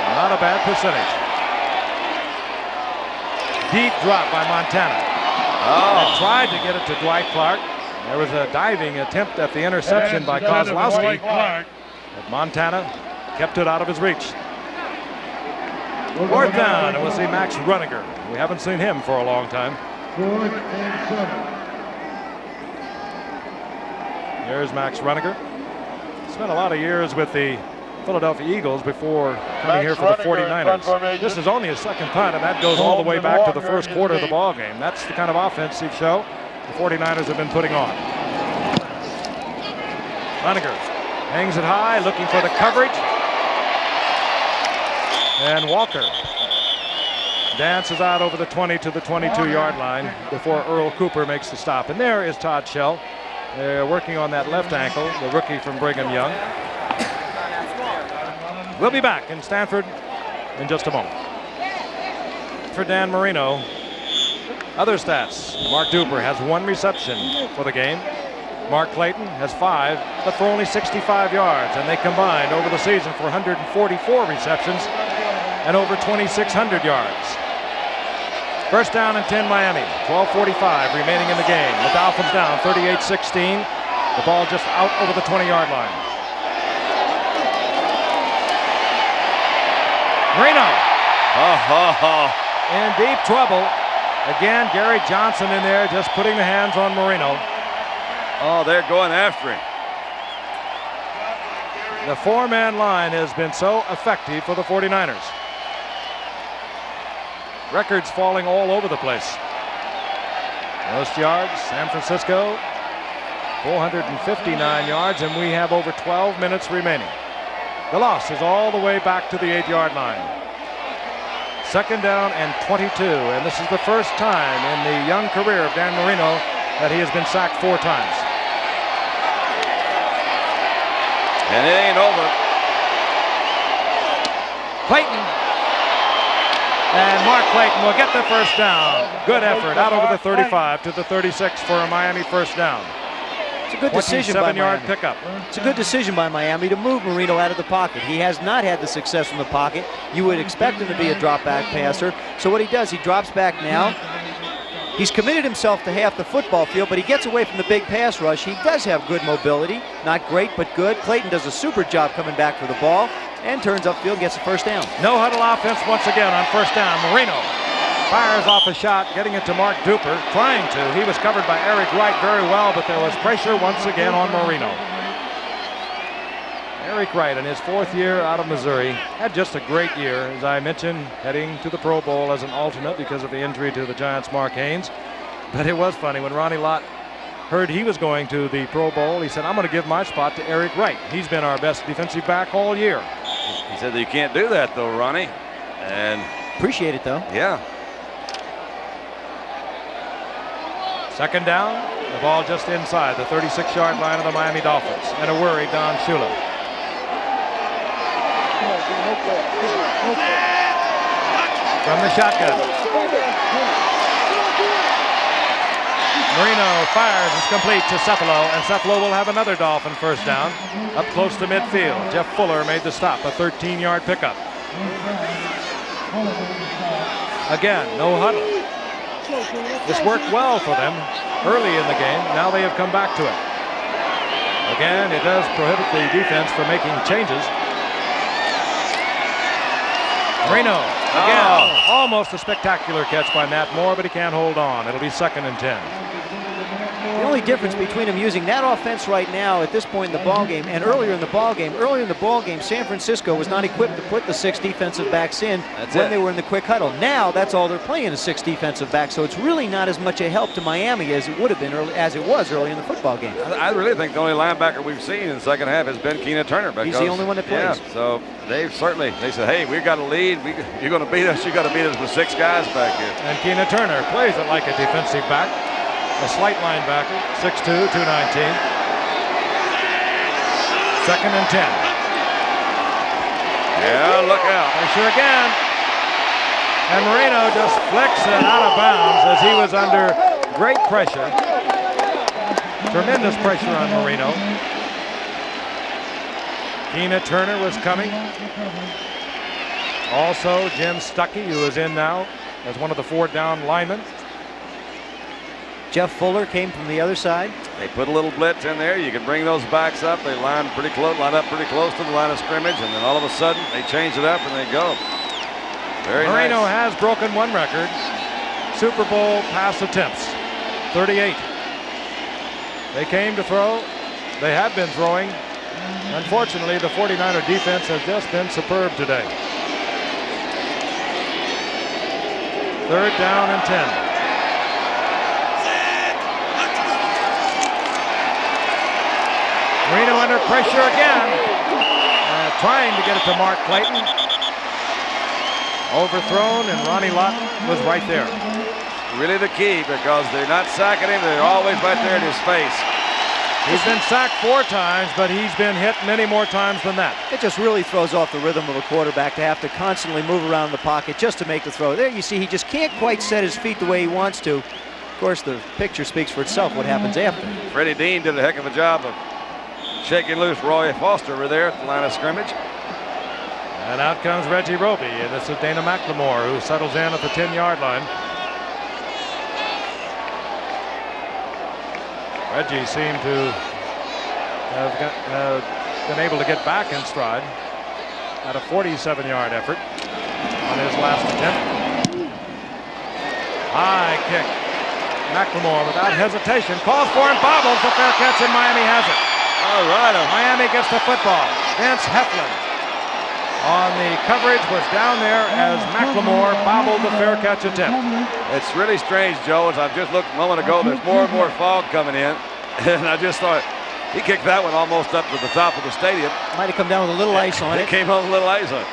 Not a bad percentage. Deep drop by Montana. They tried to get it to Dwight Clark. There was a diving attempt at the interception by Kozlowski, but Montana kept it out of his reach. 4th down, and we'll see Max Runninger. We haven't seen him for a long time. 4th and 7. There's Max Runninger. Spent a lot of years with the Philadelphia Eagles before coming here for the 49ers. This is only his 2nd punt, and that goes all the way back to the 1st quarter of the ball game. That's the kind of offensive show the 49ers have been putting on. Runninger hangs it high, looking for the coverage. And Walker dances out over the 20 to the 22-yard line before Earl Cooper makes the stop. And there is Todd Shell. They're working on that left ankle, the rookie from Brigham Young. We'll be back in Stanford in just a moment. For Dan Marino, other stats. Mark Duper has 1 reception for the game. Mark Clayton has 5, but for only 65 yards. And they combined over the season for 144 receptions and over 2,600 yards. 1st down and 10 Miami. 12:45 remaining in the game. The Dolphins down 38-16. The ball just out over the 20-yard line. Marino in deep trouble. Again, Gary Johnson in there just putting the hands on Marino. Oh, they're going after him. The four-man line has been so effective for the 49ers. Records falling all over the place. Most yards, San Francisco, 459 yards, and we have over 12 minutes remaining. The loss is all the way back to the 8-yard line. Second down and 22, and this is the first time in the young career of Dan Marino that he has been sacked 4 times. And it ain't over. Clayton. And Mark Clayton will get the first down. Good effort out over the 35 to the 36 for a Miami first down. It's a good decision by 27-yard Miami. pickup. It's a good decision by Miami to move Marino out of the pocket. He has not had the success from the pocket. You would expect him to be a drop-back passer. So what he does, he drops back now. He's committed himself to half the football field, but he gets away from the big pass rush. He does have good mobility. Not great, but good. Clayton does a super job coming back for the ball and turns upfield and gets the first down. No huddle offense once again on first down. Marino fires off a shot, getting it to Mark Duper, trying to. He was covered by Eric Wright very well, but there was pressure once again on Marino. Eric Wright, in his 4th year out of Missouri, had just a great year, as I mentioned, heading to the Pro Bowl as an alternate because of the injury to the Giants' Mark Haynes. But it was funny, when Ronnie Lott heard he was going to the Pro Bowl, he said, I'm going to give my spot to Eric Wright. He's been our best defensive back all year. He said that you can't do that, though, Ronnie. And appreciate it, though. Yeah. Second down, the ball just inside the 36-yard line of the Miami Dolphins. And a worried Don Shula. From the shotgun. Marino fires, it's complete to Cephalo, and Cephalo will have another Dolphin first down up close to midfield. Jeff Fuller made the stop, a 13-yard pickup. Again, no huddle. This worked well for them early in the game. Now they have come back to it. Again, it does prohibit the defense from making changes. Marino, again, almost a spectacular catch by Matt Moore, but he can't hold on. It'll be 2nd and 10. The only difference between him using that offense right now at this point in the ballgame and earlier in the ballgame, San Francisco was not equipped to put the 6 defensive backs in when they were in the quick huddle. Now that's all they're playing is 6 defensive backs, so it's really not as much a help to Miami as it would have been as it was early in the football game. I really think the only linebacker we've seen in the second half has been Keena Turner. He's the only one that plays. Yeah, so they said, hey, we've got a lead. You're going to beat us. You got to beat us with 6 guys back here. And Keena Turner plays it like a defensive back. A slight linebacker, 6'2", 219. 2nd and 10. Yeah, look out. Pressure again. And Marino just flicks it out of bounds as he was under great pressure. Tremendous pressure on Marino. Keena Turner was coming. Also, Jim Stuckey, who is in now as one of the 4 down linemen. Jeff Fuller came from the other side. They put a little blitz in there. You can bring those backs up. They line up pretty close to the line of scrimmage, and then all of a sudden they change it up and they go. Very Marino nice. has broken one record. Super Bowl pass attempts, 38. They came to throw. They have been throwing. Unfortunately, the 49er defense has just been superb today. 3rd down and 10. Marino under pressure again. Trying to get it to Mark Clayton. Overthrown, and Ronnie Lott was right there. Really the key, because they're not sacking him. They're always right there in his face. He's been sacked 4 times, but he's been hit many more times than that. It just really throws off the rhythm of a quarterback to have to constantly move around the pocket just to make the throw. There you see he just can't quite set his feet the way he wants to. Of course, the picture speaks for itself, what happens after. Freddie Dean did a heck of a job of shaking loose Roy Foster over there at the line of scrimmage. And out comes Reggie Roby, and this is Dana McLemore, who settles in at the 10-yard line. Reggie seemed to have been able to get back in stride at a 47-yard effort on his last attempt. High kick. McLemore without hesitation calls for and bobbles. The fair catch, and Miami has it. All right. Miami gets the football. Vince Heflin on the coverage was down there as McLemore bobbled the fair catch attempt. It's really strange, Joe, as I've just looked a moment ago, there's more and more fog coming in. And I just thought, he kicked that one almost up to the top of the stadium. Might have come down with a little ice on it. It came on with a little ice on it.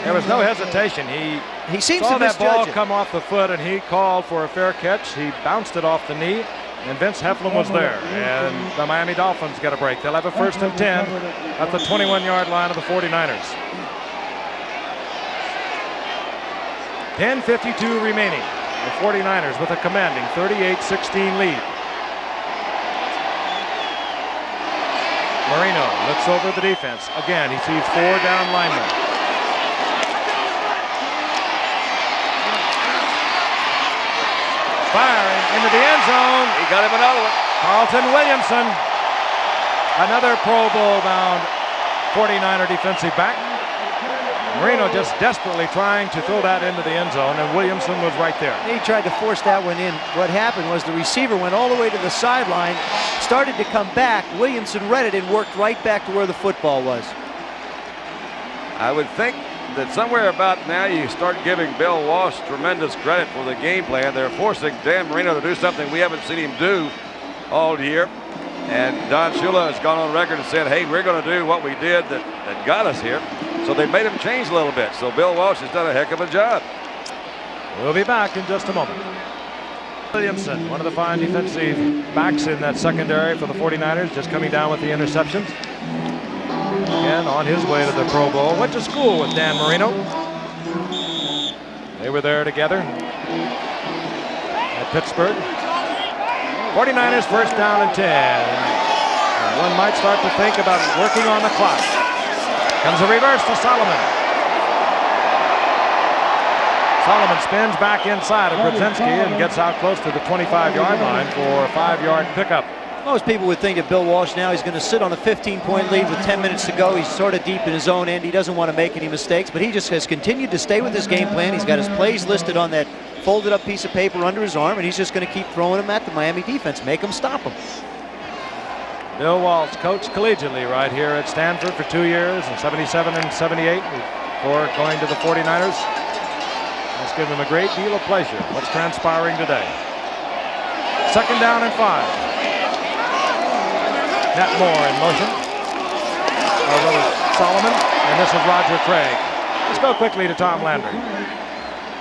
There was no hesitation. He seems saw to that ball misjudge it. come off the foot, and he called for a fair catch. He bounced it off the knee, and Vince Heflin was there. And the Miami Dolphins get a break. They'll have a 1st and 10 at the 21-yard line of the 49ers. 10:52 remaining. The 49ers with a commanding 38-16 lead. Marino looks over the defense. Again, he sees 4 down linemen. Firing into the end zone. He got him another one. Carlton Williamson, another Pro Bowl bound 49er defensive back. Marino just desperately trying to throw that into the end zone, and Williamson was right there. He tried to force that one in. What happened was the receiver went all the way to the sideline, started to come back. Williamson read it and worked right back to where the football was. I would think that somewhere about now you start giving Bill Walsh tremendous credit for the game plan. They're forcing Dan Marino to do something we haven't seen him do all year. And Don Shula has gone on record and said, hey, we're going to do what we did that got us here. So they made him change a little bit. So Bill Walsh has done a heck of a job. We'll be back in just a moment. Williamson, one of the fine defensive backs in that secondary for the 49ers, just coming down with the interceptions. Again, on his way to the Pro Bowl. Went to school with Dan Marino. They were there together at Pittsburgh. 49ers 1st down and 10. And one might start to think about working on the clock. Comes a reverse to Solomon. Solomon spins back inside of Brzezinski and gets out close to the 25-yard line for a 5-yard pickup. Most people would think that Bill Walsh now he's going to sit on a 15-point lead with 10 minutes to go. He's sort of deep in his own end. He doesn't want to make any mistakes, but he just has continued to stay with his game plan. He's got his plays listed on that folded up piece of paper under his arm, and he's just going to keep throwing them at the Miami defense, make them stop him. Bill Walsh coached collegiately right here at Stanford for 2 years in 77 and 78 before going to the 49ers. It's given him a great deal of pleasure what's transpiring today. 2nd down and 5. Nat Moore in motion. Solomon, and this is Roger Craig. Let's go quickly to Tom Landry.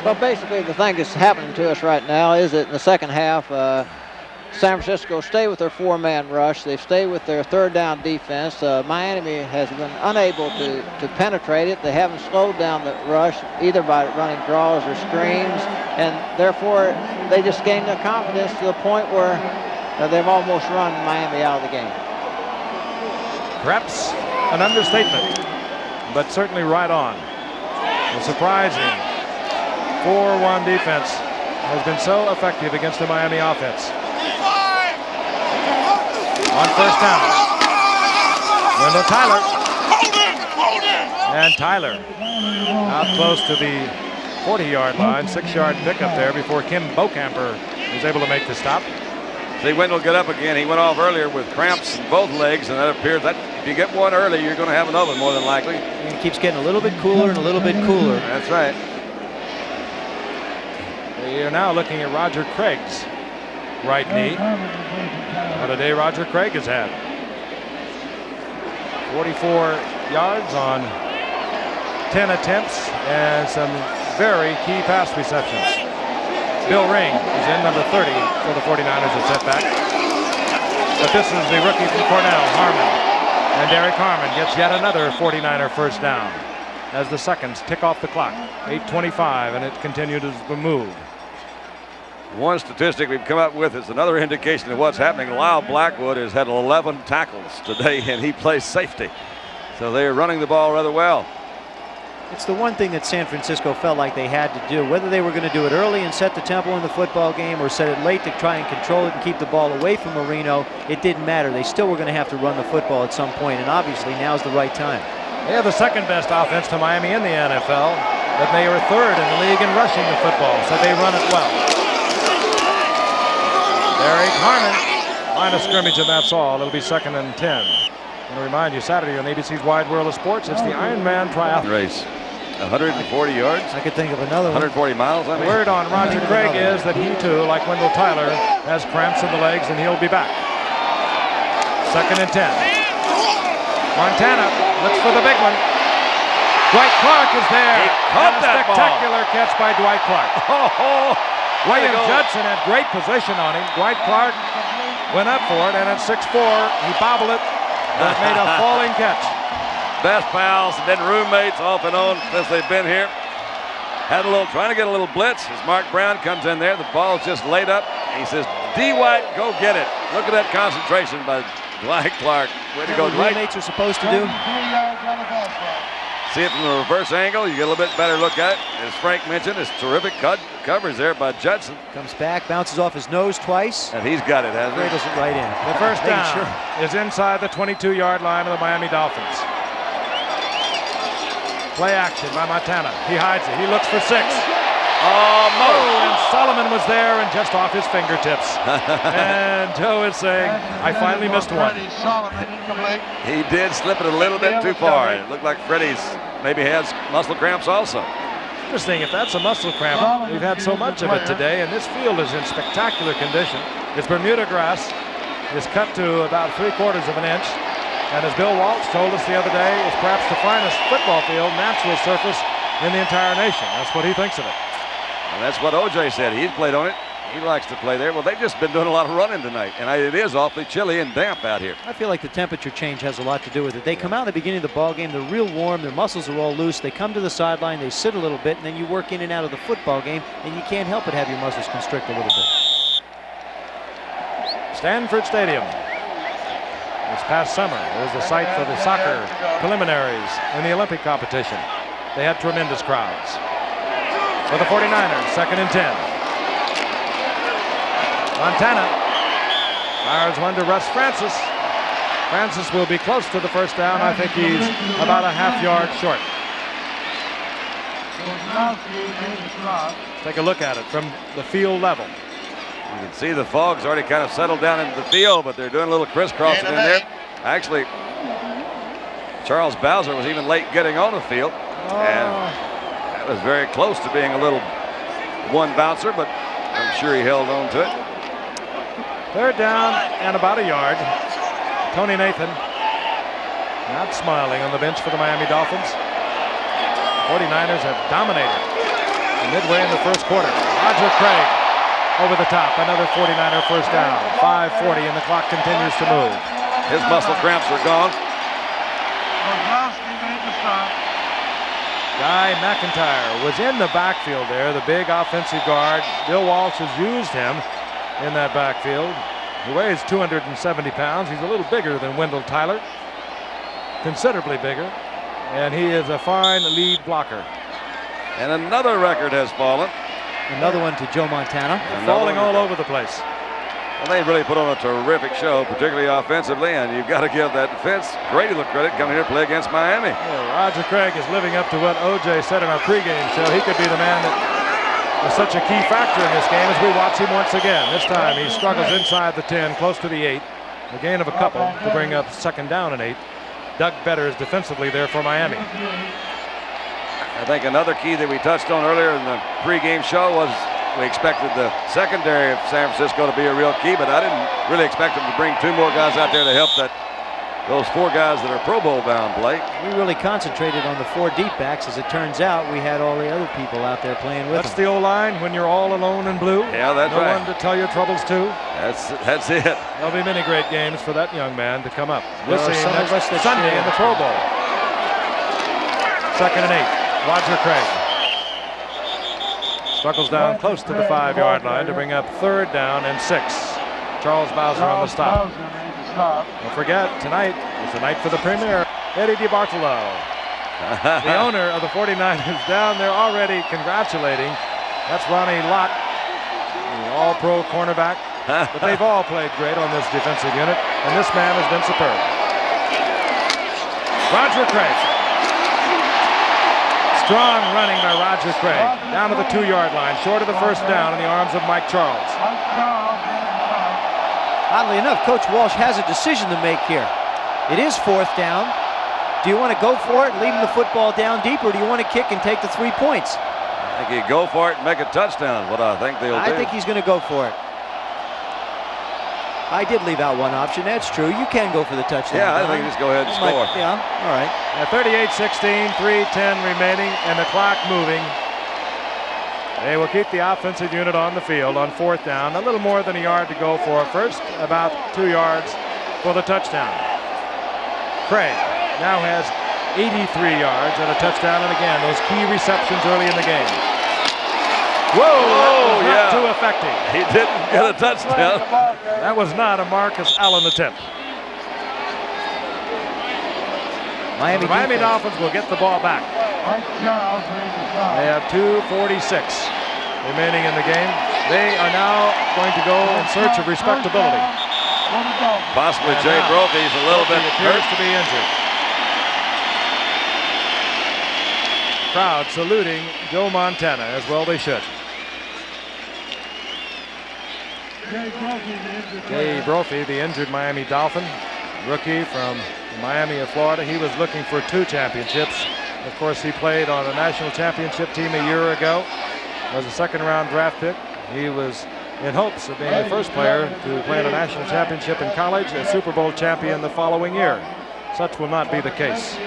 Well, basically, the thing that's happening to us right now is that in the second half, San Francisco stay with their 4-man rush. They stay with their 3rd down defense. Miami has been unable to penetrate it. They haven't slowed down the rush either by running draws or screens, and therefore they just gained their confidence to the point where they've almost run Miami out of the game. Perhaps an understatement, but certainly right on. The surprising 4-1 defense has been so effective against the Miami offense. On 1st down, Wendell Tyler. And Tyler out close to the 40-yard line, 6-yard pickup there before Kim Bokamper was able to make the stop. See Wendell get up again. He went off earlier with cramps in both legs, and that appears that if you get one early, you're going to have another more than likely. And it keeps getting a little bit cooler and a little bit cooler. That's right. We are now looking at Roger Craig's right knee. What a day Roger Craig has had. 44 yards on 10 attempts and some very key pass receptions. Bill Ring is in number 30 for the 49ers at setback. But this is the rookie from Cornell, Harmon. And Derek Harmon gets yet another 49er 1st down as the seconds tick off the clock. 8:25 and it continues to move. One statistic we've come up with is another indication of what's happening. Lyle Blackwood has had 11 tackles today, and he plays safety. So they're running the ball rather well. It's the one thing that San Francisco felt like they had to do. Whether they were going to do it early and set the tempo in the football game or set it late to try and control it and keep the ball away from Marino, it didn't matter. They still were going to have to run the football at some point, and obviously now's the right time. They have the 2nd best offense to Miami in the NFL, but they are 3rd in the league in rushing the football, so they run it well. Derek Harmon, line of scrimmage, and that's all. It'll be 2nd and 10. I want to remind you, Saturday on ABC's Wide World of Sports, it's the Ironman Triathlon Race. 140 yards. I could think of another one. 140 miles. I The mean. word on Roger Craig is that he too, like Wendell Tyler, has cramps in the legs and he'll be back. 2nd and 10. Montana looks for the big one. Dwight Clark is there. He caught and a that ball. spectacular catch by Dwight Clark. Oh, William Judson had great position on him. Dwight Clark went up for it, and at 6'4", he bobbled it, but made a falling catch. Best pals, been roommates off and on since they've been here. Had a little, trying to get a little blitz as Mark Brown comes in there. The ball's just laid up. He says, D. White, go get it. Look at that concentration by Dwight Clark. Way to go, Dwight. Roommates are supposed to do. See it from the reverse angle. You get a little bit better look at it. As Frank mentioned, it's terrific coverage there by Judson. Comes back, bounces off his nose twice. And he's got it, hasn't he? Cradles it right in. The first Making down is inside the 22-yard line of the Miami Dolphins. Play action by Montana. He hides it. He looks for 6. Oh, and Solomon was there and just off his fingertips. And Joe is saying, I finally missed one. He did slip it a little bit too far. It looked like Freddie's maybe has muscle cramps also. Interesting, if that's a muscle cramp, we've had so much of it today, and this field is in spectacular condition. It's Bermuda grass. It's cut to about 3/4 of an inch. And as Bill Walsh told us the other day, it's perhaps the finest football field, natural surface in the entire nation. That's what he thinks of it. And that's what OJ said. He's played on it. He likes to play there. Well, they've just been doing a lot of running tonight, and it is awfully chilly and damp out here. I feel like the temperature change has a lot to do with it. They come out at the beginning of the ball game, they're real warm, their muscles are all loose. They come to the sideline, they sit a little bit, and then you work in and out of the football game, and you can't help but have your muscles constrict a little bit. Stanford Stadium. This past summer, it was the site for the soccer preliminaries in the Olympic competition. They had tremendous crowds. For the 49ers, 2nd and 10. Montana fires one to Russ Francis. Francis will be close to the first down. I think he's about a half-yard short. Let's take a look at it from the field level. You can see the fog's already kind of settled down into the field, but they're doing a little crisscrossing in there. Actually, Charles Bowser was even late getting on the field. And that was very close to being a little one bouncer, but I'm sure he held on to it. 3rd down and about a yard. Tony Nathan not smiling on the bench for the Miami Dolphins. The 49ers have dominated midway in the first quarter. Roger Craig over the top, another 49er first down. 5:40 and the clock continues to move. His muscle cramps are gone. Guy McIntyre was in the backfield there, the big offensive guard. Bill Walsh has used him in that backfield. He weighs 270 pounds. He's a little bigger than Wendell Tyler, considerably bigger, and he is a fine lead blocker. And another record has fallen. Another one to Joe Montana. Falling all over the place. Well, they really put on a terrific show, particularly offensively, and you've got to give that defense great deal of credit coming here to play against Miami. Yeah, Roger Craig is living up to what OJ said in our pregame show. He could be the man that was such a key factor in this game as we watch him once again. This time he struggles inside the 10, close to the 8. A gain of a couple to bring up 2nd down and 8. Doug Betters defensively there for Miami. I think another key that we touched on earlier in the pregame show was we expected the secondary of San Francisco to be a real key, but I didn't really expect them to bring 2 more guys out there to help those 4 guys that are Pro Bowl bound play. We really concentrated on the 4 deep backs. As it turns out, we had all the other people out there playing with That's them. the O-line when you're all alone in blue. Yeah, that's right. No one to tell your troubles to. That's it. There'll be many great games for that young man to come up. We'll There are see him some of us next that Sunday share. in the Pro Bowl. 2nd and 8. Roger Craig struggles down close to the 5-yard line to bring up 3rd down and 6. Charles Bowser on the stop. Don't forget, tonight is the night for the premiere. Eddie DiBartolo, the owner of the 49ers, down there already congratulating. That's Ronnie Lott, the all-pro cornerback. But they've all played great on this defensive unit, and this man has been superb. Roger Craig. Strong running by Roger Craig. Down to the 2-yard line, short of the first down in the arms of Mike Charles. Oddly enough, Coach Walsh has a decision to make here. It is 4th down. Do you want to go for it, leaving the football down deep, or do you want to kick and take the 3 points? I think he'd go for it and make a touchdown, what I think they'll do. I think he's going to go for it. I did leave out one option. That's true. You can go for the touchdown. Yeah, I think just go ahead and score. Yeah, all right. At 38-16, 3:10 remaining, and the clock moving. They will keep the offensive unit on the field on 4th down. A little more than a yard to go for first, about 2 yards for the touchdown. Craig now has 83 yards and a touchdown, and again, those key receptions early in the game. Whoa, that was not too effective. He didn't get a touchdown. That was not a Marcus Allen attempt. The Miami Dolphins will get the ball back. They have 2:46 remaining in the game. They are now going to go in search of respectability. Possibly Jay Brophy's a little bit appears hurt. to be injured. Crowd saluting Joe Montana, as well they should. Jay Brophy, the injured Miami Dolphin, rookie from Miami of Florida. He was looking for 2 championships. Of course, he played on a national championship team a year ago. Was a 2nd-round draft pick. He was in hopes of being the first player to play in a national championship in college, a Super Bowl champion the following year. Such will not be the case.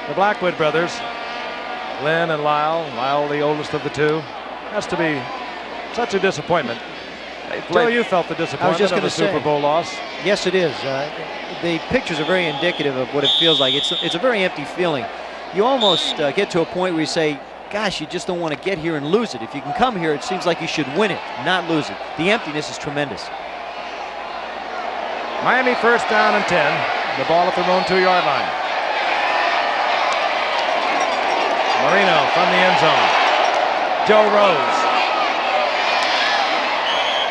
The Blackwood brothers, Lynn and Lyle the oldest of the 2, has to be such a disappointment. Joe, you felt the disappointment of the Super Bowl loss. Yes, it is. The pictures are very indicative of what it feels like. It's a very empty feeling. You almost get to a point where you say, gosh, you just don't want to get here and lose it. If you can come here, it seems like you should win it, not lose it. The emptiness is tremendous. Miami 1st down and 10. The ball at their own 2-yard line. Marino from the end zone. Joe Rose.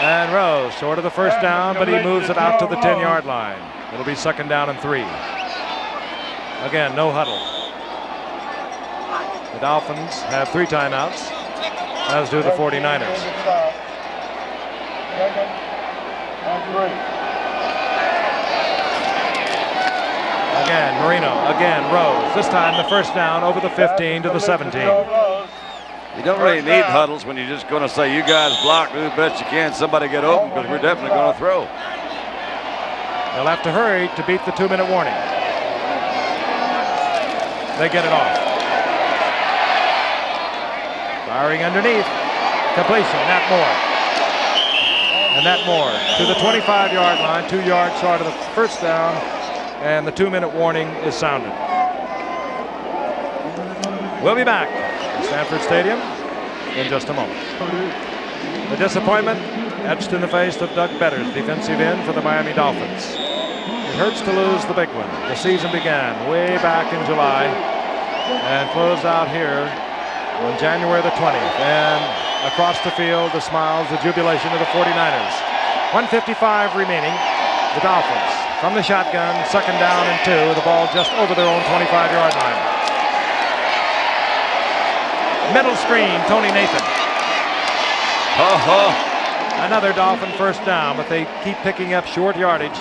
And Rose short of the 1st down, but he moves it out to the 10-yard line. It'll be 2nd down and 3. Again, no huddle. The Dolphins have 3 timeouts, as do the 49ers. Again, Marino, again, Rose. This time the 1st down over the 15 to the 17. You don't really need huddles when you're just going to say, you guys block, do the best you can, somebody get open, because we're definitely going to throw. They'll have to hurry to beat the 2-minute warning. They get it off. Firing underneath. Completion, Nat Moore. And Nat Moore to the 25-yard line, 2 yards short of the 1st down, and the 2-minute warning is sounded. We'll be back at Stanford Stadium in just a moment. The disappointment etched in the face of Doug Betters, defensive end for the Miami Dolphins. It hurts to lose the big one. The season began way back in July and closed out here on January the 20th. And across the field, the smiles, the jubilation of the 49ers. 1:55 remaining. The Dolphins from the shotgun, 2nd down and 2. The ball just over their own 25-yard line. Middle screen, Tony Nathan. Another Dolphin 1st down, but they keep picking up short yardage.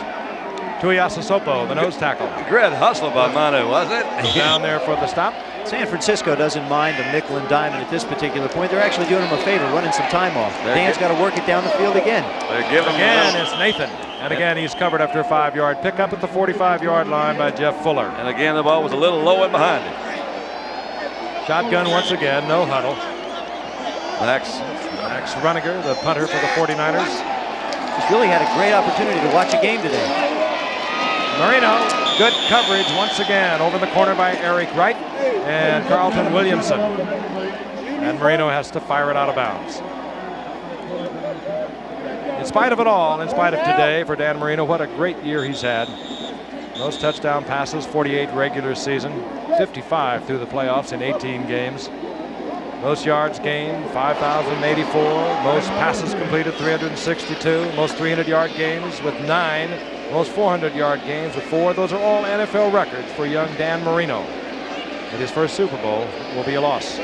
Tuiasosopo, the nose tackle. Great hustle by Monroe, was it? Down there for the stop. San Francisco doesn't mind a nickel and diamond at this particular point. They're actually doing him a favor, running some time off. Dan's got to work it down the field again. They're giving again, it's Nathan. And again, he's covered after a 5-yard pickup at the 45-yard line by Jeff Fuller. And again, the ball was a little low and behind him. Shotgun once again, no huddle. Max Runiger, the punter for the 49ers. Just really had a great opportunity to watch a game today. Marino, good coverage once again over the corner by Eric Wright and Carlton Williamson. And Marino has to fire it out of bounds. In spite of it all, in spite of today for Dan Marino, what a great year he's had. Most touchdown passes, 48 regular season, 55 through the playoffs in 18 games. Most yards gained, 5,084. Most passes completed, 362. Most 300-yard games with 9. Most 400-yard games with 4. Those are all NFL records for young Dan Marino. But his first Super Bowl will be a loss.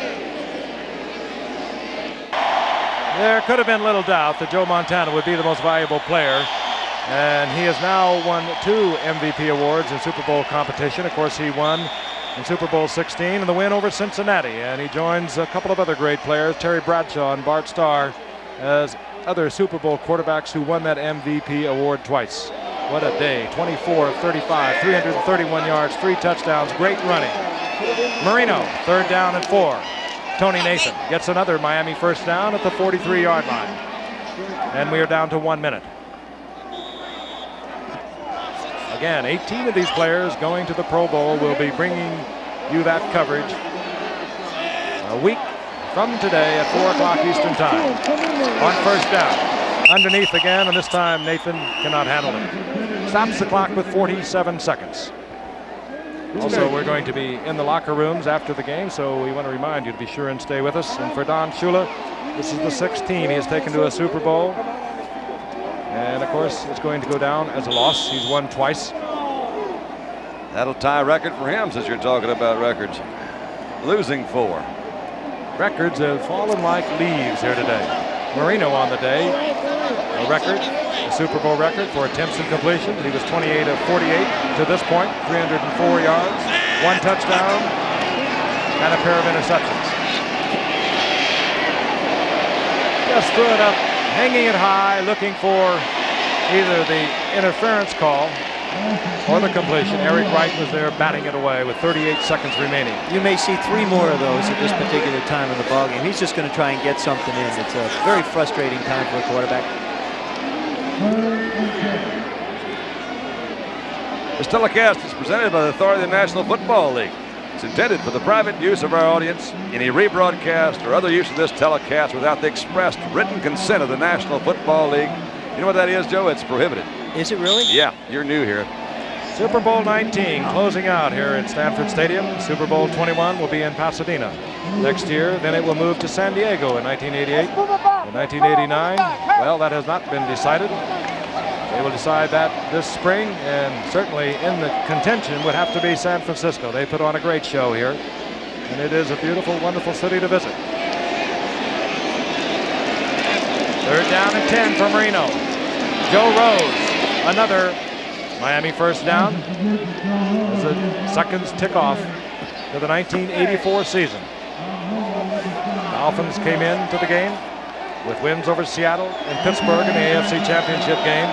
There could have been little doubt that Joe Montana would be the most valuable player And he has now won 2 MVP awards in Super Bowl competition. Of course, he won in Super Bowl 16 and the win over Cincinnati. And he joins a couple of other great players, Terry Bradshaw and Bart Starr, as other Super Bowl quarterbacks who won that MVP award twice. What a day. 24 of 35, 331 yards, 3 touchdowns, great running. Marino, 3rd down and 4. Tony Nathan gets another Miami first down at the 43-yard line. And we are down to 1 minute. Again, 18 of these players going to the Pro Bowl will be bringing you that coverage a week from today at 4 o'clock Eastern Time. On first down, underneath again, and this time Nathan cannot handle it. Stops the clock with 47 seconds. Also, we're going to be in the locker rooms after the game, so we want to remind you to be sure and stay with us. And for Don Shula, this is the 6th team he has taken to a Super Bowl. And of course, it's going to go down as a loss. He's won twice. That'll tie a record for him, since you're talking about records. Losing 4. Records have fallen like leaves here today. Marino on the day, a record, a Super Bowl record for attempts and completions. He was 28 of 48 to this point, 304 yards, 1 touchdown, and a pair of interceptions. Just threw it up, hanging it high, looking for either the interference call or the completion. Eric Wright was there batting it away with 38 seconds remaining. You may see 3 more of those at this particular time in the ballgame. He's just going to try and get something in. It's a very frustrating time for a quarterback. This telecast is presented by the authority of the National Football League. It's intended for the private use of our audience. Any rebroadcast or other use of this telecast without the expressed written consent of the National Football League. You know what that is, Joe? It's prohibited. Is it really? Yeah, you're new here. Super Bowl 19 closing out here at Stanford Stadium. Super Bowl 21 will be in Pasadena next year. Then it will move to San Diego in 1988. In 1989, well, that has not been decided. They will decide that this spring, and certainly in the contention would have to be San Francisco. They put on a great show here, and it is a beautiful, wonderful city to visit. 3rd down and 10 for Marino. Joe Rose, another Miami first down as the seconds tick off to the 1984 season. Dolphins came into the game with wins over Seattle and Pittsburgh in the AFC Championship game.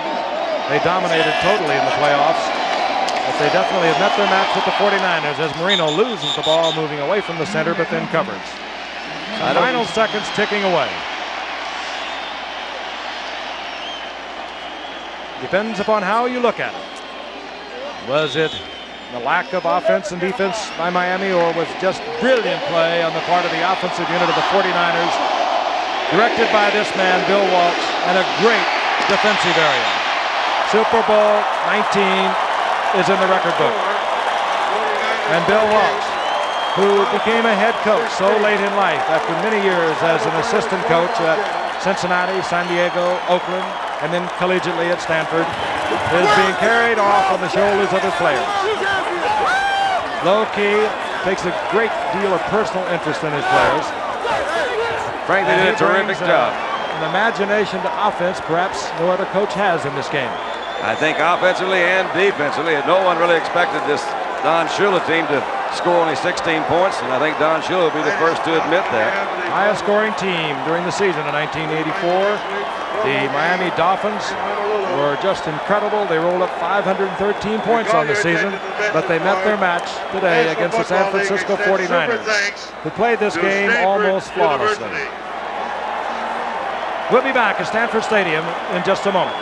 They dominated totally in the playoffs, but they definitely have met their match with the 49ers as Marino loses the ball moving away from the center, but then covers. So final seconds ticking away. Depends upon how you look at it. Was it the lack of offense and defense by Miami, or was just brilliant play on the part of the offensive unit of the 49ers, directed by this man, Bill Walsh, and a great defensive area. Super Bowl 19 is in the record book. And Bill Walsh, who became a head coach so late in life after many years as an assistant coach at Cincinnati, San Diego, Oakland, and then collegiately at Stanford, is being carried off on the shoulders of his players. Low-key, takes a great deal of personal interest in his players. Frank, they did a terrific job. An imagination to offense perhaps no other coach has in this game. I think offensively and defensively, no one really expected this Don Shula team to score only 16 points, and I think Don Shula will be the first to admit that. Highest scoring team during the season in 1984. The Miami Dolphins were just incredible. They rolled up 513 points on the season, but they met their match today against the San Francisco 49ers, who played this game almost flawlessly. We'll be back at Stanford Stadium in just a moment.